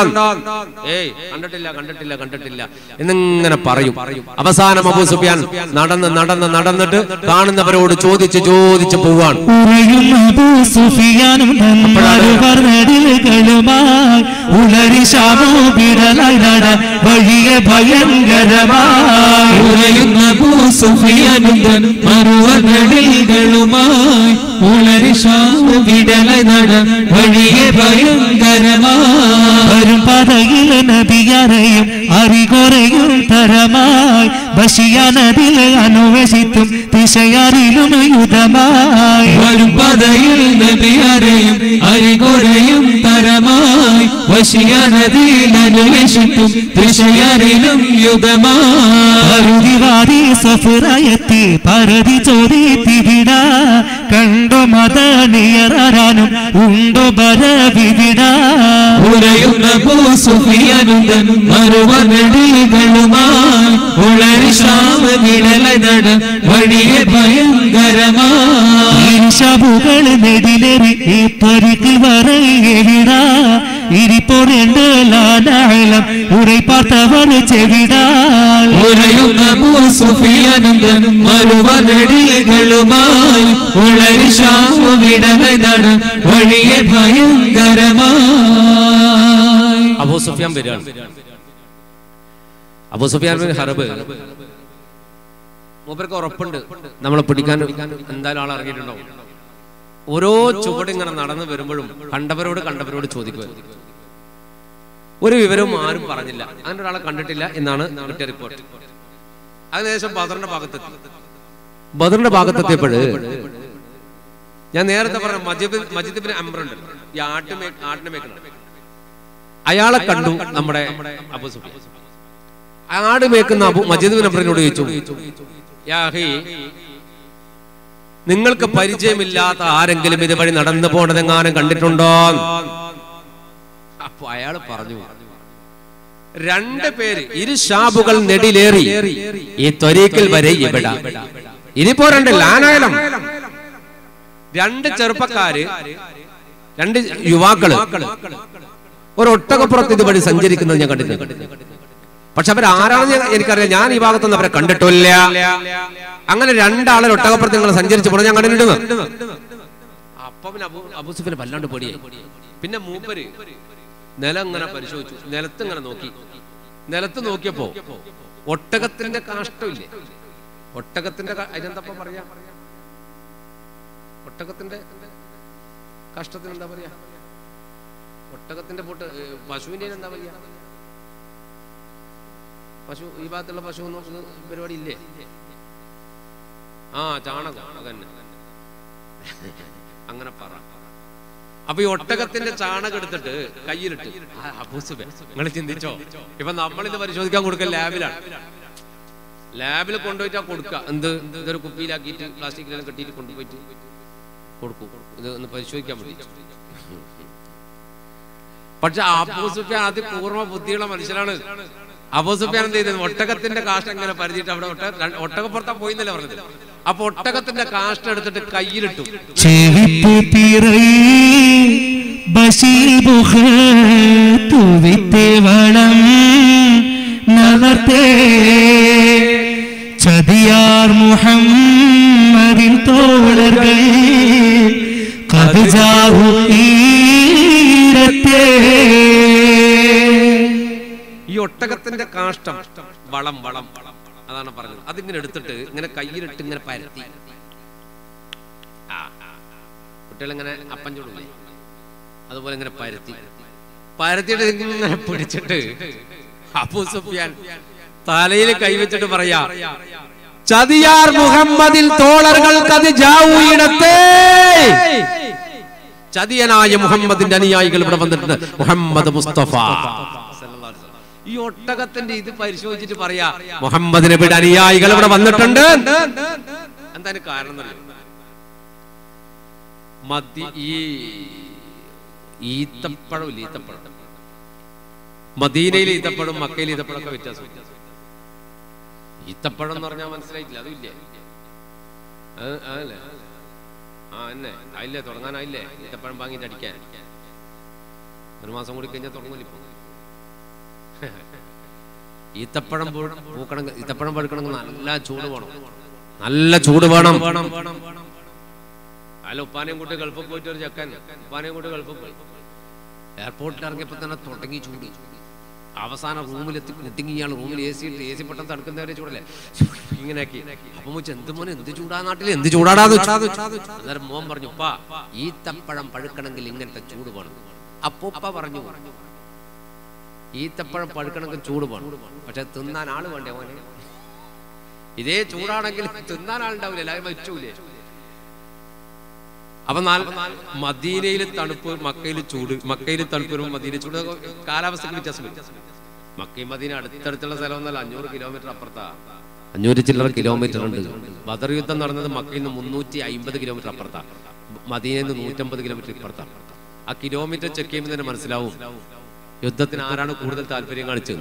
ഏയ് കണ്ടിട്ടില്ല കണ്ടിട്ടില്ല കണ്ടിട്ടില്ല എന്നിങ്ങനെ പറയും. അവസാനം അബൂ സുഫിയാൻ നടന്നിട്ട് കാണുന്നവരോട് ചോദിച്ച് പോവാണ്. വരും പതയിൽ നബിയറയും അറികൊറയും തരമായി ബഷിയാനതിൽ അന്വേഷിത്തും ദിശയറിലും യുദ്ധമായി. വരും പതയിൽ നബിയറയും അറികൊറയും തരമായി ബഷിയാനതിൽ അന്വേഷിത്തും ദിശയറിലും യുദ്ധമായി. സഫുറയെത്തി പരതി ചോദിത്തിവിട കണ്ടോ മദനിയറാനും ഉണ്ടോ ബരവിവിട. ഉലയുന്ന അബൂ സുഫിയാനുതൻ മറുവനടികളുമായി ഉളരി ഷാം വിടലനട വഴിയെ ഭയങ്കരമായി. ഇൻഷബുകൾ നെടിലേറി ഈ പരിക്കിൽ വരയെവിട ഇരിപ്പോരേണ്ട ലാലം ഉரை பார்த்தവർ ചെവിടാൽ. ഉലയുന്ന അബൂ സുഫിയാനുതൻ മറുവനടികളുമായി ഉളരി ഷാം വിടലനട വഴിയെ ഭയങ്കരമായി. അബൂ സുഫിയാൻ വരികയാണ്. അബൂ സുഫിയാൻ ബിൻ ഹർബ് മൂപ്പർക്ക് ഉറപ്പുണ്ട് നമ്മളെ പിടിക്കാൻ എന്തായാലും ആൾ ഇറങ്ങിയിട്ടുണ്ടാവും. ഓരോ ചുവടിങ്ങനെ നടന്നു വരുമ്പോഴും കണ്ടവരോട് ചോദിക്കുക. ഒരു വിവരവും ആരും പറഞ്ഞില്ല, അങ്ങനെ ഒരാളെ കണ്ടിട്ടില്ല എന്നാണ് കിട്ടിയ റിപ്പോർട്ട്. അതിനുശേഷം ബദറിന്റെ ഭാഗത്തെത്തിയപ്പോൾ ഞാൻ നേരത്തെ പറഞ്ഞ മജിദ് ബിൻ അംർ ഉണ്ട്, ഈ ആട്ടിനെ മേക്കണം, അയാളെ കണ്ടു നമ്മുടെ അബൂ സുഫിയാൻ. ആട് മേക്കുന്ന മജിദ് ബിൻ അംറിനോട് ചോദിച്ചു, നിങ്ങൾക്ക് പരിചയമില്ലാത്ത ആരെങ്കിലും ഇതുവഴി നടന്നു പോണതെങ്ങാനും കണ്ടിട്ടുണ്ടോ? അപ്പൊ അയാൾ പറഞ്ഞു, 2 പേര് ഇരു ഷാബുകൾ നെടിലേറി ഈ ത്വരീക്കിൽ വരെ ഇവിടെ ഇനിപ്പോ 2 ലാനായാലും 2 ചെറുപ്പക്കാര് 2 യുവാക്കള് ഒരു ഒട്ടകപ്പുറത്ത് ഇതുവഴി സഞ്ചരിക്കുന്നത് ഞാൻ കണ്ടിട്ടുണ്ട്. പക്ഷെ അവരാരാണെന്ന് എനിക്കറിയാം. ഞാൻ ഈ ഭാഗത്തൊന്നും അവരെ കണ്ടിട്ടില്ല. അങ്ങനെ രണ്ടാളെ ഒട്ടകപ്പുറത്ത് നിങ്ങൾ സഞ്ചരിച്ചു പോകണം ഞാൻ കണ്ടിട്ടുണ്ട്. അപ്പൊ പിന്നെ അബൂ സുഫിയാൻ വല്ലാണ്ട് പേടിയായി. പിന്നെ മൂപ്പര് നിലം ഇങ്ങനെ പരിശോധിച്ചു. നിലത്ത് ഇങ്ങനെ നോക്കി. നിലത്ത് നോക്കിയപ്പോ ഒട്ടകത്തിന്റെ കാഷ്ടമില്ലേ, ഒട്ടകത്തിന്റെ അതിനെന്താ പറയാ, ഒട്ടകത്തിന്റെ കാഷ്ടത്തിന് എന്താ പറയാ, ഒട്ടകത്തിന്റെ പൊട്ട്, പശുവിന്റെ എന്താ പറയാ, പശു ഈ ഭാഗത്തുള്ള പശു നോക്കുന്ന പരിപാടി ഇല്ലേ? ആ ചാണകം, അതന്നെ അങ്ങനെ പറ. അപ്പൊ ഈ ഒട്ടകത്തിന്റെ ചാണകം എടുത്തിട്ട് കയ്യിലിട്ട്. അബൂ സുഫിയാൻ നിങ്ങൾ ചിന്തിച്ചോ, ഇപ്പൊ നമ്മളിത് പരിശോധിക്കാൻ കൊടുക്കുക ലാബിലാണ്. ലാബിൽ കൊണ്ടുപോയിട്ടാ കൊടുക്കുക. ഇതൊരു കുപ്പിയിലാക്കിയിട്ട് പ്ലാസ്റ്റിക്കിലെല്ലാം കെട്ടിയിട്ട് കൊണ്ടുപോയിട്ട് കൊടുക്കും, ഇത് ഒന്ന് പരിശോധിക്കാൻ വേണ്ടി. പക്ഷെ അബൂ സുഫിയാൻ അതിപൂർവ്വ ബുദ്ധിയുള്ള മനുഷ്യനാണ്. അബൂ സുഫിയാൻ എന്ത് ചെയ്തത്, ഒട്ടകത്തിന്റെ കാഷ്ടം ഇങ്ങനെ പരിചിട്ട് അവിടെ ഒട്ടകപ്പുറത്താ പോയിന്നല്ലേ പറഞ്ഞത്. അപ്പൊ ഒട്ടകത്തിന്റെ കാഷ്ടം എടുത്തിട്ട് കയ്യിലിട്ടു. ചതിയാർ മുഹമ്മദിൻ തോഴர்கள் കദ്ജാഉ ഈരത്തെ. ഈ ഒട്ടകത്തിന്റെ കാഷ്ടം വളം വളം അതാണ് പറഞ്ഞത്. അതിങ്ങനെ എടുത്തിട്ട് ഇങ്ങനെ കയ്യിലിട്ട് ഇങ്ങനെ പരത്തി. കുട്ടികളിങ്ങനെ അപ്പം ചൂടില്ലേ, അതുപോലെ ഇങ്ങനെ പരത്തിയിട്ട് ഇങ്ങനെ പിടിച്ചിട്ട് അബൂ സുഫിയാൻ തലയിൽ കൈവച്ചിട്ട് പറയാ, ചതിയാർ മുഹമ്മദിൽ തോളറുകൾ കദ്ജാഉയിടത്തെ. ചതിയനായ മുഹമ്മദിന്റെ അനുയായികൾ ഇവിടെ വന്നിട്ടുണ്ട്. മുഹമ്മദ് മുസ്തഫ ഈ ഒട്ടകത്തിന്റെ ഇത് പരിശോധിച്ചിട്ട് പറയാ, മുഹമ്മദ് നബിയുടെ അനുയായികൾ ഇവിടെ വന്നിട്ടുണ്ട്. എന്താണ് കാരണം? ഈത്തപ്പഴം ഇല്ല, ഈത്തപ്പഴം മദീനയിലെ ഈത്തപ്പഴം മക്കയിലെ ഈത്തപ്പഴമൊക്കെ വ്യത്യാസം. ഈത്തപ്പഴം എന്ന് പറഞ്ഞാൽ മനസ്സിലായിട്ടില്ല, അതുമില്ലേ? അതല്ലേ? എന്നെ ആയില്ലേ, തുടങ്ങാനായില്ലേ ഈത്തപ്പഴം വാങ്ങിയിട്ട് അടിക്കാൻ? ഒരു മാസം കൂടി കഴിഞ്ഞാൽ തുടങ്ങൂല. ഇപ്പൊ ഈത്തപ്പഴം പൂക്കണമെങ്കിൽ, ഈത്തപ്പഴം പഴുക്കണമെങ്കിൽ നല്ല ചൂട് വേണം, നല്ല ചൂട് വേണം. അല്ല, ഉപ്പാനെയും കൂട്ടി ഗൾഫിൽ പോയിട്ട് ഒരു ചെക്കൻ ഉപ്പാനെയും കൂട്ടി ഗൾഫിൽ പോയി. എയർപോർട്ടിൽ ഇറങ്ങിയപ്പോ തന്നെ തുടങ്ങി ചൂട്. അവസാനം റൂമിലെത്തി കുട്ടിങ്ങി, ഇയാൾ റൂമിൽ എ സി പെട്ടെന്ന് തടുക്കുന്നവരെ ചൂടല്ലേ ഇങ്ങനെയാക്കി. അപ്പൊ വെച്ച് എന്ത് മോനെ എന്ത് ചൂടാ നാട്ടിൽ, എന്ത് ചൂടാടാന്ന്. അന്നേരം മോൻ പറഞ്ഞു, ഉപ്പാ ഈത്തപ്പഴം പഴുക്കണമെങ്കിൽ ഇങ്ങനത്തെ ചൂട് വേണം. അപ്പൊ ഉപ്പ പറഞ്ഞു, ഈത്തപ്പഴം പഴുക്കണമെങ്കിൽ ചൂട് വേണം, പക്ഷെ തിന്നാൻ ആള് വേണ്ടേ മോനെ? ഇതേ ചൂടാണെങ്കിൽ തിന്നാൻ ആളുണ്ടാവില്ല, എല്ലാവരും വെച്ചൂലേ. അപ്പൊ മദീനയിൽ തണുപ്പ്, മക്കയിൽ ചൂട്. മക്കയിൽ തണുപ്പ്, മദീനയിൽ ചൂട്. കാലാവസ്ഥക്ക് വ്യത്യാസം. മക്കയും മദീന അടുത്തടുത്തുള്ള സ്ഥലം ഒന്നല്ല, 500 കിലോമീറ്റർ അപ്പുറത്താ. 500 ചില്ലറ കിലോമീറ്റർ ഉണ്ട്. ബദർ യുദ്ധം നടന്നത് മക്കയിൽ നിന്ന് 350 കിലോമീറ്റർ അപ്പുറത്താ, മദീനയിൽ നിന്ന് 150 കിലോമീറ്റർ ഇപ്പുറത്താ. ആ കിലോമീറ്റർ ചെക്ക് ചെയ്യുമ്പോൾ തന്നെ മനസ്സിലാവും യുദ്ധത്തിന് ആരാണ് കൂടുതൽ താല്പര്യം കാണിച്ചത്.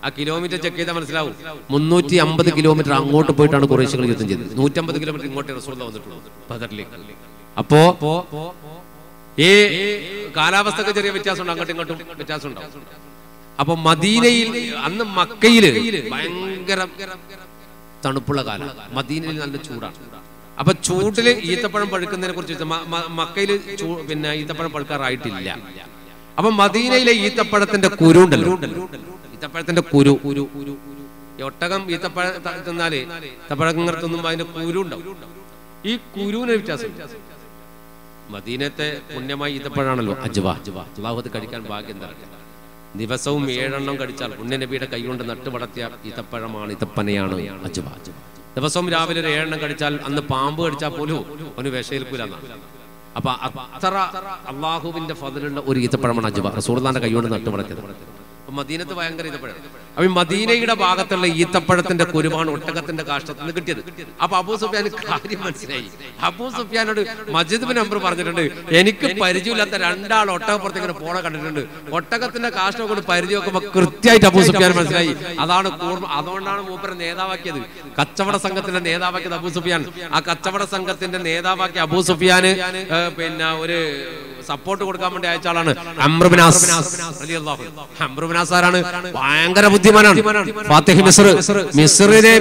ആ കിലോമീറ്റർ ചെക്ക് ചെയ്താൽ മനസ്സിലാവും. 350 കിലോമീറ്റർ അങ്ങോട്ട് പോയിട്ടാണ് ഖുറൈശികൾ യുദ്ധം ചെയ്തത്. 150 കിലോമീറ്റർ ഇങ്ങോട്ട് റസൂലുള്ളാഹി വന്നിട്ടുള്ളൂ ബദറിലേക്ക്. അപ്പോ ഈ കാലാവസ്ഥക്ക് ചെറിയ വ്യത്യാസം ഉണ്ട്, അങ്ങോട്ടും ഇങ്ങോട്ടും വ്യത്യാസം ഉണ്ടാവും. അപ്പൊ മദീനയിൽ അന്ന് മക്കയില് ഭയങ്കര തണുപ്പുള്ള കാലം, മദീനയിൽ നല്ല ചൂടാണ്. അപ്പൊ ചൂടില് ഈത്തപ്പഴം പഴുക്കുന്നതിനെ കുറിച്ച് മക്കയില് പിന്നെ ഈത്തപ്പഴം പഴുക്കാറായിട്ടില്ല. അപ്പൊ മദീനയിലെ ഈത്തപ്പഴത്തിന്റെ കുരു ഉണ്ടല്ലോ, ഈത്തപ്പഴത്തിന്റെ കുരു, ഈ ഒട്ടകം ഈത്തപ്പഴം തിന്നാല് ഈത്തപ്പഴങ്ങൾ തിന്നുമ്പോ അതിന്റെ കുരു ഉണ്ടാവും. ഈ കുരുവിന് വ്യത്യാസം. മദീനത്തെ പുണ്യമായ ഈത്തപ്പഴാണല്ലോ അജ്വ. അല്ലാഹു അത് കഴിക്കാൻ ഭാഗ്യം തരട്ടെ. ദിവസവും 7 എണ്ണം കഴിച്ചാൽ പുണ്യനബിയുടെ കൈകൊണ്ട് നട്ടു വളർത്തിയ ഈത്തപ്പഴമാണ്, ഈത്തപ്പനയാണ് അജ്വ. ദിവസവും രാവിലെ ഒരു 7 എണ്ണം കഴിച്ചാൽ അന്ന് പാമ്പ് കടിച്ചാൽ പോലും ഒന്ന് വിഷയിൽക്കൂലെന്നാണ്. അപ്പൊ അത്ര അള്ളാഹുവിന്റെ ഫضലുള്ള ഒരു ഈത്തപ്പഴമാണ് അജ്വ. റസൂലുള്ളാഹിന്റെ കൈകൊണ്ട് നട്ടു വളർത്തിയത്. മദീനത്ത് ഭയങ്കര ഈത്തപ്പഴം. അപ്പൊ മദീനയുടെ ഭാഗത്തുള്ള ഈത്തപ്പഴത്തിന്റെ കുരുവാണ് ഒട്ടകത്തിന്റെ കാഷ്ടത്തിൽ നിന്ന് കിട്ടിയത്. അപ്പൊ അബൂ സുഫിയാന് കാര്യം മനസ്സിലായി. അബൂ സുഫിയാനോട് മജീദ് ബിൻ അംർ പറഞ്ഞിട്ടുണ്ട്, എനിക്ക് പരിചയമില്ലാത്ത 2 ആൾ ഒട്ടകപ്പുറത്ത് ഇങ്ങനെ പോണ കണ്ടിട്ടുണ്ട്. ഒട്ടകത്തിന്റെ കാഷ്ടം കൊണ്ട് പരിചയം നോക്കുമ്പോ കൃത്യമായിട്ട് അബൂ സുഫിയാൻ മനസ്സിലായി. അതാണ് കൂർമ്മ. അതുകൊണ്ടാണ് മൂപ്പരെ നേതാവാക്കിയത്, കച്ചവട സംഘത്തിന്റെ നേതാവാക്കിയത് അബൂ സുഫിയാൻ. ആ കച്ചവട സംഘത്തിന്റെ നേതാവാക്കിയ അബൂ സുഫിയാന് പിന്നെ ഒരു സപ്പോർട്ട് കൊടുക്കാൻ വേണ്ടി അയച്ച ആളാണ് അംർ ഇബ്നു ആസ് റളിയല്ലാഹു അൻഹു. അംർ ഇബ്നു ആസ് ആരാണ്? ഭയങ്കര ബുദ്ധിമാനാണ്. ഫാത്തിഹ് മിസ്റിന്റെ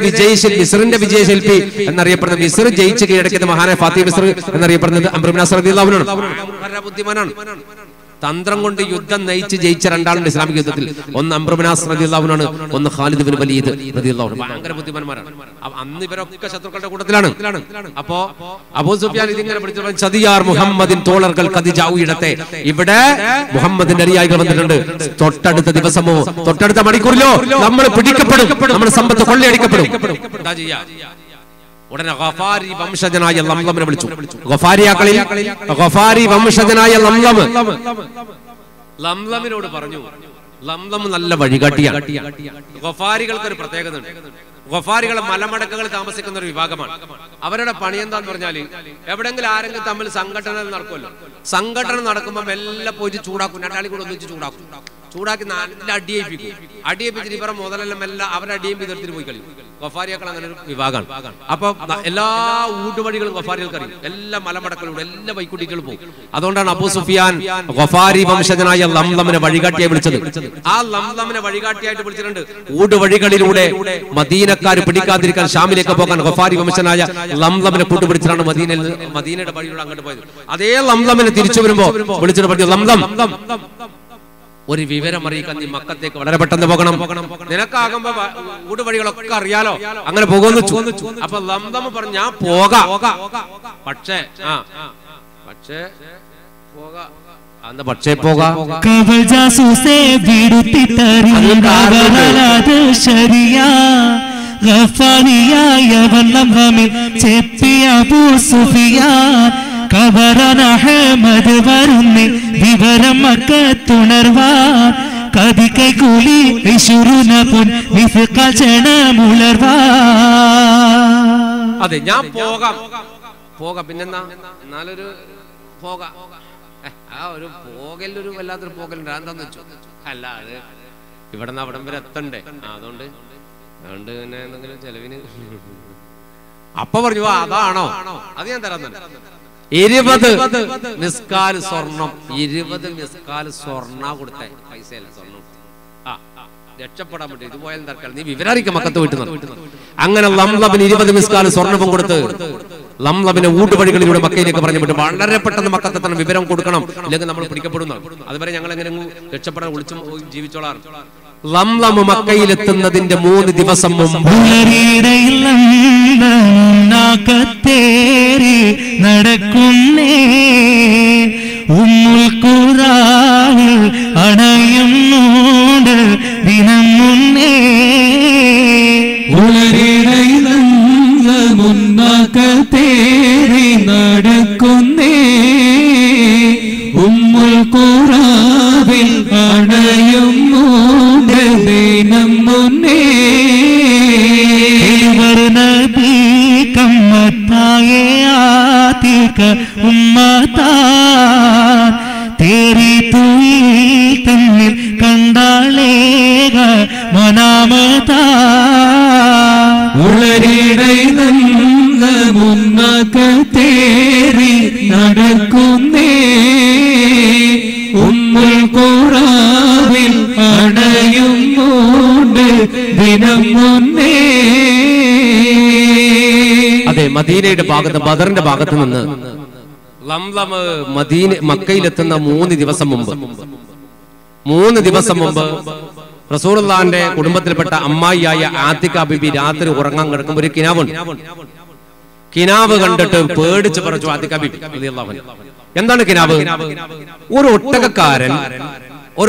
വിജയശില്പി എന്നറിയപ്പെടുന്ന മിസ്ർ ജയിച്ച് കീഴടക്കിയ മഹാനായ ഫാത്തിഹ് മിസ്ർ എന്നറിയപ്പെടുന്നത് അംർ ഇബ്നു ആസ് റളിയല്ലാഹു അൻഹു. വളരെ ബുദ്ധിമാനാണ്. തന്ത്രം കൊണ്ട് യുദ്ധം നയിച്ച് ജയിച്ച രണ്ടാളുണ്ട് ഇസ്ലാമിക യുദ്ധത്തിൽ. ഒന്ന് അംർ ഇബ്നു ആസ് റളിയല്ലാഹു അൻഹു ആണ്, ഒന്ന് ഖാലിദ് ഇബ്നു വലീദ് റളിയല്ലാഹു അൻഹു. ഭയങ്കര ബുദ്ധിമാന്മാരാണ്. അന്ന് ഇവരൊക്കെ ശത്രുക്കളുടെ കൂട്ടത്തിലാണ്. അപ്പോ അബൂ സുഫിയാൻ ഇതിങ്ങനെ പിടിച്ചു ചതിയാർ മുഹമ്മദിൻ തോളർകൾ കദിജാവു ഇടത്തെ. ഇവിടെ മുഹമ്മദിന്റെ അനുയായികൾ വന്നിട്ടുണ്ട്. തൊട്ടടുത്ത ദിവസമോ തൊട്ടടുത്ത മണിക്കൂറിലോ നമ്മൾ പിടിക്കപ്പെടും, നമ്മുടെ സമ്പത്ത് കൊള്ളയടിക്കപ്പെടും. എന്താ ചെയ്യാ? ഉടനെ ഗഫാരി വംശജനായ ലംലമിനെ വിളിച്ചു. ഗഫാരിയാക്കളിൽ ഗഫാരി വംശജനായ ലംലമിനോട് പറഞ്ഞു. ലംലം നല്ല വഴികാട്ടിയാണ്. ഗഫാരികൾക്ക് ഒരു പ്രത്യേകത ഉണ്ട്. ഗഫാരികൾ മലമടക്കുകൾ താമസിക്കുന്ന ഒരു വിഭാഗമാണ്. അവരുടെ പണി എന്താന്ന് പറഞ്ഞാല് എവിടെങ്കിലും ആരെങ്കിലും തമ്മിൽ സംഘടന നടക്കുമല്ലോ, സംഘടന നടക്കുമ്പോൾ എല്ലാം പോയി ചൂടാക്കും. രണ്ടാളി കൂടെ ഒന്നിച്ച് ചൂടാക്കി നല്ല അടിയേപ്പിച്ചിട്ട് ഇവരെ മുതലെല്ലാം എല്ലാം അവരുടെ അടിയും വിധത്തിൽ പോയി കളിക്കും. ഗഫാരിയാക്കൾ അങ്ങനെ ഒരു വിഭാഗമാണ്. അപ്പൊ എല്ലാ ഊട്ടുവഴികളും ഗഫാരികൾക്ക് അറിയും. എല്ലാ മലമടക്കളിലൂടെ എല്ലാ വൈക്കുട്ടികളും പോകും. അതുകൊണ്ടാണ് അബൂ സുഫിയാൻ ഗഫാരി വംശജനായ ലംലമിനെ വഴികാട്ടിയായി വിളിച്ചത്. ആ ലംലമിനെ വഴികാട്ടിയായിട്ട് വിളിച്ചിട്ടുണ്ട്. ഊടുവഴികളിലൂടെ മദീനക്കാർ പിടിക്കാതിരിക്കാൻ ഷാമിലേക്ക് പോകാൻ ഗഫാരി വംശനായ ലംലമിനെ കൂട്ടുപിടിച്ചിട്ടാണ് മദീനയുടെ വഴിയിലൂടെ അങ്ങോട്ട് പോയത്. അതേ ലംലമിനെ തിരിച്ചു വരുമ്പോ വിളിച്ചിട്ട് പറഞ്ഞു, ലംലം ഒരു വിവരം അറിയിക്കാൻ നീ മക്കത്തേക്ക് വളരെ പെട്ടെന്ന് പോകണം. നിനക്കാകുമ്പോ ഊടുവഴികളൊക്കെ അറിയാലോ, അങ്ങനെ പോകുന്നു. അപ്പൊ ലംലം പറഞ്ഞു, ഞാൻ പോകാം, പക്ഷേ കബറനഹമദ് വരുന്നേ വിവരം മക്കത്തുണർവാൻ കതികൈ കൂലി വിശുരുന പൊൻ വിഫ്കചനമുളർവാൻ. അതെ, ഞാൻ പോകാം. പിന്നെന്താ? എന്നാലൊരു പോകാം. ആ ഒരു പോകലൊരു വല്ലാത്തൊരു പോകലുണ്ട്. എന്താന്ന് വെച്ചു, അല്ല അത് ഇവിടെ നിന്ന് അവിടം വരെ എത്തണ്ടേ, അതുകൊണ്ട് പിന്നെ എന്തെങ്കിലും ചെലവിന്. അപ്പൊ പറഞ്ഞു, അതാണോ? അത് ഞാൻ തരാൻ തന്നെ. 20 മിസ്കാൽ സ്വർണം, 20 മിസ്കാൽ സ്വർണ്ണ കൊടുത്തേ. പൈസയല്ല, സ്വർണ്ണം. രക്ഷപ്പെടാൻ പറ്റും. ഇത് പോയാലും തർക്കം, നീ വിവരാറിയിക്കാം മക്കത്ത് വീട്ടിൽ നിന്ന്. അങ്ങനെ ലംലമിന് 20 മിസ്കാൽ സ്വർണ്ണവും കൊടുത്ത് ലംലമിനെ ഊട്ടുവഴികളിലൂടെ മക്കയിലേക്ക് പറഞ്ഞു വിട്ടു. വളരെ പെട്ടെന്ന് മക്കത്തെത്തണം, വിവരം കൊടുക്കണം, ഇല്ലെങ്കിൽ നമ്മൾ പിടിക്കപ്പെടുന്നു. അതുവരെ ഞങ്ങൾ എങ്ങനെ രക്ഷപ്പെടാൻ ഒളിച്ചും ജീവിച്ചോളാം. ലംലം മക്കയിലെത്തുന്നതിന്റെ 3 ദിവസം മുമ്പ് നടക്കുന്നേ ഉമ്മുൽഖുറാനിൽ അണയുന്നുണ്ട് ദിനം മുന്നേ. മുന്നകത്തേറി നടക്കുന്നേ ഉമ്മുൽഖുറാനിൽ അണയുന്നുണ്ട് ദിനം മുന്നേ. നബി കമ്മത്തായേ ആതിക ഉമ്മത്താൻ തേരി തുയി തന്നിൽ കണ്ടാളേക മനാമതാ. ഉളരിടയിലുള്ള മുന്നകത്തേറി നടക്കുന്നേ ഉമ്മുൽഖുറാനിൽ അണയുന്നുണ്ട് ദിനം മുന്നേ. അതെ, മദീനയുടെ ഭാഗത്ത്, ബദറിന്റെ ഭാഗത്ത് നിന്ന് ലംലം മക്കയിലെത്തുന്ന 3 ദിവസം മുമ്പ് റസൂലുള്ളാഹിന്റെ കുടുംബത്തിൽപ്പെട്ട അമ്മായിയായ ആതിക ബിബി രാത്രി ഉറങ്ങാൻ കിടക്കുമ്പോൾ ഒരു കിനാവ് കണ്ടിട്ട് പേടിച്ച് പറഞ്ഞു ആതിക ബിബി റളിയല്ലാഹു അൻഹ. എന്താണ് കിനാവ്? ഒരു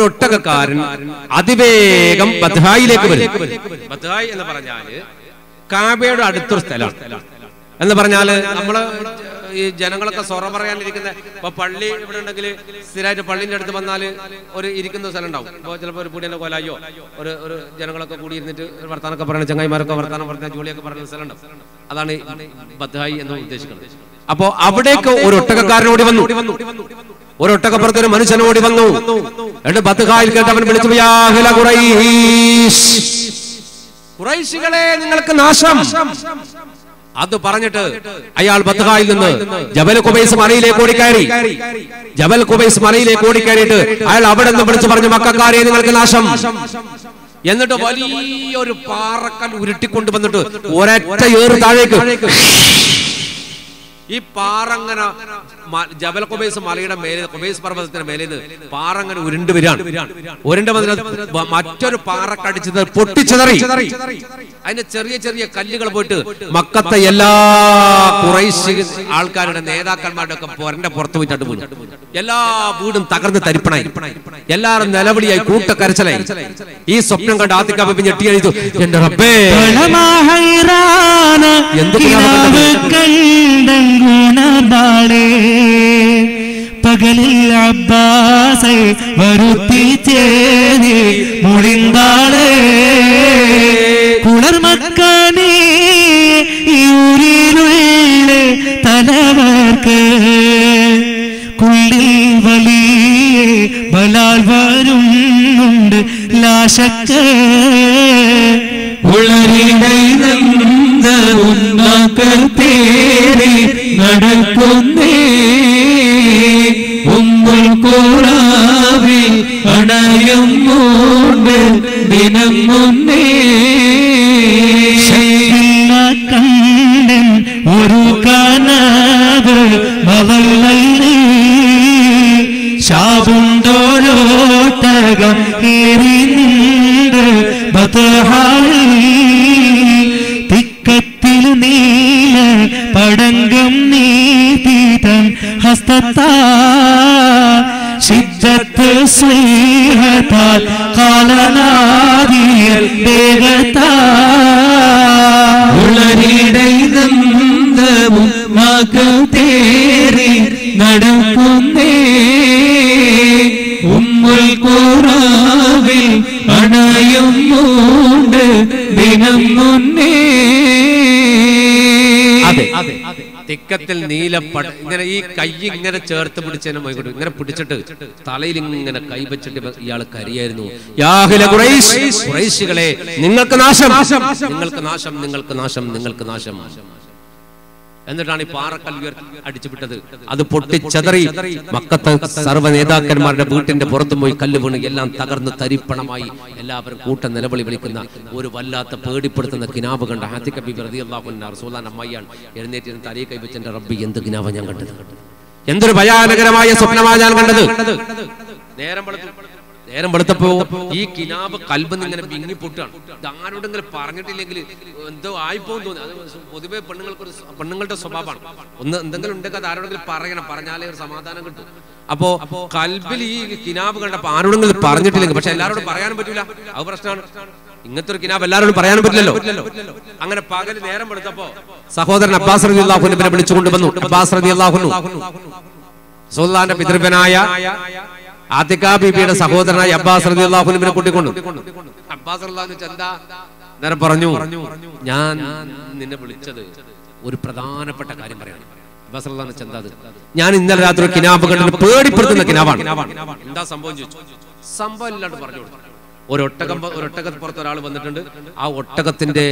ഒട്ടകക്കാരൻ അതിവേഗം ബത്ഹായിലേക്ക് വരും. ബത്ഹായി എന്ന് പറഞ്ഞാല് കാബയുടെ അടുത്തൊരു സ്ഥലമാണ്. എന്ന് പറഞ്ഞാല് നമ്മള് ഈ ജനങ്ങളൊക്കെ സൊറ പറയാനിരിക്കുന്ന, ഇപ്പൊ പള്ളി ഇവിടെ ഉണ്ടെങ്കിൽ സ്ഥിരമായിട്ട് പള്ളിന്റെ അടുത്ത് വന്നാല് ഒരു ഇരിക്കുന്ന സ്ഥലം ഉണ്ടാവും. ഇപ്പൊ ചിലപ്പോൾ ഒരു പുടിയന്റെ കൊലായോ ഒരു ജനങ്ങളൊക്കെ കൂടി ഇരുന്നിട്ട് വർത്താനൊക്കെ പറയുന്ന ചങ്ങായിമാരൊക്കെ വർത്താനം പറഞ്ഞ ജോലിയൊക്കെ പറയുന്ന സ്ഥലം ഉണ്ടാവും. അതാണ് ബത്ഹായി എന്ന് ഉദ്ദേശിക്കുന്നത്. അപ്പോ അവിടേക്ക് ഒരു ഒട്ടകക്കാരനോടി വന്നു, ഒരു ഒട്ടകപ്പുറത്തൊരു മനുഷ്യനോടി വന്നു. എന്നിട്ട് ബത്ഹായിൽ കേട്ടവൻ വിളിച്ചു, ഖുറൈശികളെ നിങ്ങൾക്ക് നാശം, അത് പറഞ്ഞിട്ട് അയാൾ ബത്ഹായിൽ നിന്ന് ജബൽ ഖുബൈസ് മലയിലേക്ക് ഓടിക്കയറി. ജബൽ ഖുബൈസ് മലയിലേക്ക് ഓടിക്കയറിയിട്ട് അയാൾ അവിടെ നിന്ന് വിളിച്ചു പറഞ്ഞു, മക്കക്കാരെ നിങ്ങൾക്ക് നാശം. എന്നിട്ട് വലിയൊരു പാറക്കൽ ഉരുട്ടിക്കൊണ്ട് വന്നിട്ട് ഒരൊറ്റ ഏറ് താഴേക്ക്. ഈ പാറങ്ങനെ ജബൽ ഖുബൈസ് മലയുടെ മേലെ, ഖുബൈസ് പർവ്വതത്തിന്റെ മേലെ പാറങ്ങനെ ഉരുണ്ട് വരാണ്. ഉരുണ്ട് വന്നിട്ട് മറ്റൊരു പാറക്കടിച്ചത് പൊട്ടിച്ചെതറി. അതിന്റെ ചെറിയ ചെറിയ കല്ലുകൾ പോയിട്ട് മക്കത്തെ എല്ലാ ഖുറൈശ് ആൾക്കാരുടെ നേതാക്കന്മാരുടെ ഒക്കെ പൊരന്റെ പുറത്ത് പോയിട്ട് വീണു. എല്ലാ വീടും തകർന്ന് തരിപ്പണായി. എല്ലാവരും നിലവിളിയായി, കൂട്ടക്കരച്ചിലായി. ഈ സ്വപ്നം കണ്ട് ആത്തിക്ക ബീബി ഞെട്ടി എഴുതു, എന്റെ റബ്ബേ പകലിൽ അബ്ബാസെ വരുത്തിച്ചേരി മുളിന്താളെ കുളർമക്കാനേ ഊരിലുള്ള തലവർക്ക് കുള്ളിൽ വലിയ ബലാൽ വരുന്നുണ്ട് ലാശക്ക് ഉള്ളരിടൈതേറി നടക്കുന്നേ ഉമ്മുൽ ഖുറാവിൽ അണയും മൂണ്ട് ദിനം മുന്നേ കണ്ടൻ ഒരു കനവ് മവല്ലി ശാപുണ്ടോരോട്ടകം ഏറി നിണ്ട് ബത്ഹായിൽ തിക്കത്തിൽ നീല പടങ്കം നീതൻ ഹസ്തത്താ ശിദ്ദത്ത് സ്നേഹത്താൽ കാലനാദിയൽ വേഗത്താ ഉളരിടൈതവും മകതേറി നടക്കുന്നേ ഉമ്മുൽ ഖുറാവിൽ അണയും മൂണ്ട് ദിനം മുന്നേ. തിക്കത്തിൽ നീലപ്പട ഇങ്ങനെ ഈ കൈ ഇങ്ങനെ ചേർത്ത് പിടിച്ചതിനെ പോയിക്കൊണ്ട് ഇങ്ങനെ പിടിച്ചിട്ട് തലയിൽ ഇങ്ങനെ കൈവച്ചിട്ട് ഇയാൾ കരയായിരുന്നു. ഖുറൈശികളെ, നിങ്ങൾക്ക് നാശം, നിങ്ങൾക്ക് നാശം, നിങ്ങൾക്ക് നാശം, നിങ്ങൾക്ക് നാശം. എന്നിട്ടാണ് ഈ പാറക്കൽ അടിച്ചുവിട്ടത്. അത് പൊട്ടിച്ചെതറി മക്കത്തെ സർവ്വ നേതാക്കന്മാരുടെ വീട്ടിന്റെ പുറത്തും പോയി കല്ല് വീണ് എല്ലാം തകർന്ന് തരിപ്പണമായി. എല്ലാവരും കൂട്ടം നിലവിളി വിളിക്കുന്ന ഒരു വല്ലാത്ത പേടിപ്പെടുത്തുന്ന കിനാബ് കണ്ട ആതിക ബീബി റളിയല്ലാഹു അൻഹ റസൂലുള്ളാഹിന്റെ അമ്മയാണ് എഴുന്നേറ്റ് തലയിൽ കൈവച്ച്, എന്റെ റബ്ബി എന്ത് കിനാബ ഞാൻ കണ്ടത്, എന്തൊരു ഭയാനകരമായ സ്വപ്നമാണ് ഞാൻ കണ്ടത്. നേരം വെളുത്തപ്പോ ഈ കിനാബ് കൽബിന്ന് ഇങ്ങനെ വിങ്ങി പൊട്ടാണ്. ഇത് ആരോടെങ്കിലും പറഞ്ഞിട്ടില്ലെങ്കിൽ എന്തോ ആയിപ്പോന്ന് തോന്നി. അത് പൊതുവെ പെണ്ണുങ്ങളുടെ സ്വഭാവമാണ്. ഒന്ന് എന്തെങ്കിലും ഉണ്ടെങ്കിൽ അത് ആരോടെങ്കിലും പറയണം, പറഞ്ഞാലേ ഒരു സമാധാനം കിട്ടും. അപ്പോ കൽബിൽ ഈ കിനാബ് കണ്ടപ്പോ ആരോടെങ്കിലും പറഞ്ഞിട്ടില്ലെങ്കിൽ, പക്ഷെ എല്ലാവരോടും പറയാനും പറ്റൂല, അത് പ്രശ്നമാണ്. ഇങ്ങനത്തെ ഒരു കിനാബ് എല്ലാവരോടും പറയാനും പറ്റില്ലല്ലോ. അങ്ങനെ പകൽ നേരം വെളുത്തപ്പോ സഹോദരൻ അബ്ബാസ് റളിയല്ലാഹു അൻഹുവിനെ വിളിച്ചുകൊണ്ട് വന്നു. അബ്ബാസ് റളിയല്ലാഹു അൻഹു റസൂലുള്ളാഹിന്റെ പിതൃവ്യനായ ആതിക ബീബിയുടെ സഹോദരനായ അബ്ബാസ് റളിയല്ലാഹു അൻഹുവിനെ കൂട്ടിക്കൊണ്ടു. അബ്ബാസ് റളിയല്ലാഹു അൻഹു എന്താ നേരം പറഞ്ഞു, ഞാൻ നിന്നെ വിളിച്ചത് ഒരു പ്രധാനപ്പെട്ട കാര്യം പറയാണ്. അബ്ബാസ് റളിയല്ലാഹു അൻഹു എന്താ, ഞാൻ ഇന്നലെ രാത്രി കിനാബ് കണ്ടിട്ട് പേടിപ്പെടുത്തുന്ന കിനാബാണ്. എന്താ സംഭവം ചോദിച്ചു. സംഭവം ഇല്ലാണ്ട് പറഞ്ഞു കൊടുത്തു. ഒരൊട്ടകപ്പുറത്ത് ഒരാൾ വന്നിട്ടുണ്ട്. ആ ഒട്ടകത്തിന്റെ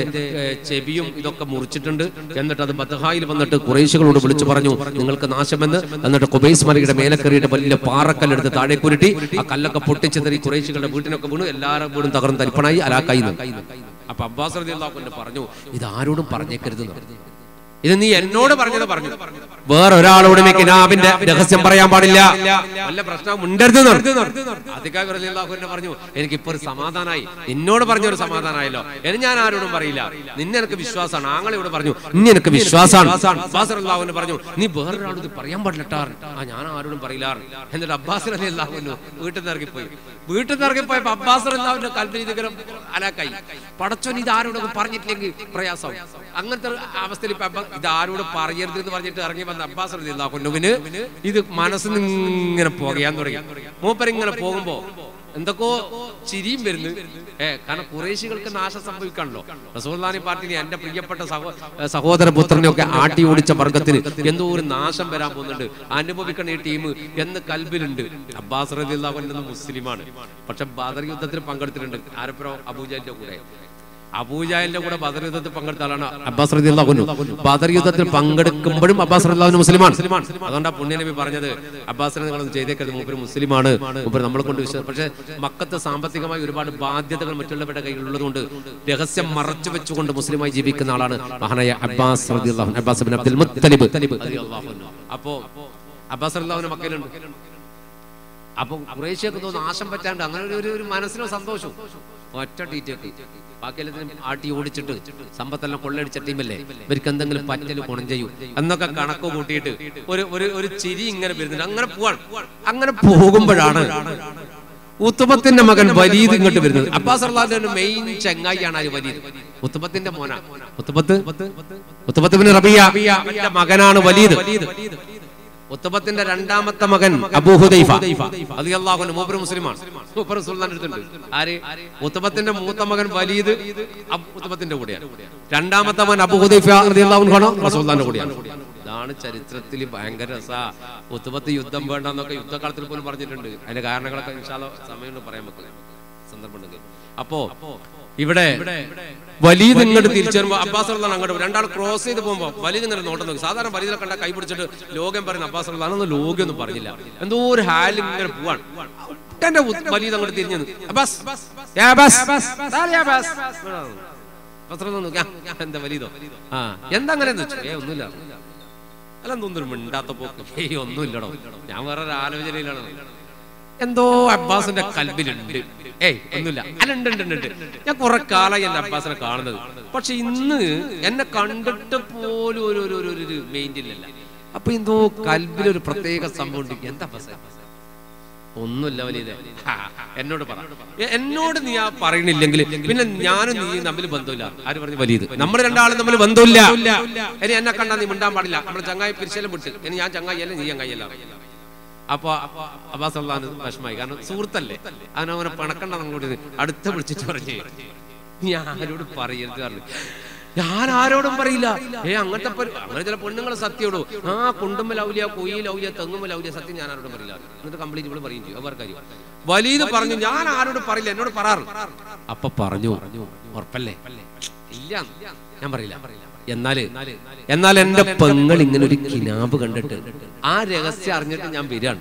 ചെവിയും ഇതൊക്കെ മുറിച്ചിട്ടുണ്ട്. എന്നിട്ട് അത് ബത്ഹായിൽ വന്നിട്ട് ഖുറൈശികളോട് വിളിച്ചു പറഞ്ഞു, നിങ്ങൾക്ക് നാശമെന്ന്. എന്നിട്ട് ഖുബൈസ് മലയുടെ മേലെ കയറിയിട്ട് വലിയ പാറക്കല്ലെടുത്ത് താഴെ കുരുട്ടി ആ കല്ലൊക്കെ പൊട്ടിച്ചെതറി ഖുറൈശികളുടെ വീട്ടിനൊക്കെ വീണു. എല്ലാവരും വീടും തകർന്ന് തരിപ്പണായി, അലാക്കായി. അപ്പൊ അബ്ബാസ് റളിയല്ലാഹു അൻഹു പറഞ്ഞു, ഇത് ആരോടും പറഞ്ഞേക്കരുത്, ഇത് നീ എന്നോട് പറഞ്ഞത് പറഞ്ഞു, വേറൊരാളോടും ഈ കിനാബിന്റെ രഹസ്യം പറയാൻ പാടില്ല, വല്ല പ്രശ്നം ഉണ്ടരുത്. ആതിക റളിയല്ലാഹു അൻഹു പറഞ്ഞു, എനിക്കിപ്പോ ഒരു സമാധാനമായി, നിന്നോട് പറഞ്ഞൊരു സമാധാനമായല്ലോ, ഇനി ഞാൻ ആരോടും പറയില്ല, നിന്നെ എനിക്ക് വിശ്വാസമാണ്. ആങ്ങളോട് പറഞ്ഞു, ഇനി എനിക്ക് വിശ്വാസമാണ്. അബ്ബാസ് റളിയല്ലാഹു അൻഹു പറഞ്ഞു, നീ വേറൊരാളോട് ഇത് പറയാൻ പാടില്ല, ഞാൻ ആരോടും പറയില്ല. എന്നിട്ട് അബ്ബാസ് റളിയല്ലാഹു അൻഹു വീട്ടിൽ നിന്ന് ഇറങ്ങിപ്പോയി. വീട്ടിൽ നിന്ന് ഇറങ്ങിപ്പോയപ്പോ അബ്ബാസ് റളിയല്ലാഹു അൻഹു കൽബിൽ അലാക്കായി. പടച്ചോൻ ഇത് ആരോടൊക്കെ പറഞ്ഞിട്ടില്ലെങ്കിൽ പ്രയാസവും. അങ്ങനത്തെ അവസ്ഥയിൽ ഇത് ആരോട് പറയരുത് എന്ന് പറഞ്ഞിട്ട് ഇറങ്ങി വന്ന അബ്ബാസ് റളിയല്ലാഹു അൻഹുവിന് ഇത് മനസ്സിൽ ഇങ്ങനെ പോകയാൻ തുടങ്ങി. മൂപ്പരിങ്ങനെ പോകുമ്പോ എന്തൊക്കെയോ ചിരിയും വരുന്നു. കാരണം ഖുറൈശികൾക്ക് നാശം സംഭവിക്കാണല്ലോ. റസൂലുള്ളാഹി പാർട്ടിനെ എന്റെ പ്രിയപ്പെട്ട സഹോദര പുത്രനെയൊക്കെ ആട്ടി ഓടിച്ച വർഗത്തിന് എന്തോ ഒരു നാശം വരാൻ പോകുന്നുണ്ട്, അനുഭവിക്കണ ഈ ടീം എന്ന് കൽബിലുണ്ട്. അബ്ബാസ് റളിയല്ലാഹു അൻഹു മുസ്ലിമാണ്, പക്ഷെ ബദർ യുദ്ധത്തിൽ പങ്കെടുത്തിട്ടുണ്ട്. ആരപ്പുറം അബൂജഹലിന്റെ കൂടെ. അബൂജഹലിന്റെ കൂടെ ബദർ യുദ്ധത്തിൽ പങ്കെടുത്ത ആളാണ് അബ്ബാസ് റളിയല്ലാഹു അൻഹു. ബദർ യുദ്ധത്തിൽ പങ്കെടുക്കുമ്പോഴും അബ്ബാസ് റളിയല്ലാഹു അൻഹു മുസ്ലിമാണ്. അതുകൊണ്ടാണ് പുണ്യനബി പറഞ്ഞത് അബ്ബാസിനെ നിങ്ങളൊന്നും ചെയ്തേക്കരുത്, മൂപ്പര് മുസ്ലിമാണ്, മൂപ്പര് നമ്മളെ കൊണ്ട് വിശ്വാസം. പക്ഷേ മക്കത്ത് സാമ്പത്തികമായി ഒരുപാട് ബാധ്യതകൾ മറ്റുള്ളവരുടെ കയ്യിലുള്ളതുകൊണ്ട് രഹസ്യം മറച്ചു വെച്ചുകൊണ്ട് മുസ്ലിമായി ജീവിക്കുന്ന ആളാണ് മഹാനായ അബ്ബാസ് റളിയല്ലാഹു അൻഹു, അബ്ബാസ് ഇബ്നു അബ്ദുൽ മുത്തലിബ് റളിയല്ലാഹു അൻഹു. അപ്പോ അബ്ബാസ് റളിയല്ലാഹു അൻഹു മക്കയിലുണ്ട്. അപ്പൊ ഖുറൈശിയൊക്കെ തോന്നുന്നു നാശം പറ്റാണ്ട് അങ്ങനെ ഒരു മനസ്സിനോ സന്തോഷവും ഒറ്റ ടീറ്റൊക്കെ ബാക്കിയെല്ലാത്തിനും ആട്ടി ഓടിച്ചിട്ട് സമ്പത്തെല്ലാം കൊള്ളടിച്ച ടീമല്ലേ, ഇവർക്ക് എന്തെങ്കിലും പറ്റല് ഗുണം ചെയ്യും എന്നൊക്കെ കണക്ക് കൂട്ടിയിട്ട് ഒരു ചിരി ഇങ്ങനെ വരുന്നുണ്ട്. അങ്ങനെ പോവാണ്. അങ്ങനെ പോകുമ്പോഴാണ് ഉത്തുബത്തിന്റെ മകൻ വലീദ് ഇങ്ങോട്ട് വരുന്നത്. അബ്ബാസ് റളിയല്ലാഹു അൻഹു മെയിൻ ചങ്ങായിയാണ് ആ വലീദ്, ഉത്തുബത്തിന്റെ മോനാ. ഉത്തുബത്ത് ഇബ്നു റബീഅ മകനാണ് വലീദ്. ഉത്തുബത്തിന്റെ രണ്ടാമത്തെ മകൻ അബൂ ഹുദൈഫ റളിയല്ലാഹു അൻഹു, മൂപ്പര് മുസ്ലിമാണ്, മൂപ്പര് റസൂലുള്ളാഹിന്റെ അടുത്തുണ്ട്. ആര്? ഉത്തുബത്തിന്റെ മൂത്ത മകൻ വലീദ് ഉത്തുബത്തിന്റെ കൂടെയാണ്. രണ്ടാമത്തെ മകൻ അബൂ ഹുദൈഫ റളിയല്ലാഹു അൻഹു റസൂലുള്ളാഹിന്റെ കൂടെയാണ്. ഇതാണ് ചരിത്രത്തിൽ ഭയങ്കര രസാ. ഉത്തുബത്ത് യുദ്ധം വേണ്ടെന്നൊക്കെ യുദ്ധകാലത്തിൽ പോലും പറഞ്ഞിട്ടുണ്ട്. അതിന്റെ കാരണങ്ങളൊക്കെ ഇൻഷാ അല്ലാഹ് സമയം പറയാൻ പറ്റില്ല, സന്ദർഭം ഉണ്ടെങ്കിൽ. അപ്പോ ഇവിടെ വലീദ് ഇങ്ങോട്ട് തിരിച്ചു വരുമ്പോ അബ്ബാസ് റളിയല്ലാഹു അൻഹു അങ്ങോട്ട് രണ്ടാൾ ക്രോസ് ചെയ്ത് പോകുമ്പോ വലീദ് ഇങ്ങനെ നോട്ടം നോക്കി. സാധാരണ വലീദിനെ കണ്ട കൈ പിടിച്ചിട്ട് ലോകം പറയുന്ന അബ്ബാസ് റളിയല്ലാഹു അൻഹു ലോകം പറഞ്ഞില്ല, എന്തോ ഒരു ഹാലിൽ ഇങ്ങനെ പോവാണ്. വലീദ് അങ്ങോട്ട് തിരിഞ്ഞു അബ്ബാസ് എന്താ വലീദോ എന്താ അങ്ങനെ ഒന്നുമില്ല, അല്ല എന്തൊന്നും മിണ്ടാത്ത പോക്ക്, ഒന്നുമില്ലടോ, ഞാൻ വേറൊരു ആലോചനയിലാണ്. എന്തോ അബ്ബാസിന്റെ കൽബിലുണ്ട്. ഒന്നുമില്ല, അല്ല ഉണ്ട്. ഞാൻ കുറെ കാലമായി എന്റെ അബ്ബാസിനെ കാണുന്നത്, പക്ഷെ ഇന്ന് എന്നെ കണ്ടിട്ട് പോലും ഒരു മെയിൻ്റില്ല. അപ്പൊ എന്തോ കൽബിലൊരു പ്രത്യേക സംഭവം ഉണ്ട്. എന്താ അബ്ബാസ്? ഒന്നുമില്ല വലീദേ, എന്നോട് പറ. എന്നോട് നീ ആ പറയണില്ലെങ്കിൽ പിന്നെ ഞാനും നീ തമ്മിൽ ബന്ധമില്ല. ആര് പറഞ്ഞു? വലീദ്. നമ്മൾ രണ്ടാളും തമ്മിൽ ബന്ധമില്ല. ഇനി എന്നെ കണ്ടാ നീ മിണ്ടാൻ പാടില്ല. നമ്മുടെ ചങ്ങായി പിരിശലും വിട്ട്, ഇനി ഞാൻ ചങ്ങായിയല്ല നീ ചങ്ങായിയല്ല. അപ്പൊ അബ്ബാസ് റളിയല്ലാഹു അൻഹു വിഷമായി, കാരണം സുഹൃത്തല്ലേ, അവനവനെ പണക്കണ്ട. അങ്ങോട്ട് അടുത്ത വിളിച്ചിട്ട് പറഞ്ഞു, ഞാൻ ആരോട് പറയരുത് പറഞ്ഞു. ഞാൻ ആരോടും പറയില്ല. അങ്ങനത്തെ അങ്ങനെ ചില പെണ്ണുങ്ങളെ സത്യോടോ, ആ കുണ്ടുമ്മൽ ഔലിയ, കൊയ്യിൽ ഔലിയ, തെങ്ങുമ്മൽ ഔലിയ, സത്യം ഞാൻ ആരോടും പറയില്ല. എന്നിട്ട് കംപ്ലീറ്റ് ഇവിടെ പറയും ചെയ്യും. അവർ കാര്യം വലീദ് പറഞ്ഞു, ഞാൻ ആരോടും പറയില്ല, എന്നോട് പറയാറ്. അപ്പൊ പറഞ്ഞു, ഉറപ്പല്ലേ? ഇല്ല, ഞാൻ പറയില്ല. എന്നാൽ എന്റെ പെങ്ങൾ ഇങ്ങനെ ഒരു കിനാബ് കണ്ടിട്ട് ആ രഹസ്യം അറിഞ്ഞിട്ട് ഞാൻ വരികയാണ്.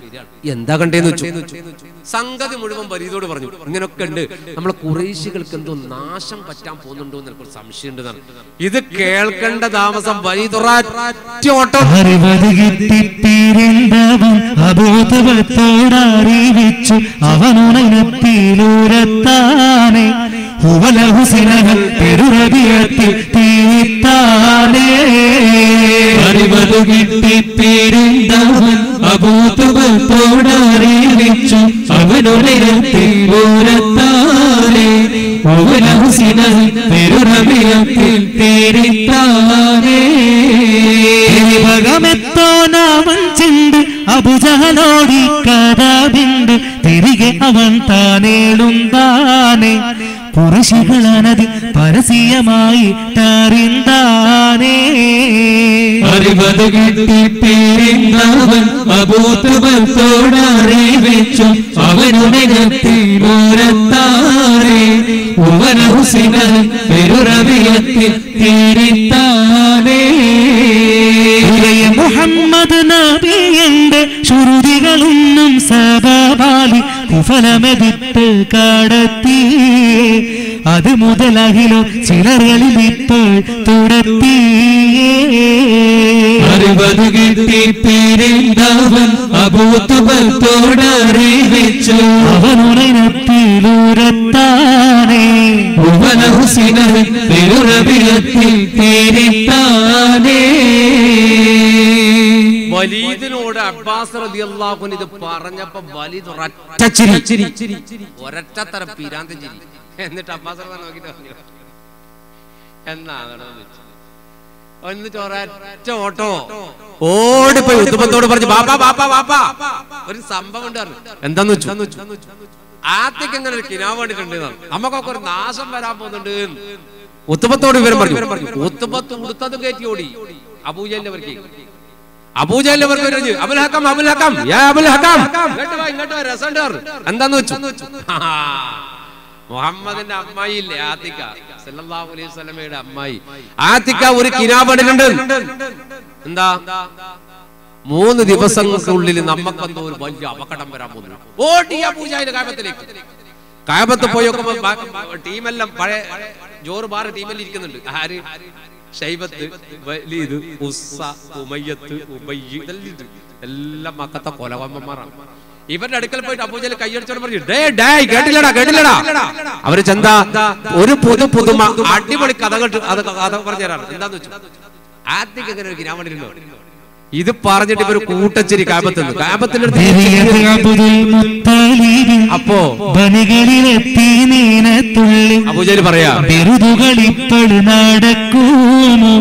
എന്താ കണ്ടേന്ന് വെച്ചു. സംഗതി മുഴുവൻ വലീദോട് പറഞ്ഞു, ഇങ്ങനൊക്കെ ഉണ്ട്, നമ്മളെ ഖുറൈശികൾക്ക് എന്തോ നാശം പറ്റാൻ പോകുന്നുണ്ടോ എന്ന് എനിക്ക് സംശയം ഉണ്ട്. ഇത് കേൾക്കേണ്ട താമസം വലീദ് അബൂതുബത്തോടറിയിച്ചു അവനുണരത്തിൽ ഓരത്താനേ പെരുറബിയത്തിൽ തീരിത്താനേ ഭഗമെത്തോനവൻ ചെണ്ട് അബുജഹലോടി കഥാബിണ്ട് തിരികെ അവൻ താനേളുന്താനേ പുരുഷികളാനത് പരസ്യമായി തറിന്താനേ അറിവത് കിട്ടി പേരിന്തവൻ അബൂതുബത്തോടറിയിച്ചു അവനുണരത്തിൽ ഓരത്താനേ പെരുറബിയത്തിൽ തീരിത്താനേ മുഹമ്മദ് നബിയുടെ ശ്രുതികളൊന്നും സദാബാലി കുഫലമെതിട്ട് കടത്തി അത് മുതലകിലോ ചിലറുകളിൽ ഇപ്പോൾ തുടത്തിയേ അറിവത് കിട്ടി പേരിന്തവൻ അബൂതുബത്തോടറിയിച്ചു അവനുണരത്തിലൂരത്താനേ പെരുറബിയത്തിൽ തീരിത്താനേ വലീദിനോട് അബ്ബാസ് റളിയല്ലാഹു അൻഹു ഇത് പറഞ്ഞപ്പോ വലീദ് ഒരൊറ്റത്തരം പിരാന്തം ചിരി. എന്നിട്ട് അബ്ബാസ് റളിയല്ലാഹു നോക്കിട്ട് പറഞ്ഞു, എന്നിട്ട് ഒരൊറ്റ ഓട്ടോ ഓടിപ്പോയി ഉത്തുബത്തോട് പറഞ്ഞു, ബാപ്പാ ബാപ്പാ ബാപ്പാ ഒരു സംഭവം ഉണ്ട്. എന്താന്ന് വെച്ചു, ആദ്യക്ക് എങ്ങനെ ഒരു കിനാവ് വേണ്ടിട്ടുണ്ട്, നമുക്കൊക്കെ ഒരു നാശം വരാൻ പോകുന്നുണ്ട്. ഉത്തുബത്തോട് വിവരം പറഞ്ഞു. ഉത്തുബത്ത് ഉടുത്തത് കയറ്റി ഓടി. അബൂജഹലിന്റെ എന്താന്ന് വെച്ചു, മുഹമ്മദിന്റെ അമ്മായില്ലേ ആത്തിക്ക, സല്ലല്ലാഹു അലൈഹി വസല്ലമയുടെ അമ്മായി ആത്തിക്ക ഒരു കിനാബടിലുണ്ട്. എന്താ? 3 ദിവസങ്ങൾക്കുള്ളിൽ നമുക്കെന്തോ ഒരു വലിയ അപകടം വരാൻ പോകുന്നു. ഓടി അബൂജഹൽ കാബത്തിലേക്ക്. കാബത്ത് പോയി നോക്കുമ്പോ ടീമെല്ലാം പഴയ ജോറ് ബാറ് ടീമെല്ലാം ഇരിക്കുന്നുണ്ട്. ആര്? ഷൈബത്ത്, വലീദ്, ഉസ്സ, ഉമയ്യത്ത്, ഉബയ്യ്, ഇതെല്ലാം എല്ലാം മക്കത്തെ കൊലവന്മാരാണ്. ഇവരുടെ അടുക്കൽ പോയിട്ട് അബൂജഹൽ കൈയടിച്ചോണ്ട് പറഞ്ഞു, കേട്ടില്ലടാ. അവര് ചെന്താ ഒരു പുതുമ അടിപൊളി കഥ പറഞ്ഞു തരാണ്. എന്താന്ന് വെച്ചു, ആദ്യം എങ്ങനെ ഒരു കിനാമണിരുന്നോ ഇത് പറഞ്ഞിട്ട് ഇവര് കൂട്ടച്ചേരി കാബത്തുനിന്ന് അപ്പോ അബൂജഹൽ പറയാ, ബിരുദുകളിപ്പോൾ നടക്കുമോ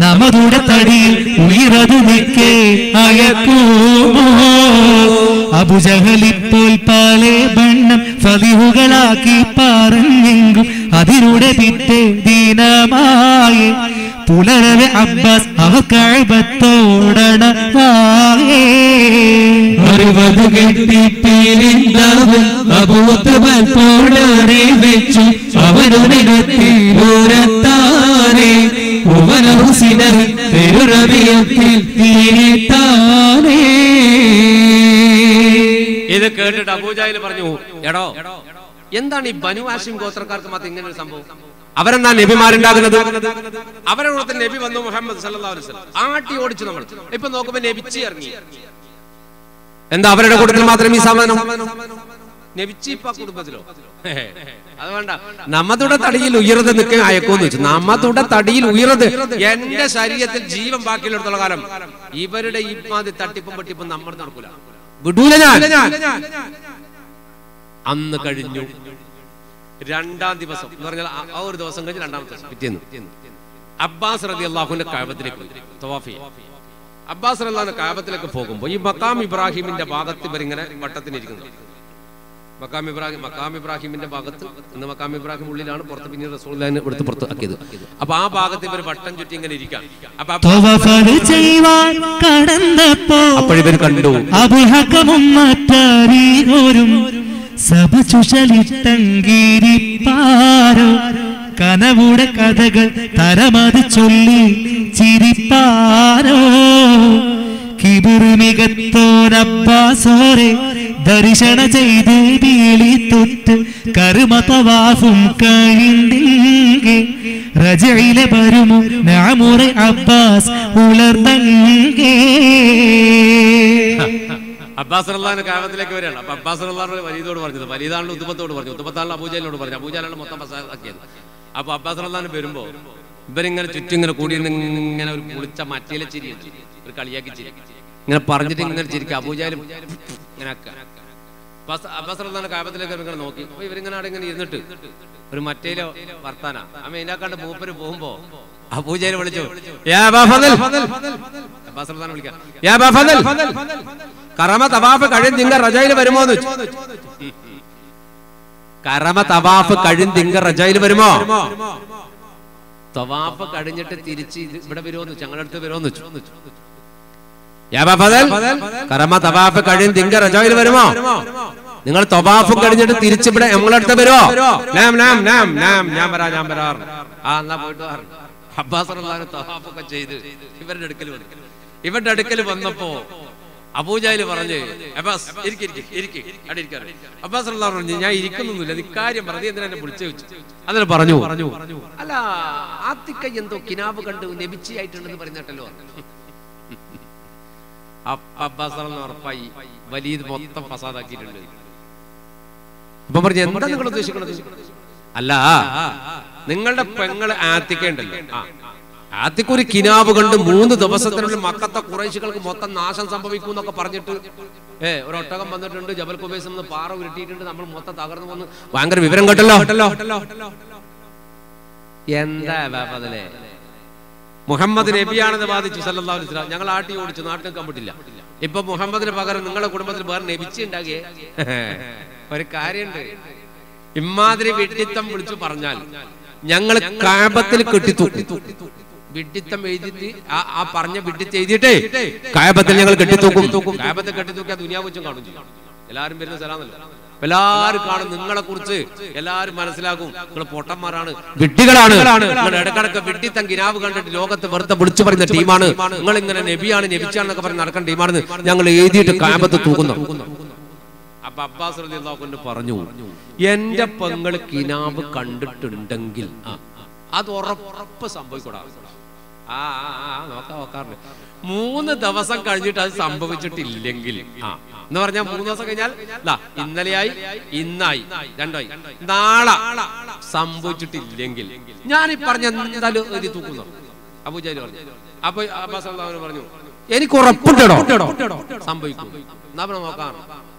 നമ്മുടെ തടിയിൽ ഉയരതു നിൽക്കേ അയക്കുമോ. അബൂജഹലിപ്പോൾ പല ബണ്ണം ഫലിഹുകളാക്കി പറഞ്ഞെങ്കും അതിലൂടെ പിറ്റേ ദിനമായി പുലരവെ അബ്ബാസ് അവർ കഅബത്തോടണവായേ. 60 കെട്ടി പേരിന്തവൻ അബൂതബൽ പോടറി വെച്ചു അവനുരത്താനേ ഉവനഹുസിനർ പെരുറവിയത്തിൽ തീരിത്താനേ. ഇത് കേട്ടിട്ട് അബൂജഹൽ പറഞ്ഞു, എടോ എന്താണ് ഈ ബനു ഹാഷിം ഗോത്രക്കാർക്ക് മാത്രം ഇങ്ങനെ ഒരു സംഭവം? അവരെന്താ നബിമാരുണ്ടാകുന്നത്? അവരുടെ കൂടെ നബി വന്നു മുഹമ്മദ് സല്ലല്ലാഹു അലൈഹി വസല്ലം ആട്ടി ഓടിച്ചു. നമ്മൾ ഇപ്പൊ നോക്കുമ്പോ നബിച്ചി ഇറങ്ങി. എന്താ അവരുടെ കൂട്ടത്തിൽ മാത്രം ഈ സാധനം? നബിച്ചി ഇപ്പൊ കുടുംബത്തിലോ? അത് വേണ്ട. നമ്മതുടെ തടിയിൽ ഉയർന്ന് നിൽക്കാൻ അയക്കോന്ന് വെച്ചു. നമ്മതുടെ തടിയിൽ ഉയർന്ന് എന്റെ ശരീരത്തിൽ ജീവൻ ബാക്കിയുള്ളിടത്തോളം കാലം ഇവരുടെ ഈ മാതി തട്ടിപ്പും വെട്ടിപ്പും നമ്മൾ നടക്കൂല, വിടൂല ഞാൻ. അന്ന് കഴിഞ്ഞു 2-ാം ദിവസം എന്ന് പറഞ്ഞാൽ ആ ഒരു ദിവസം കഴിഞ്ഞ് 2-ാമത്തെ ദിവസം പിറ്റേന്ന് അബ്ബാസ് റളിയല്ലാഹുവിന്റെ കഅബത്തിലേക്ക് പോയി തവാഫ് ചെയ്യാൻ. അബ്ബാസ് റളിയല്ലാഹു കഅബത്തിലേക്ക് പോകുമ്പോൾ ഈ മഖാം ഇബ്രാഹിമിന്റെ ഭാഗത്ത് ഇവരിങ്ങനെ വട്ടത്തിനിരിക്കുന്നു. മഖാം ഇബ്രാഹിമിന്റെ ഭാഗത്ത്, ഇന്ന് മഖാം ഇബ്രാഹിം ഉള്ളിലാണ്, പുറത്ത് പിന്നീട് റസൂലുള്ളാഹിനെ എടുത്ത് പുറത്ത് ആക്കിയത്. അപ്പൊ ആ ഭാഗത്ത് ഇവർ വട്ടം ചുറ്റി ഇങ്ങനെ ഇരിക്കാം. അപ്പോഴിവർ കണ്ടു സഭ ചുഷലിട്ടങ്കിരിപ്പാരോ കനവുടെ കഥകൾ തരമത് ചൊല്ലി ചിരിപ്പാരോ. കിബിറുമികത്തോരബ്ബാസോരെ ദർശന ചെയ്ത് വീളി തൊട്ട് കർമ്മതവാഫും കഴിന്തിങ്കെ റജയിലെ വരുമു നാമുറെ അബ്ബാസ് ഉളർന്നങ്കേ. അബ്ബാസ് റളിയല്ലാഹു കാബത്തിലേക്ക് വരികയാണ്. അപ്പൊ അബ്ബാസ് റളിയല്ലാഹു വലീദോട് പറഞ്ഞത്, വലീദാണ് ഉദ്ബത്തോട് പറഞ്ഞു, ഉദ്ബത്താണല്ലോ അബൂജഹലിനോട് പറഞ്ഞു, അബൂജഹലാണ് മൊത്തം ഫസാദാക്കിയത്. അപ്പൊ അബ്ബാസ് റളിയല്ലാഹു വരുമ്പോ ഇവരിങ്ങനെ ചുറ്റും ഇങ്ങനെ കൂടി ഇങ്ങനെ ഒരു കുളിച്ച മറ്റേലെ ചിരി, ഒരു കളിയാക്കി ചിരി ഇങ്ങനെ പറഞ്ഞിട്ട് ഇങ്ങനെ ചിരിക്കുക. അബൂജഹലും ഇങ്ങനെ അബ്ബാസ് റളിയല്ലാഹു കാബത്തിലേക്ക് ഇങ്ങനെ നോക്കി. അപ്പൊ ഇവരിങ്ങനെ അവിടെ ഇങ്ങനെ ഇരുന്നിട്ട് ഒരു മറ്റേലോ വർത്താന അമ്മ ഇതിനാക്കാണ്ട് മൂപ്പര് പോകുമ്പോ അബൂജഹൽ വിളിച്ചു, അബ്ബാസ് റളിയല്ലാഹു വിളിക്കാം, കറമ തവാഫ് കഴിഞ്ഞ് റജയിൽ വരുമോ എന്ന് വെച്ചു. കറമ തവാഫ് കഴിഞ്ഞ് റജയിൽ വരുമോ? തവാഫ് കഴിഞ്ഞിട്ട് തിരിച്ച് ഇവിടെ വരുമോന്ന് വെച്ചു, ഞങ്ങളുടെ അടുത്ത് വരുമോന്ന് വെച്ചു. കറമ തവാഫ് കഴിഞ്ഞ് റജയിൽ വരുമോ? നിങ്ങൾ തവാഫ് കഴിഞ്ഞിട്ട് തിരിച്ചിവിടെ ഞങ്ങളുടെ അടുത്ത് വരുമോ? ഞാൻ വരാം. ആ എന്നാ പോയിട്ട് അബ്ബാസ് റളിയല്ലാഹു തവാഫൊക്കെ ചെയ്ത് ഇവരുടെ അടുക്കൽ വന്നപ്പോ അബൂജഹൽ പറഞ്ഞു, അബ്ബാസ് ഇരിക്ക്. അബ്ബാസ് റളിയല്ലാഹു പറഞ്ഞു, ഞാൻ ഇരിക്കുന്നൊന്നുമില്ല, നീ കാര്യം പറഞ്ഞു, എന്തിനാ എന്നെ വിളിച്ചു വെച്ചു. അതിന് പറഞ്ഞു, അല്ല ആത്തിക്ക എന്തോ കിനാബ് കണ്ടു നബിച്ചിയായിട്ടുണ്ടെന്ന് പറഞ്ഞിട്ടല്ലോ. അബ്ബാസ് റളിയല്ലാഹു ഉറപ്പായി വലീദ് മൊത്തം ഫസാദാക്കിയിട്ടുണ്ട്. അപ്പൊ പറഞ്ഞു, എന്താ നിങ്ങൾ ഉദ്ദേശിക്കുന്നത്? അല്ല, നിങ്ങളുടെ പെങ്ങള് ആത്തിക്ക ഉണ്ടല്ലോ, ആത്തിക്ക് ഒരു കിനാബ് കണ്ട് 3 ദിവസത്തിനുള്ളിൽ മക്കത്തെ ഖുറൈശികൾക്ക് മൊത്തം നാശം സംഭവിക്കും എന്നൊക്കെ പറഞ്ഞിട്ട് ഒരു ഒട്ടകം വന്നിട്ടുണ്ട്, ജബൽ ഖുബൈസ് എന്ന് പാറ ഉരുട്ടിയിട്ടുണ്ട്, നമ്മൾ മൊത്തം തകർന്നു വന്ന് ഭയങ്കര വിവരം കേട്ടല്ലോ. എന്താ ബാപ്പതല്ലേ, മുഹമ്മദ് നബിയാണെന്ന് ബാധിച്ചു സല്ലല്ലാഹു അലൈഹി വസല്ലം. ഞങ്ങൾ ആട്ടി ഓടിച്ചു, നാട്ടിൽ കമ്പിട്ടില്ല. ഇപ്പൊ മുഹമ്മദിന് പകരം നിങ്ങളുടെ കുടുംബത്തിൽ വേറെ നബിച്ചി ഉണ്ടാകിയേ. ഒരു കാര്യമുണ്ട്, ഇമാതിരി വിഡ്ഢിത്തം വിളിച്ചു പറഞ്ഞാൽ ഞങ്ങൾ കാബത്തിൽ കെട്ടിത്തൂക്കി. വിഡ്ഢിത്തം എഴുതിട്ട് ആ പറഞ്ഞ വിഡ്ഢിത്തം എഴുതിയിട്ടേ കാബത്തിൽ ഞങ്ങൾ കെട്ടിത്തൂക്കും. കാബത്തിൽ കെട്ടിത്തൂക്കി ആ ദുനിയാവ് വെച്ചും കാണും ചെയ്യും. എല്ലാവരും വരുന്ന സ്ഥലമാണല്ലോ. എല്ലാവരും കാണും നിങ്ങളെ കുറിച്ച്, എല്ലാവരും മനസ്സിലാക്കും നിങ്ങൾ പൊട്ടന്മാരാണ്, വിഡ്ഢികളാണ്, നിങ്ങൾ ഇടക്കിടക്ക് വിഡ്ഢിത്തം കിനാവ് കണ്ടിട്ട് ലോകത്ത് വെറുതെ വിളിച്ചു പറയുന്ന ടീമാണ്, നിങ്ങൾ ഇങ്ങനെ നബിയാണ് നബിച്ചാണെന്നൊക്കെ പറഞ്ഞ് നടക്കുന്ന ടീമാണെന്ന് ഞങ്ങൾ എഴുതിയിട്ട് കാബത്ത് തൂക്കുന്നു. അപ്പൊ അബ്ബാസ് റളിയല്ലാഹു അൻഹു പറഞ്ഞു, എന്റെ പെങ്ങള് കിനാവ് കണ്ടിട്ടുണ്ടെങ്കിൽ അത് ഉറപ്പ് സംഭവിക്കൂടാ. നോക്കാറുണ്ട്. 3 ദിവസം കഴിഞ്ഞിട്ട് അത് സംഭവിച്ചിട്ടില്ലെങ്കിൽ എന്ന് പറഞ്ഞാൽ 3 ദിവസം കഴിഞ്ഞാൽ ഇന്നലെയായി, ഇന്നായി, 2 ആയി, നാളെ സംഭവിച്ചിട്ടില്ലെങ്കിൽ ഞാൻ ഈ പറഞ്ഞ എന്തായാലും എഴുതി തൂക്കുന്നു. അബൂജഹൽ പറഞ്ഞു. അപ്പൊ അബ്ബാസ് റളിയല്ലാഹു അൻഹു പറഞ്ഞു, എനിക്ക് ഉറപ്പുണ്ടോ സംഭവിക്കും, എന്നാ നോക്കാം,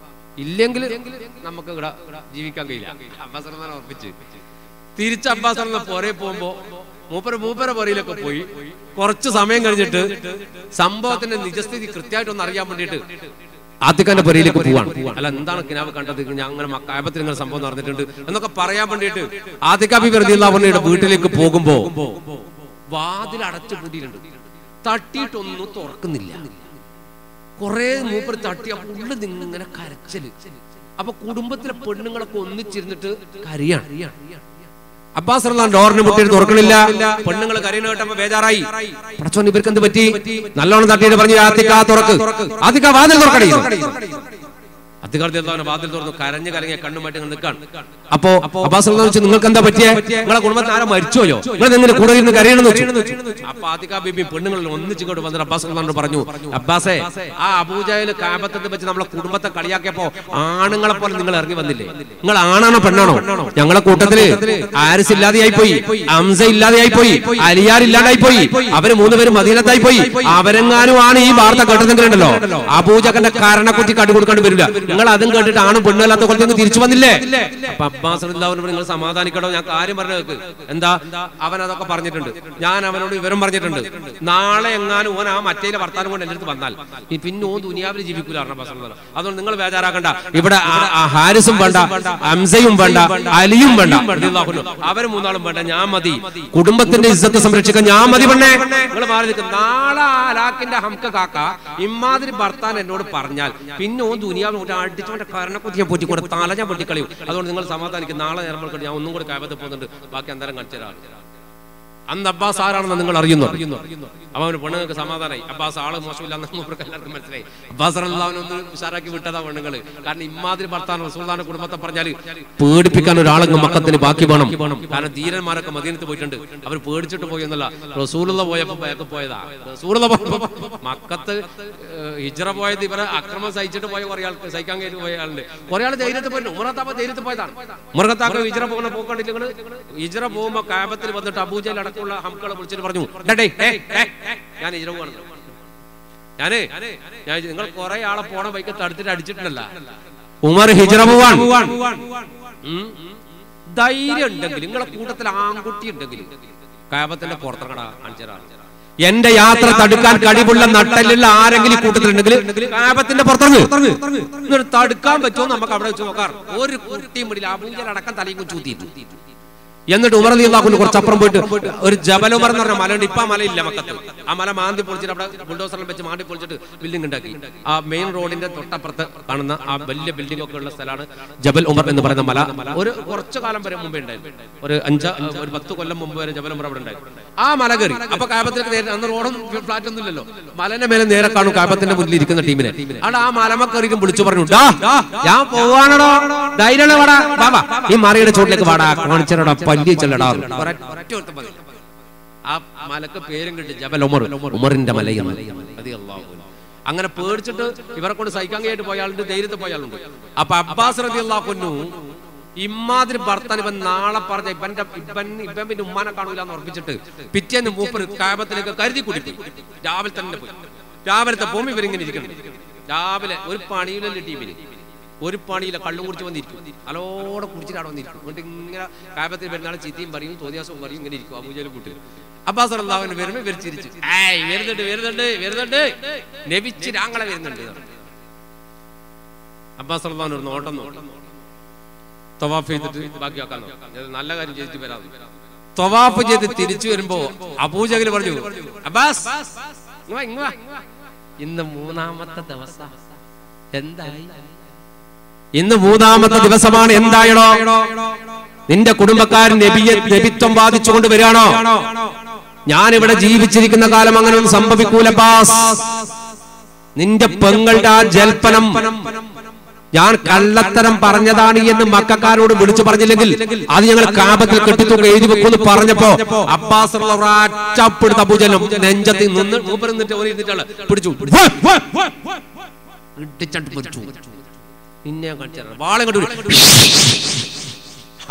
ഇല്ലെങ്കിൽ നമുക്ക് ഇവിടെ ജീവിക്കാൻ കഴിയില്ല. അബ്ബാസ് റളിയല്ലാഹു അൻഹു ഉറപ്പിച്ച് തിരിച്ച് അബ്ബാസ് റളിയല്ലാഹു അൻഹു പുറകെ പോകുമ്പോ മൂപ്പര പുറയിലൊക്കെ പോയി കുറച്ച് സമയം കഴിഞ്ഞിട്ട് സംഭവത്തിന്റെ നിജസ്ഥിതി കൃത്യമായിട്ടൊന്ന് അറിയാൻ വേണ്ടിയിട്ട് ആത്തിഖാന്റെ പുരയിലേക്ക് പോവാണ്. അല്ല എന്താണ് കിനാവ് കണ്ടത്, അങ്ങനെ കാബത്തിൽ ഇങ്ങനെ സംഭവം നടന്നിട്ടുണ്ട് എന്നൊക്കെ പറയാൻ വേണ്ടിയിട്ട് ആത്തിഖ ബീവി റളിയല്ലാഹു അൻഹയുടെ വീട്ടിലേക്ക് പോകുമ്പോ വാതിൽ അടച്ചു പൂട്ടിയിട്ടുണ്ട്. തട്ടിയിട്ടൊന്നും തുറക്കുന്നില്ല. കുറെ മൂപ്പർ തട്ടി ഉള്ളിൽ ഇങ്ങനെ കരച്ചല്. അപ്പൊ കുടുംബത്തിലെ പെണ്ണുങ്ങളൊക്കെ ഒന്നിച്ചിരുന്നിട്ട് കരയാണ്. അബ്ബാസ് റളിയല്ലാഹു അൻഹു ഡോറിന് മുട്ടിട്ട് തുറക്കണില്ല. പെണ്ണുങ്ങൾ കരയുന്ന കേട്ടപ്പോ ബേജാറായി. പടച്ചോൻ ഇവർക്ക് എന്ത് പറ്റി? നല്ലോണം തട്ടിയിട്ട് പറഞ്ഞു, ആത്തിഖ തുറക്ക്, ആത്തിഖ വാതിൽ തുറക്കണേ. ആത്തിഖ റളിയല്ലാഹു അൻഹു വാതിൽ തുറന്നു. കരഞ്ഞു കലങ്ങിയ കണ്ണുമായിട്ട് നിൽക്കാണ്. അപ്പൊ അബ്ബാസ് റളിയല്ലാഹു അൻഹു നിങ്ങൾക്ക് എന്താ പറ്റിയേ? നിങ്ങളെ കുടുംബത്തിൽ ആരോ മരിച്ചോയോ? നിങ്ങൾ എങ്ങനെ കൂടെ ഇരുന്ന് കരയണമെന്ന് വെച്ചു. അപ്പൊ ആത്തിഖ ബീബി പെണ്ണുങ്ങളിൽ ഒന്നിച്ചിങ്ങോട്ട് വന്നിട്ട് അബ്ബാസ് റളിയല്ലാഹു അൻഹു പറഞ്ഞു, അബ്ബാസേ, ആ അബൂജഹൽ കാബത്ത് വെച്ച് നമ്മളെ കുടുംബത്തെ കളിയാക്കിയപ്പോ ആണുങ്ങളെ പോലെ നിങ്ങൾ ഇറങ്ങി വന്നില്ലേ? നിങ്ങൾ ആണാണോ പെണ്ണാണോ? ഞങ്ങളെ കൂട്ടത്തില് ആരിസ് ഇല്ലാതെയായി പോയി, ഹംസ ഇല്ലാതെയായി പോയി, അലിയാർ ഇല്ലാതായി പോയി, അവര് 3 പേരും മദീനത്തായി പോയി. അവരെങ്ങാനും ആണ് ഈ വാർത്ത കേട്ടതെങ്കിലുണ്ടല്ലോ അബൂജഹലിന്റെ കാരണക്കുറ്റി കാട്ടിക്കൊടുക്കാണ്ട് വരില്ല. നിങ്ങൾ അതും കേട്ടിട്ട് ആണും പെണ്ണല്ലാത്ത കൊല്ലത്ത് തിരിച്ചു വന്നില്ലേ? അപ്പൊ അബ്ബാസ് റളിയല്ലാഹു അൻഹു നിങ്ങൾ സമാധാനിക്കണോ, ഞാൻ കാര്യം പറഞ്ഞു. എന്താ? അവൻ അതൊക്കെ പറഞ്ഞിട്ടുണ്ട്, ഞാൻ അവനോട് വിവരം പറഞ്ഞിട്ടുണ്ട്. നാളെ എങ്ങാനും ഓൻ ആ മറ്റേലെ വർത്താനം കൊണ്ട് എന്റെ അടുത്ത് വന്നാൽ പിന്നെ ഓൻ ദുനിയാവിൽ ജീവിക്കൂല. അതുകൊണ്ട് നിങ്ങൾ ബേജാറാക്കണ്ട. ഇവിടെ ഹാരിസും വേണ്ട, ഹംസയും വേണ്ട, അലിയും വേണ്ട, അവര് 3 ആളും വേണ്ട, ഞാൻ മതി. കുടുംബത്തിന്റെ ഇസ്സത്ത് സംരക്ഷിക്കാൻ ഞാൻ മതി. പെണ്ണേ നിങ്ങൾ മാറി നിൽക്കും. നാളെ അലാക്കിന്റെ ഹംക കാക്ക ഇമാതിരി ഭർത്താൻ എന്നോട് പറഞ്ഞാൽ പിന്നെ ഓൻ ദുനിയാവിൽ അടിച്ചവന്റെ കാരണക്കുത്തി ഞാൻ പൊട്ടിക്കൊണ്ട് തല ഞാൻ പൊട്ടിക്കളയും. അതുകൊണ്ട് നിങ്ങൾ സമാധാനിക്കും. നാളെ നേരം ഞാൻ ഒന്നും കൂടി കാബത്ത് പോകുന്നുണ്ട്, ബാക്കി അന്തരം കാണിച്ചു തരാം. അന്ന് അബ്ബാസ് ആരാണെന്ന് നിങ്ങൾ അറിയുന്നു. അപ്പൊ അവന് പെണ്ണുങ്ങൾക്ക് സമാധാനമായി. അബ്ബാസ് ആള് മോശമില്ലാന്ന് എല്ലാവർക്കും മനസ്സിലായി. അബ്ബാസ് റളിയല്ലാഹു അൻഹു ഒന്ന് ഉഷാറാക്കി വിട്ടതാ പെണ്ണുങ്ങള്. കാരണം ഇമാതിരി ഭർത്താൻ റസൂലുള്ളാഹിന്റെ കുടുംബത്തെ പറഞ്ഞാൽ പേടിപ്പിക്കാൻ ഒരാളെങ്കിലും മക്കത്തിന് ബാക്കി വേണം. കാരണം ധീരന്മാരൊക്കെ മദീനത്ത് പോയിട്ടുണ്ട്. അവർ പേടിച്ചിട്ട് പോയി എന്നല്ല, റസൂലുള്ള പോയപ്പോ ബാക്ക് പോയതാ. റസൂലുള്ള മക്കത്ത് ഹിജ്റ പോയത് ഇവരെ അക്രമം സഹിച്ചിട്ട് പോയ കുറെ ആൾക്ക് സഹിക്കാൻ കയറി പോയ ആളുണ്ട്. കുറെ ആൾ ധൈര്യത്തിൽ പോയി. ഉമറത്താപ്പ ധൈര്യത്തിൽ പോയതാണ്. ഉമറത്താക്ക ഹിജ്റ പോകുന്ന പോക്കണ്ടില്ല. നിങ്ങൾ ഹിജ്റ പോകുമ്പോ കാബത്തിൽ വന്നിട്ട് അബൂജഹൽ അടക്കമുള്ള ഹംകളെ വിളിച്ചിട്ട് പറഞ്ഞു, ഞാൻ ഹിജ്റ പോവാണ്. ഞാൻ നിങ്ങൾ കുറെ ആളെ പോണ ബൈക്ക് തടുത്തിട്ട് അടിച്ചിട്ടുണ്ടല്ല. ഉമർ ഹിജ്റ പോവാൻ ധൈര്യം ഉണ്ടെങ്കിൽ, നിങ്ങളെ കൂട്ടത്തിൽ ആൺകുട്ടി ഉണ്ടെങ്കിൽ കാബത്തിന്റെ പുറത്തിറങ്ങടാ കാണിച്ചതാണ്. എന്റെ യാത്ര തടുക്കാൻ കഴിവുള്ള നട്ടലുള്ള ആരെങ്കിലും കൂട്ടത്തിലുണ്ടെങ്കിൽ കാബത്തിന്റെ പുറത്തിറങ്ങ്. തടുക്കാൻ പറ്റുമോ നമുക്ക് അവിടെ വെച്ച് നോക്കാം. ഒരു കുട്ടിയും പിടിയില്ല. അബൂജഹൽ അടക്കം തലയും കുച്ചൂത്തിയിട്ടു. എന്നിട്ട് ഉമർ റളിയല്ലാഹു അൻഹു കുറച്ചപ്പുറം പോയിട്ട് ഒരു ജബൽ ഉമർ എന്ന് പറഞ്ഞ മലയുണ്ട്. ഇപ്പൊ ആ മലയില്ല മക്കത്ത്. ആ മല മാന്തി പൊളിച്ചിട്ട് അവിടെ ബുൾഡോസറിൽ വെച്ച് മാന്തി പൊളിച്ചിട്ട് ബിൽഡിംഗ് ഉണ്ടാക്കി. ആ മെയിൻ റോഡിന്റെ തൊട്ടപ്പുറത്ത് കാണുന്ന ആ വലിയ ബിൽഡിംഗ് ഒക്കെ ഉള്ള സ്ഥലമാണ് ജബൽ ഉമർ എന്ന് പറയുന്ന മല. ഒരു കുറച്ചു കാലം വരെ മുമ്പേ ഉണ്ടായിരുന്നു. ഒരു 10 കൊല്ലം മുമ്പ് വരെ ജബൽ ഉമർ അവിടെ ഉണ്ടായിരുന്നു. ആ മല കയറി. അപ്പൊ കാബത്തിലേക്ക് നേരെ, അന്ന് റോഡും ഫ്ലാറ്റ് ഒന്നും ഇല്ലല്ലോ, മലന്റെ മേലെ നേരെ കാണും കാബത്തിന്റെ മുന്നിൽ ഇരിക്കുന്ന ടീമിനെ. അവിടെ ആ മലമക്കറിക്കും വിളിച്ചു പറഞ്ഞു, ഞാൻ പോവാണോ, ധൈര്യം വാടാ, ബാബാ ഈ മറയുടെ ചോട്ടിലേക്ക് വാടാ, കാണിച്ചടാ പല്ലിച്ചല്ലടാ. ആ മലക്ക് പേരും കിട്ടി ജബൽ ഉമർ, ഉമറിന്റെ മലയാണ്. അങ്ങനെ പേടിച്ചിട്ട് ഇവരെ കൊണ്ട് സഹിക്കാൻ കഴിയായിട്ട് പോയാളുണ്ട്, ധൈര്യത്തിൽ പോയാളുണ്ട്. അപ്പൊ അബ്ബാസ് റളിയല്ലാഹു അൻഹു ഇമാതിരി ഭർത്താൻ ഇവൻ നാളെ പറഞ്ഞ ഇവൻ പിന്നെ ഉമ്മാനെ കാണൂല എന്ന് ഉറപ്പിച്ചിട്ട് പിറ്റേന്ന് മൂപ്പർ കാബത്തിലേക്ക് കരുതി കൂടി പോയി. രാവിലെ തന്നെ പോയി. രാവിലത്തെ പോകുമ്പോ ഇവരിങ്ങനെ ഇരിക്കണം. രാവിലെ ഒരു പണിയിലല്ലേ ടീമിന്, ഒരു പണിയില്ല, കള്ളും കുടിച്ച് വന്നിരിക്കും. അലോടെ കുടിച്ചിട്ടാണ് വന്നിരിക്കും. എന്നിട്ട് ഇങ്ങനെ കാബത്തിൽ വരുന്നാളെ ചീത്തയും പറയും, തോന്നിയാസവും പറയും, ഇങ്ങനെ ഇരിക്കും അബൂജഹൽ കൂട്ടി. അബ്ബാസ് റളിയല്ലാഹു അൻഹു വരുമ്പോ ഇവർ ചിരിച്ചു, വരുന്നുണ്ട് നബിച്ച് ഞങ്ങളെ വരുന്നുണ്ട്. അബ്ബാസ് റളിയല്ലാഹു അൻഹു നോട്ടം തവാഫ് ചെയ്തിട്ട് ബാക്കിയാക്കാൻ നല്ല കാര്യം ചെയ്തിട്ട് വരാം. തവാഫ് ചെയ്ത് തിരിച്ചു വരുമ്പോ അബൂജഹൽ പറഞ്ഞു, അബ്ബാസ് ഇന്ന് 3-ാമത്തെ ദിവസം എന്തായി? ഇന്ന് 3-ാമത്തെ ദിവസമാണ്. എന്തായണോ നിന്റെ കുടുംബക്കാരൻ നബിത്വം ബാധിച്ചുകൊണ്ട് വരികയാണോ? ഞാൻ ഇവിടെ ജീവിച്ചിരിക്കുന്ന കാലം അങ്ങനെയൊന്നും സംഭവിക്കൂല ബാസ്. നിന്റെ പെങ്ങളുടെ ആ ജൽപ്പനം ഞാൻ കള്ളത്തരം പറഞ്ഞതാണ് എന്ന് മക്കാരോട് വിളിച്ചു പറഞ്ഞില്ലെങ്കിൽ അത് ഞങ്ങൾ കാബത്തിൽ കെട്ടിത്തൂക്ക എഴുതി വെക്കുമെന്ന് പറഞ്ഞപ്പോ അബ്ബാസ് ഒറ്റപ്പെടുത്ത അബൂജഹലും നെഞ്ചത്തിൽ നിന്ന് പിടിച്ചു നിന്നെ വാളെ കണ്ടു.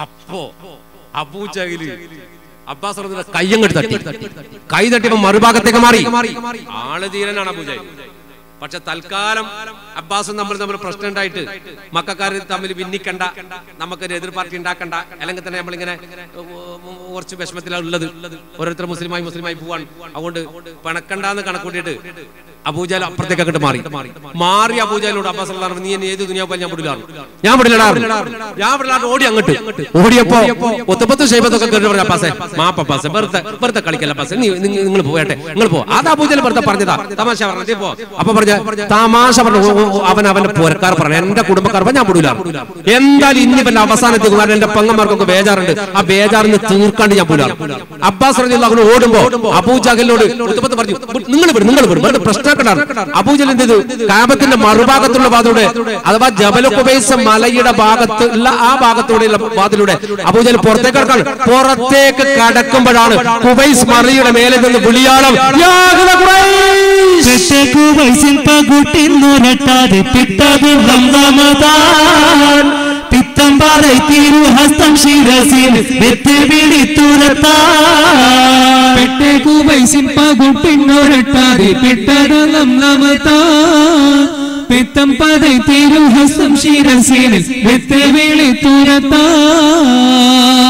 അപ്പോ അബൂജഹല് അബ്ബാസ് കയ്യങ്ങെടുത്ത് തട്ടി. കൈ തട്ടിയപ്പോ മറുഭാഗത്തേക്ക് മാറി. ആള് ധീരനാണ് അബൂജഹൽ. പക്ഷെ തൽക്കാലം അബ്ബാസും നമ്മൾ തമ്മിൽ പ്രശ്നം ഉണ്ടായിട്ട് മക്കാർ തമ്മിൽ ഭിന്നിക്കണ്ട, നമുക്കൊരു എതിർ പാർട്ടി ഉണ്ടാക്കണ്ട, അല്ലെങ്കിൽ തന്നെ നമ്മളിങ്ങനെ കുറച്ച് വിഷമത്തിലാണ് ഉള്ളത്. ഓരോരുത്തർ മുസ്ലിമായി പോവാണ്. അതുകൊണ്ട് പണക്കണ്ടെന്ന് കണക്കൂട്ടിയിട്ട് അബൂജഹൽ അപ്പുറത്തേക്ക് അങ്ങോട്ട് മാറി അബൂജഹലിനോട് അബ്ബാസ് നീ എന്നെ ഏത് ദുനിയാവ് ഞാൻ വിടില്ലാ ഓടി അങ്ങോട്ട്. ഓടിയപ്പോ ഒത്തപ്പത്ത് ഷൈബത്തൊക്കെ കേട്ട് പറഞ്ഞു അബ്ബാസെ മാപ്പബ്ബാസെ വെറുതെ കളിക്കല്ല അബ്ബാസെ, നിങ്ങൾ പോയട്ടെ, നിങ്ങൾ പോ. അത് അബൂജഹൽ വെറുതെ പറഞ്ഞതാ, തമാശ പറഞ്ഞത് പോ. അപ്പൊ പറഞ്ഞ തമാശ പറഞ്ഞു. അവന്റെ പുരക്കാർ പറഞ്ഞു എന്റെ കുടുംബക്കാർ ഞാൻ വിടൂല. എന്തായാലും ഇന്നിപ്പന്റെ അവസാനത്തേക്ക് കാരണം എന്റെ പെങ്ങന്മാർക്കൊക്കെ ബേജാറുണ്ട്, ആ ബേജാറിന് തീർക്കാണ്ട് ഞാൻ പോലാ. അബ്ബാസ് റളിയല്ലാഹു അൻഹു ഓടുമ്പോ അബൂജഹലിനോട് ഉത്തപ്പത്ത് പറഞ്ഞു നിങ്ങൾ വിടും പ്രശ്നപ്പെടാണ്. അബൂജഹൽ എന്ത് ചെയ്തു? കാബത്തിന്റെ മറുഭാഗത്തുള്ള വാതിലൂടെ അഥവാ ജബൽ ഖുബൈസ് മലയുടെ ഭാഗത്തുള്ള ആ ഭാഗത്തൂടെയുള്ള വാതിലൂടെ അബൂജഹൽ പുറത്തേക്ക് കടക്കാൻ. പുറത്തേക്ക് കടക്കുമ്പോഴാണ് ഖുബൈസ് മലയുടെ മേലെ നിന്ന് വിളിയാളം പകുട്ടിന്നൊരട്ടാതെ പിട്ടത് റമദാൻ പിത്തം പറയ് തിരു ഹസ്തം ശിരസിൽ വെത്തുവിളി തുരത്താൻ പെട്ടെ കുബൈസിൻ പകുട്ടിന്നൊരട്ടാതെ പിട്ടത് റമദാൻ പിത്തം പറയ് തിരു ഹസ്തം ശിരസിൽ വെത്തുവിളി തുരത്താൻ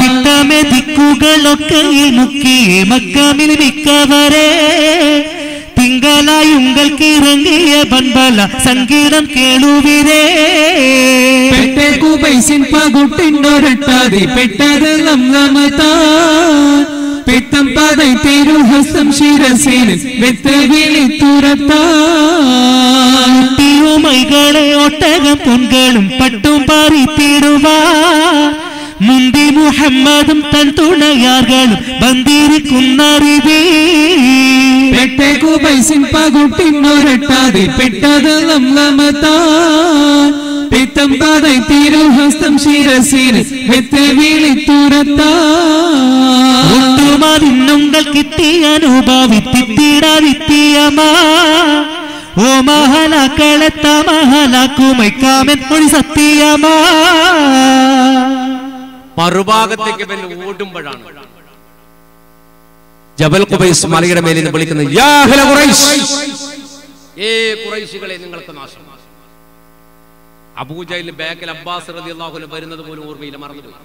പിത്തമെ ദിക്കുകളൊക്കെ മുക്കി മക്കാമിൽ മിക്കവരെ തിങ്കളായി ഉങ്ങൾക്ക് ഇറങ്ങിയ പൻപല സംഗീതം കേളുവിരേ പെട്ടെ കുബൈസിൻ പകുട്ടിന്നൊരട്ടാതെ പെട്ടത് റമദാൻ പിത്തം പതൈ തിരുഹസ്തം ശിരസിൽ വെത്തുവിളി തുരത്താൻ മൈകളെ ഒട്ടകം പൊൻകളും പട്ടും പറിത്തിടുവാ മുന്തി മുഹമ്മദും തൻ തുണയാർകളും ബന്ധിരിക്കുന്നറിവേ പെട്ടെ കുബൈസിൻ പകുട്ടിന്നൊരട്ടാതെ പെട്ടത് റമദാൻ പിത്തം പതൈ തിരുഹസ്തം ശിരസിൽ വെത്തുവിളി തുരത്താൻ ഒട്ടുമാതിന്നുങ്ങൾ കിട്ടിയ അനുഭവിത്തിടാതിത്തിയമാ ഓ മഹലാക്കളെത്ത മഹലാക്കുമൈക്കാമെന്നൊരു സത്യമാ. മറുഭാഗത്തേക്ക് ഓടുമ്പോഴാണ് ജബൽ ഖുബൈസ് മലയുടെ മേലിൽ നിന്ന് വിളിക്കുന്നത് യാ അഹ്ല ഖുറൈശ്, ഏ ഖുറൈശികളെ നിങ്ങൾക്ക് നാശം. അബൂജഹലിന്റെ ബാക്കിൽ അബ്ബാസ് റളിയല്ലാഹു അൻഹു വരുന്നത് പോലും ഓർമ്മയില്ല, മറന്നുപോയി.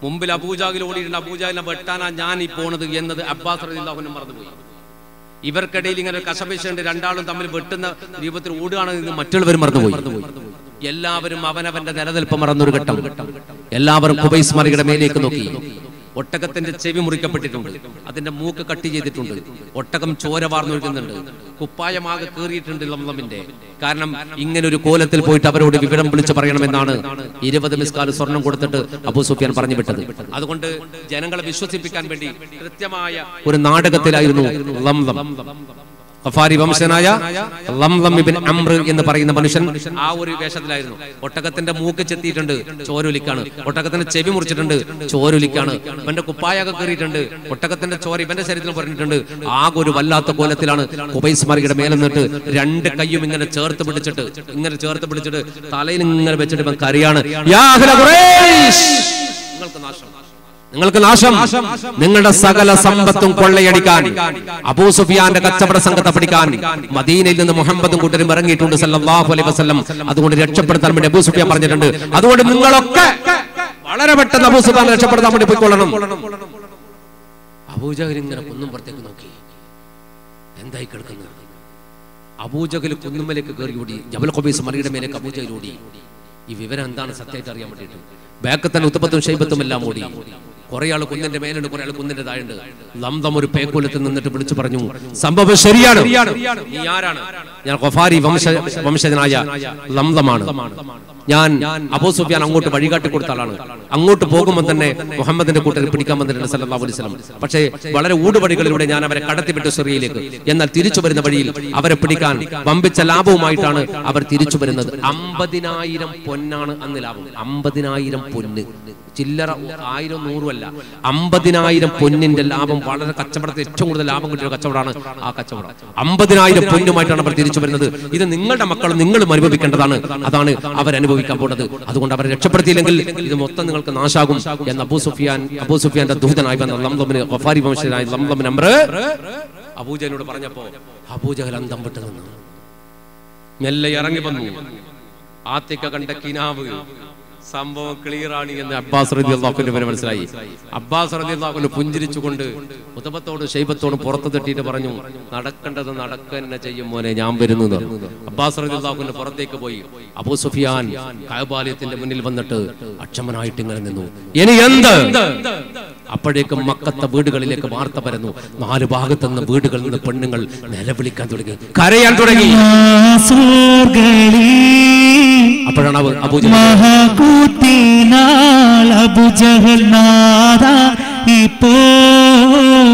മുമ്പിൽ അബൂജഹൽ ഓടിയിട്ടുണ്ട്, അബൂജഹലിനെ വെട്ടാനാ ഞാൻ ഈ പോണത് എന്നത് അബ്ബാസ് റളിയല്ലാഹു അൻഹു മറന്നുപോയി. ഇവർക്കിടയിൽ ഇങ്ങനെ കശപിശുണ്ട്, രണ്ടാളും തമ്മിൽ വെട്ടുന്ന രൂപത്തിൽ ഓടുകയാണെന്ന് മറ്റുള്ളവർ മറന്നുപോയി. എല്ലാവരും അവനവന്റെ നിലനിൽപ്പ് മറന്നൊരു ഘട്ടം. എല്ലാവരും ഖുബൈസ് മലയുടെ മേലേക്ക് നോക്കി. ഒട്ടകത്തിന്റെ ചെവി മുറിക്കപ്പെട്ടിട്ടുണ്ട്, അതിന്റെ മൂക്ക് കട്ട് ചെയ്തിട്ടുണ്ട്, ഒട്ടകം ചോര വാർന്നൊഴുകുന്നുണ്ട്, കുപ്പായമാകെ കീറിയിട്ടുണ്ട് ലംലമിന്റെ. കാരണം ഇങ്ങനെ ഒരു കോലത്തിൽ പോയിട്ട് അവരോട് വിവരം വിളിച്ചു പറയണമെന്നാണ് 20 മിസ്കാൽ സ്വർണം കൊടുത്തിട്ട് അബൂ സുഫിയാൻ പറഞ്ഞു വിട്ടത്. അതുകൊണ്ട് ജനങ്ങളെ വിശ്വസിപ്പിക്കാൻ വേണ്ടി കൃത്യമായ ഒരു നാടകത്തിലായിരുന്നു ലംലം. ഖഫാരി വംശനായ ലംലം ഇബ്ൻ അംർ എന്ന് പറയുന്ന മനുഷ്യൻ ആ ഒരു വേഷത്തിലായിരുന്നു. ഒട്ടകത്തിന്റെ മൂക്ക് ചെത്തിയിട്ടുണ്ട്, ചോരൊലിക്കാണ്. ഒട്ടകത്തിന്റെ ചെവി മുറിച്ചിട്ടുണ്ട്, ചോരൊലിക്കാണ്. ഇവന്റെ കുപ്പായൊക്കെ കയറിയിട്ടുണ്ട്, ഒട്ടകത്തിന്റെ ചോര ഇവന്റെ ശരീരത്തിൽ പറഞ്ഞിട്ടുണ്ട്. ആകെ ഒരു വല്ലാത്ത കോലത്തിലാണ് ഖുബൈസ് മലയുടെ മേലെ നിന്നിട്ട് രണ്ട് കൈയും ഇങ്ങനെ ചേർത്ത് പിടിച്ചിട്ട് തലയിൽ ഇങ്ങനെ വെച്ചിട്ട് ഇവൻ കരയാണ്, യാ അഹ്ല ഖുറൈശ്, നിങ്ങൾക്ക് നാശം, നിങ്ങൾക്ക് നാശം, നിങ്ങളുടെ സകല സമ്പത്തും കൊള്ളയടിക്കാൻ അബൂ സുഫിയാന്റെ കച്ചവട സംഘത്തെ പിടിക്കാൻ മദീനയിൽ നിന്ന് മുഹമ്മദും കൂട്ടരും ഇറങ്ങിയിട്ടുണ്ട് സല്ലല്ലാഹു അലൈഹി വസല്ലം. അതുകൊണ്ട് രക്ഷപ്പെടുത്താൻ വേണ്ടി അബൂ സുഫിയാൻ പറഞ്ഞിട്ടുണ്ട്, അതുകൊണ്ട് നിങ്ങളൊക്കെ വളരെ പെട്ടെന്ന് അബൂ സുഫിയാൻ രക്ഷപ്പെടുത്താൻ വേണ്ടി പോയിക്കൊള്ളണം. അബൂജഹൽ ഇങ്ങനെ കുന്നും പുറത്തേക്ക് നോക്കി, എന്തായി കിടക്കുന്നത്? അബൂജഹൽ കുന്നുമലേക്ക് കയറി ഓടി, ജബൽ ഖുബൈസ് മലയുടെ മേലേക്ക് അബൂജഹൽ ഓടി. ഈ വിവരം എന്താണ് സത്യമായിട്ട് അറിയാൻ വേണ്ടിയിട്ട് ബാക്ക് തന്നെ ഉത്തപ്പത്തും ഷൈബത്തും എല്ലാം ഓടി. കുറെ ആൾ കുന്നിന്റെ മേലുണ്ട്, കുറെ ആൾ കുന്നിന്റെ താഴുണ്ട്. ലംദം ഒരു പേക്കോലത്തിൽ നിന്നിട്ട് വിളിച്ചു പറഞ്ഞു, സംഭവം ശരിയാണ്. നീ ആരാണ്? ഞാൻ ഖഫാരി വംശജനായ ലംദമാണ്. ഞാൻ അബൂ സുഫിയാൻ അങ്ങോട്ട് വഴികാട്ടി കൊടുത്ത ആളാണ്. അങ്ങോട്ട് പോകുമ്പോൾ തന്നെ മുഹമ്മദിന്റെ കൂട്ടരെ പിടിക്കാൻ വന്നിട്ടുണ്ട് സല്ലല്ലാഹു അലൈഹി വസല്ലം. പക്ഷേ വളരെ ഊടുവഴികളിലൂടെ ഞാൻ അവരെ കടത്തിവിട്ടു സിറിയയിലേക്ക്. എന്നാൽ തിരിച്ചു വരുന്ന വഴിയിൽ അവരെ പിടിക്കാൻ വമ്പിച്ച ലാഭവുമായിട്ടാണ് അവർ തിരിച്ചു വരുന്നത്. 50,000 പൊന്നാണ് അന്ന് ലാഭം. 50,000 പൊന്ന്, ചില്ലറ 1000 100 അല്ല, 50,000 പൊന്നിന്റെ ലാഭം. വളരെ കച്ചവടത്തിൽ ഏറ്റവും കൂടുതൽ ലാഭം കിട്ടിയ കച്ചവടമാണ് ആ കച്ചവടം. 50,000 പൊന്നുമായിട്ടാണ് അവർ തിരിച്ചു വരുന്നത്. ഇത് നിങ്ങളുടെ മക്കളും നിങ്ങളും അനുഭവിക്കേണ്ടതാണ്. അതാണ് അവരനുഭവിക്കാൻ പോകുന്നത്. അതുകൊണ്ട് അവരെ രക്ഷപ്പെടുത്തിയില്ലെങ്കിൽ ഇത് മൊത്തം നിങ്ങൾക്ക് നാശാകും എന്ന് അബൂസുഫിയാന്റെ ദൂതനായി വന്ന ലംദമിന് ഖഫാരി വംശജനായ ലംദമിന് അംർ അബൂജഹലിനോട് പറഞ്ഞപ്പോ അബൂജഹൽ അന്തം വിട്ടു നിന്നു. മെല്ലെ ഇറങ്ങി വന്നു. ആത്തിക്ക കണ്ട കിനാവ് സംഭവം ക്ലിയർ ആണ് എന്ന് അബ്ബാസ് റളിയല്ലാഹു അൻഹു മനസ്സിലായി. അബ്ബാസ് റളിയല്ലാഹു അൻഹു പുഞ്ചിരിച്ചുകൊണ്ട് ഉതബത്തോടും ശൈബത്തോടും പുറത്തു തട്ടിയിട്ട് പറഞ്ഞു, നടക്കേണ്ടത് നടക്കന്നെ ചെയ്യും മോനെ, ഞാൻ വരുന്നത്. അബ്ബാസ് റളിയല്ലാഹു അൻഹു പുറത്തേക്ക് പോയി. അബൂ സുഫിയാൻ കഅബാലയത്തിന്റെ മുന്നിൽ വന്നിട്ട് അക്ഷമനായിട്ട് ഇങ്ങനെ നിന്നു. ഇനി എന്ത്? അപ്പോഴേക്കും മക്കത്തെ വീടുകളിലേക്ക് വാർത്ത പരന്നു. 4 ഭാഗത്തു നിന്ന് വീടുകളിൽ നിന്ന് പെണ്ണുങ്ങൾ നിലവിളിക്കാൻ തുടങ്ങി, കരയാൻ തുടങ്ങി. അപ്പോഴാണ് അബൂജഹൽ നാദാ ഇപ്പോൾ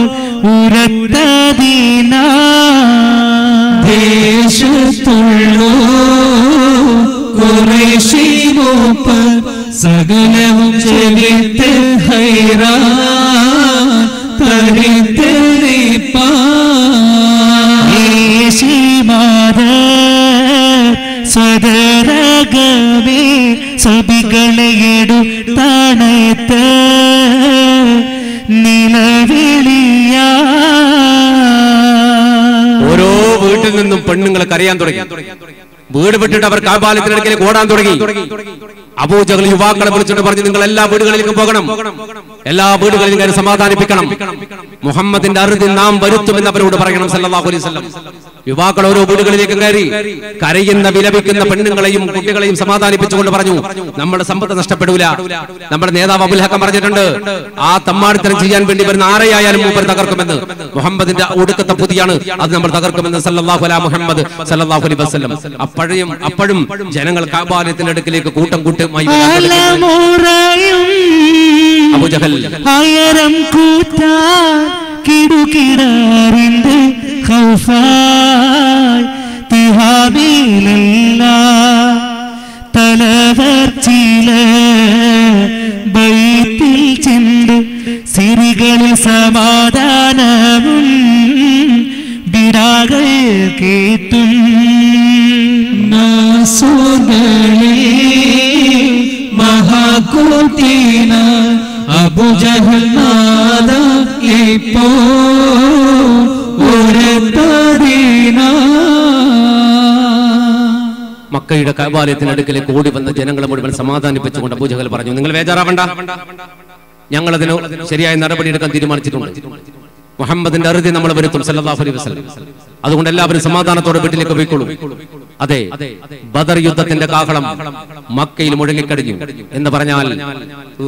ഉരത്തദീന ദേശത്തുള്ളൂ ഖുറൈശി മൂപ്പർ സകലവും ചെവിട്ട് ഹൈറാ തരിത്തരിപ്പാ സ്വദരകവേ സബികളെടു തണയത്ത് നിലവിളിയ. ഓരോ വീട്ടിൽ നിന്നും പെണ്ണുങ്ങൾ കരയാൻ തുടങ്ങി. വീട് വിട്ടിട്ട് അവർ കഅബാലയത്തിനടുക്കലേക്ക് ഓടാൻ തുടങ്ങി. അബൂജഹൽ യുവാക്കളെ വിളിച്ചിട്ട് പറഞ്ഞു, നിങ്ങൾ എല്ലാ വീടുകളിലേക്കും പോകണം, എല്ലാ വീടുകളിലും കയറി സമാധാനിപ്പിക്കണം, മുഹമ്മദിന്റെ അറുതി നാം വരുത്തുമെന്ന് അവരോട് പറയണം സല്ലല്ലാഹു അലൈഹി വസല്ലം. യുവാക്കൾ ഓരോ വീടുകളിലേക്കും കയറി കരയുന്ന വിലപിക്കുന്ന പെണ്ണുങ്ങളെയും കുട്ടികളെയും സമാധാനിപ്പിച്ചുകൊണ്ട് പറഞ്ഞു, നമ്മുടെ സമ്പത്ത് നഷ്ടപ്പെടൂല. നമ്മുടെ നേതാവ് അബുൽ ഹക്കം പറഞ്ഞിട്ടുണ്ട്, ആ തമ്മാടിത്തരം ചെയ്യാൻ വേണ്ടി വരുന്ന ആരെയായാലും മൂപ്പർ തകർക്കുമെന്ന്. മുഹമ്മദിന്റെ ഒടുക്കത്തെ പുതിയാണ്, അത് നമ്മൾ തകർക്കുമെന്ന് സല്ലല്ലാഹു അലൈഹി മുഹമ്മദ് സല്ലല്ലാഹു അലൈഹി വസല്ലം. അപ്പോഴും ജനങ്ങൾ കഅബാലയത്തിന്റെ അടുക്കിലേക്ക് കൂട്ടം കൂട്ടമായി അബൂജഹൽ ആയിരം കൂറ്റാ കിടുകിടാറിന്റെ ഖൗഫായ് തിഹാബിലല്ല തലവർച്ചില ബൈത്തിൽ ചെന്ന് സിരികളിൽ സമാധാനവും വിടാകൾ കേട്ടും മഹാകൂട്ടീന അബൂജഹൽ നാദാ ഇപ്പോ ഉരത്തദീന. മക്കയുടെ കഅബാലയത്തിന്റെ അടുക്കലേക്ക് ഓടി വന്ന ജനങ്ങളെ മുഴുവൻ സമാധാനിപ്പിച്ചുകൊണ്ട് അബൂജഹൽ പറഞ്ഞു, നിങ്ങൾ ബേജാറാവണ്ട, ഞങ്ങൾ അതിന് ശരിയായ നടപടിയെടുക്കാൻ തീരുമാനിച്ചിട്ടുണ്ട്. മുഹമ്മദിന്റെ അറുതി നമ്മൾ വരുത്തും സല്ലല്ലാഹു അലൈഹി വസല്ലം. അതുകൊണ്ട് എല്ലാവരും സമാധാനത്തോടെ വീട്ടിലേക്ക് പോയിക്കൊള്ളൂ. അതെ, ബദർ യുദ്ധത്തിന്റെ കാഹളം മക്കയിൽ മുഴങ്ങിക്കഴിഞ്ഞു എന്ന് പറഞ്ഞാൽ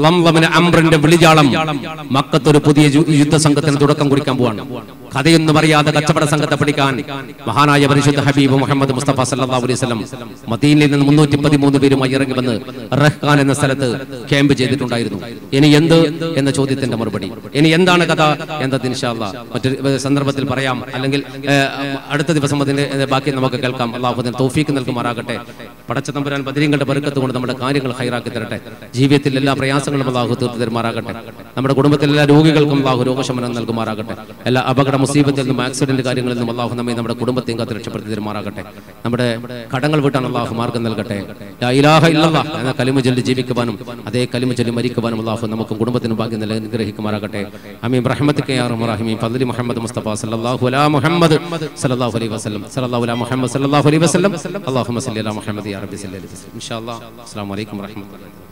ലംദമിന് അംറിന്റെ വിളിജാളം മക്കത്തൊരു പുതിയ യുദ്ധസംഘത്തിന് തുടക്കം കുറിക്കാൻ പോവാണ്. കഥയൊന്നും അറിയാതെ കച്ചവട സംഘത്തെ പിടിക്കാൻ മഹാനായ പരിശുദ്ധ ഹബീബ് മുഹമ്മദ് മുസ്തഫ സല്ലല്ലാഹു അലൈഹി വസല്ലം മദീനയിൽ നിന്ന് 313 പേരുമായി ഇറങ്ങി വന്ന് റഹ്ഖാൻ എന്ന സ്ഥലത്ത് ക്യാമ്പ് ചെയ്തിട്ടുണ്ടായിരുന്നു. ഇനി എന്ത് എന്ന ചോദ്യത്തിന്റെ മറുപടി, ഇനി എന്താണ് കഥ എന്നത് ഇൻഷാ അല്ലാഹ് മറ്റൊരു സന്ദർഭത്തിൽ പറയാം, അല്ലെങ്കിൽ അടുത്ത ദിവസം അതിന്റെ ബാക്കി നമുക്ക് കേൾക്കാം. അല്ലാഹു അതിന് തൗഫീഖ് നൽകുമാറാകട്ടെ. പടച്ച തമ്പുരാൻ ബദരീങ്ങളുടെ ബർക്കത്ത് കൊണ്ട് നമ്മുടെ കാര്യങ്ങൾ ഹൈറാക്കി തരട്ടെ. ജീവിതത്തിൽ എല്ലാ പ്രയാസങ്ങളും അല്ലാഹു തീർത്തു തരുമാറാകട്ടെ. നമ്മുടെ കുടുംബത്തിലെ എല്ലാ രോഗികൾക്കും അല്ലാഹു രോഗശമനം നൽകുമാറാകട്ടെ. എല്ലാ അപകട മുസീബത്തിൽ നിന്നും ആക്സിഡന്റ് കാര്യങ്ങളിൽ നിന്നും അല്ലാഹു നമ്മെ നമ്മുടെ കുടുംബത്തെയും കാത്ത് രക്ഷപ്പെടുത്തി തരുമാറാകട്ടെ. നമ്മുടെ കടങ്ങൾ വീട്ടാൻ അല്ലാഹു മാർഗ്ഗം നൽകട്ടെ. ലാ ഇലാഹ ഇല്ലല്ലാഹ് എന്ന കലിമ ചൊല്ലി ജീവിക്കുവാനും അതേ കലിമ ചൊല്ലി മരിക്കുവാനും അല്ലാഹു നമുക്കും കുടുംബത്തിനും ഭാഗ്യം നൽകി അനുഗ്രഹിക്കുമാറാകട്ടെ. ആമീൻ ബിറഹ്മതിക യാ അർഹമർ റഹീമീൻ ഫദ്ലി മുഹമ്മദ് മുസ്തഫ സല്ലല്ലാഹു അലൈഹി മുഹമ്മദ് സല്ലല്ലാഹു അലൈഹി വസല്ലം സല്ലല്ലാഹു അലൈഹി മുഹമ്മദ് സല്ലല്ലാഹു അലൈഹി വസല്ലം. അല്ലാഹുമ്മ സല്ലി അലാ മുഹമ്മദ് യാ റബ്ബി സല്ലി അലൈഹി വസല്ലം. ഇൻഷാ അല്ലാഹ്. അസ്സലാമു അലൈക്കും വറഹ്മത്തുള്ളാഹി.